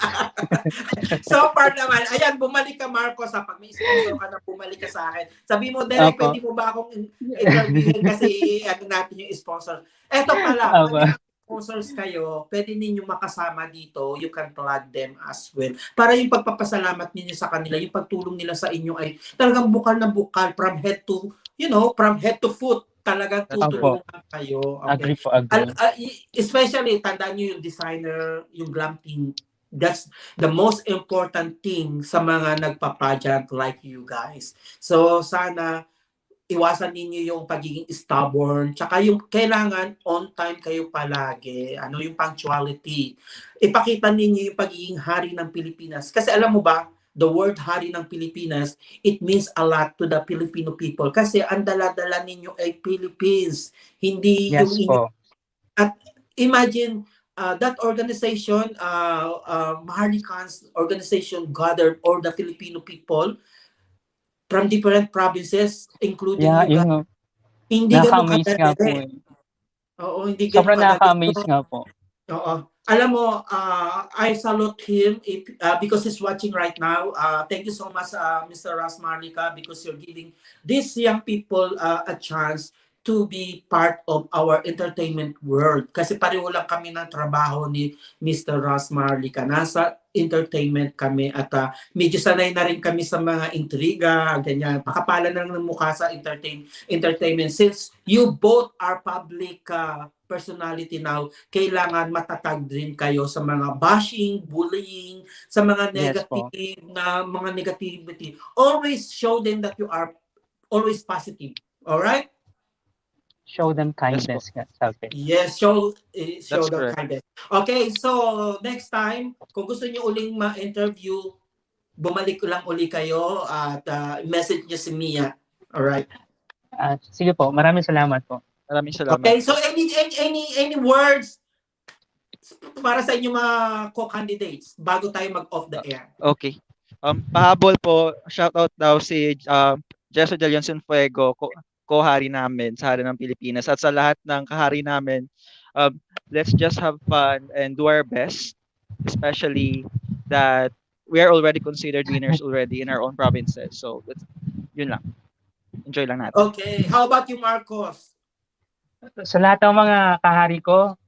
A: So far naman, ayan, bumalik ka Marcos pag may sponsor ka na bumalik ka sa akin. Sabi mo, Derek, pwede mo ba akong interviewin kasi natin yung sponsor. Eto pala, sponsors kayo, pwede ninyo makasama dito, you can plug them as well. Para yung pagpapasalamat ninyo sa kanila, yung pagtulong nila sa inyo ay talagang bukal na bukal, from head to foot, talagang tutulungan kayo. Okay.
B: Agree po, agree.
A: Especially, tandaan nyo yung designer, yung glam team, that's the most important thing sa mga nagpa-project like you guys. So, sana iwasan ninyo yung pagiging stubborn, tsaka yung kailangan on time kayo palagi, yung punctuality. Ipakita ninyo yung pagiging hari ng Pilipinas. Kasi alam mo ba, the word hari ng Pilipinas, it means a lot to the Filipino people. Kasi ang dala-dala ninyo ay Philippines. Hindi
B: yes,
A: yung... At imagine, that organization, Maharlikans organization gathered all the Filipino people from different provinces, including you guys. Hindi
B: nakaka-amaze nga po eh.
A: Oo, hindi ganun
B: sobrang nakaka-amaze nga po.
A: Oo. Alam mo, I salute him because he's watching right now. Thank you so much, Mr. Ras Maharlika, because you're giving these young people a chance to be part of our entertainment world. Kasi pareho lang kami ng trabaho ni Mr. Ross Maharlika. Nasa entertainment kami at medyo sanay na rin kami sa mga intriga, ganyan. Pakapala na ng mukha sa entertainment. Since you both are public personality now, kailangan matatag din kayo sa mga bashing, bullying, sa mga negative na mga negativity. Always show them that you are always positive. All right?
B: Show them kindness.
A: Yes, show them
C: correct.
A: kindness. Okay, so next time, kung gusto niyo uling ma-interview, bumalik lang uli kayo at message niyo si Mia. All right?
B: Sige po, maraming salamat po.
C: Maraming salamat.
A: Okay, so any words para sa inyong mga co-candidates bago tayo mag-off the air?
C: Okay. Pahabol po, shoutout daw si 𝗟𝗏𝗟𝗏𝗪𝗏 ko-hari namin sa Hari ng Pilipinas. At sa lahat ng kahari namin, let's just have fun and do our best, especially that we are already considered winners already in our own provinces. So, yun lang. Enjoy lang natin.
A: Okay, how about you, Marcos?
B: Sa lahat ng mga kahari ko,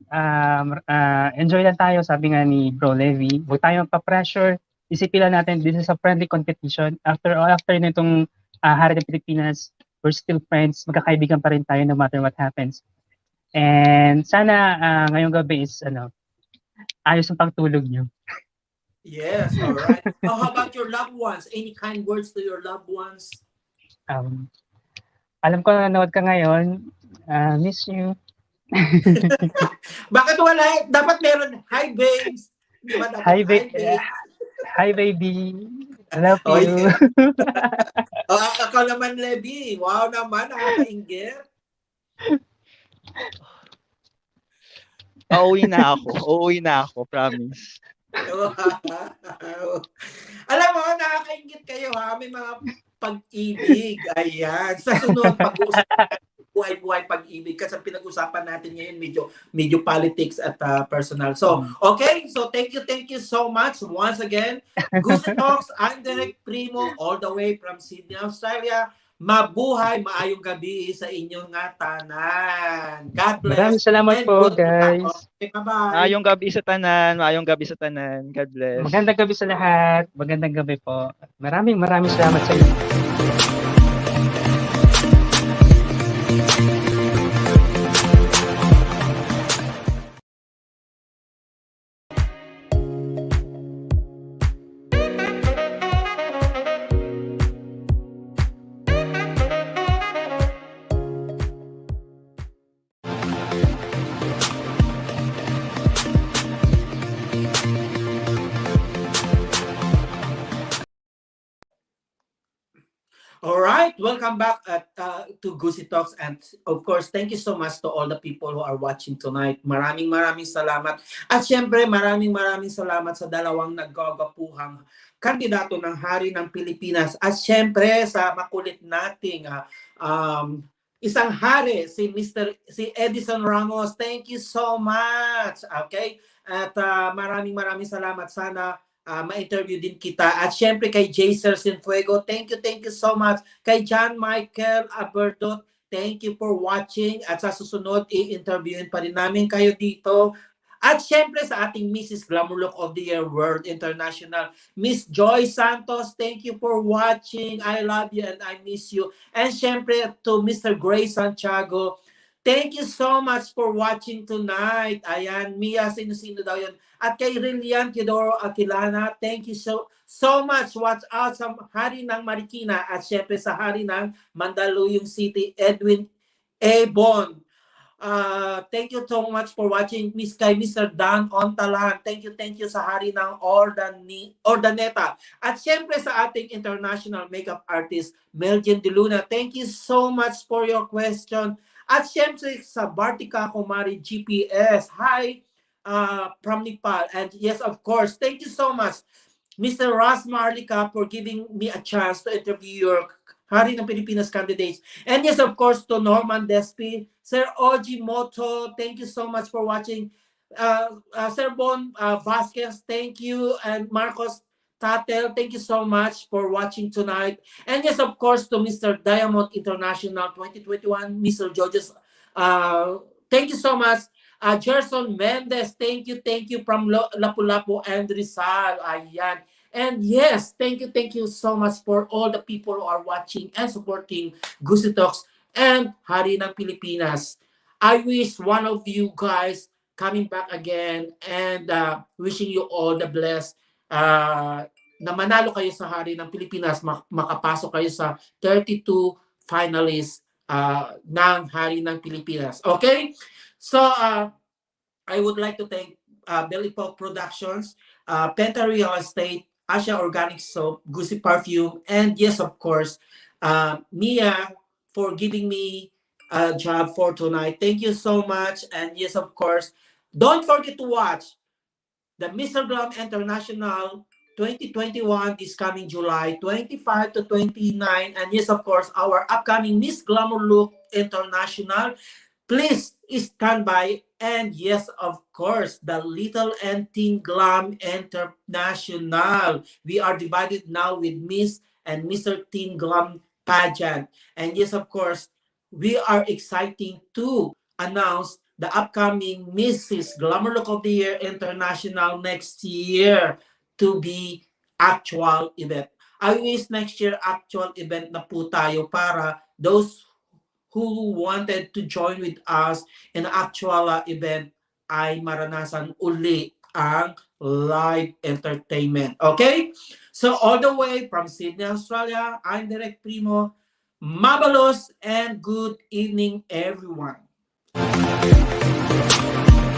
B: enjoy lang tayo, sabi nga ni Bro Levi. Huwag tayong pa-pressure. Isipin lang natin, this is a friendly competition. After nitong Hari ng Pilipinas, we're still friends. Magkakaibigan pa rin tayo no matter what happens. And sana ngayong gabi is ayos ang pagtulog nyo.
A: Yes, all right. How about your loved ones? Any kind words to your loved ones?
B: Alam ko na nanood ka ngayon. Miss you.
A: Bakit wala? Dapat meron. Hi, babes. Di ba dapat
B: Hi, babes. Hi, baby. I love you.
A: Ako naman, Levi. Wow naman, nakakainggit.
C: Uuwi na ako, promise.
A: Alam mo, nakakainggit kayo ha. May mga pag-ibig. Ayan. Sa sunod, pag-uusapan buhay-buhay pag-ibig kasi pinag-usapan natin ngayon medyo politics at personal. So, okay. So, thank you so much once again. Gusi Talks, I'm Direct Primo all the way from Sydney, Australia. Mabuhay, maayong gabi sa inyong tanan. God bless.
B: Maraming salamat po, guys.
A: Okay, bye-bye.
C: Maayong gabi sa tanan. God bless.
B: Magandang gabi sa lahat. Magandang gabi po. Maraming salamat sa inyo.
A: All right, welcome back to Gusi Talks, and of course, thank you so much to all the people who are watching tonight. Maraming salamat. At syempre, maraming salamat sa dalawang naggagapuhang kandidato ng Hari ng Pilipinas. At syempre, sa makulit nating isang hari, si Edison Ramos. Thank you so much. Okay? At maraming salamat. Sana ma-interview din kita. At syempre kay 𝗟𝗏𝗟𝗏𝗪𝗏, thank you so much. Kay 𝗟𝗏𝗪𝗏𝗪𝗏, thank you for watching. At sa susunod, i-interviewin pa rin namin kayo dito. At syempre sa ating Mrs. Glamour Look of the Year World International, Miss Joy Santos, thank you for watching. I love you and I miss you. And syempre to Mr. Gray Santiago, thank you so much for watching tonight. Ayan, Mia, sino daw yun? At kay Rillian Teodoro Aquilana, thank you so much. Watch out sa Hari ng Marikina at syempre sa Hari ng Mandaluyong City, Edwin A. Bond. Thank you so much for watching. Kay Mr. Dan Ontalan, thank you sa Hari ng Ordaneta. At syempre sa ating international makeup artist, Meljen De Luna, thank you so much for your question. At syempre sa Bartika Kumari GPS, hi from Nepal. And yes, of course, thank you so much, Mr. Ross Maharlika, for giving me a chance to interview your Hari ng Pilipinas candidates. And yes, of course, to Norman Despi, Sir Oji Moto, thank you so much for watching. Sir Bon Vasquez, thank you. And Marcos, Tatel, thank you so much for watching tonight. And yes, of course, to Mr. Diamond International 2021, Mr. Georges, thank you so much. Gerson Mendez, thank you from Lapu-Lapu and Rizal. Ayan. And yes, thank you so much for all the people who are watching and supporting Gusi Talks and Hari ng Pilipinas. I wish one of you guys coming back again and wishing you all the best. Na manalo kayo sa Hari ng Pilipinas, makapasok kayo sa 32 finalists ng Hari ng Pilipinas. Okay? So, I would like to thank 𝗕𝗶𝗹𝗶 Productions, Penta Real Estate, Asia Organic Soap, Gusi Perfume, and yes, of course, Mia for giving me a job for tonight. Thank you so much. And yes, of course, don't forget to watch the Mr. Glam International 2021 this coming July 25 to 29. And yes, of course, our upcoming Miss Glamour Look International. Please stand by. And yes, of course, the Little and Teen Glam International. We are divided now with Miss and Mr. Teen Glam pageant. And yes, of course, we are exciting to announce the upcoming Mrs. Glamour Look of the Year International next year to be actual event. I wish next year actual event na po tayo para those who wanted to join with us in actual event ay maranasan uli ang live entertainment. Okay? So all the way from Sydney, Australia, I'm Direk Primo. Mabalos and good evening, everyone.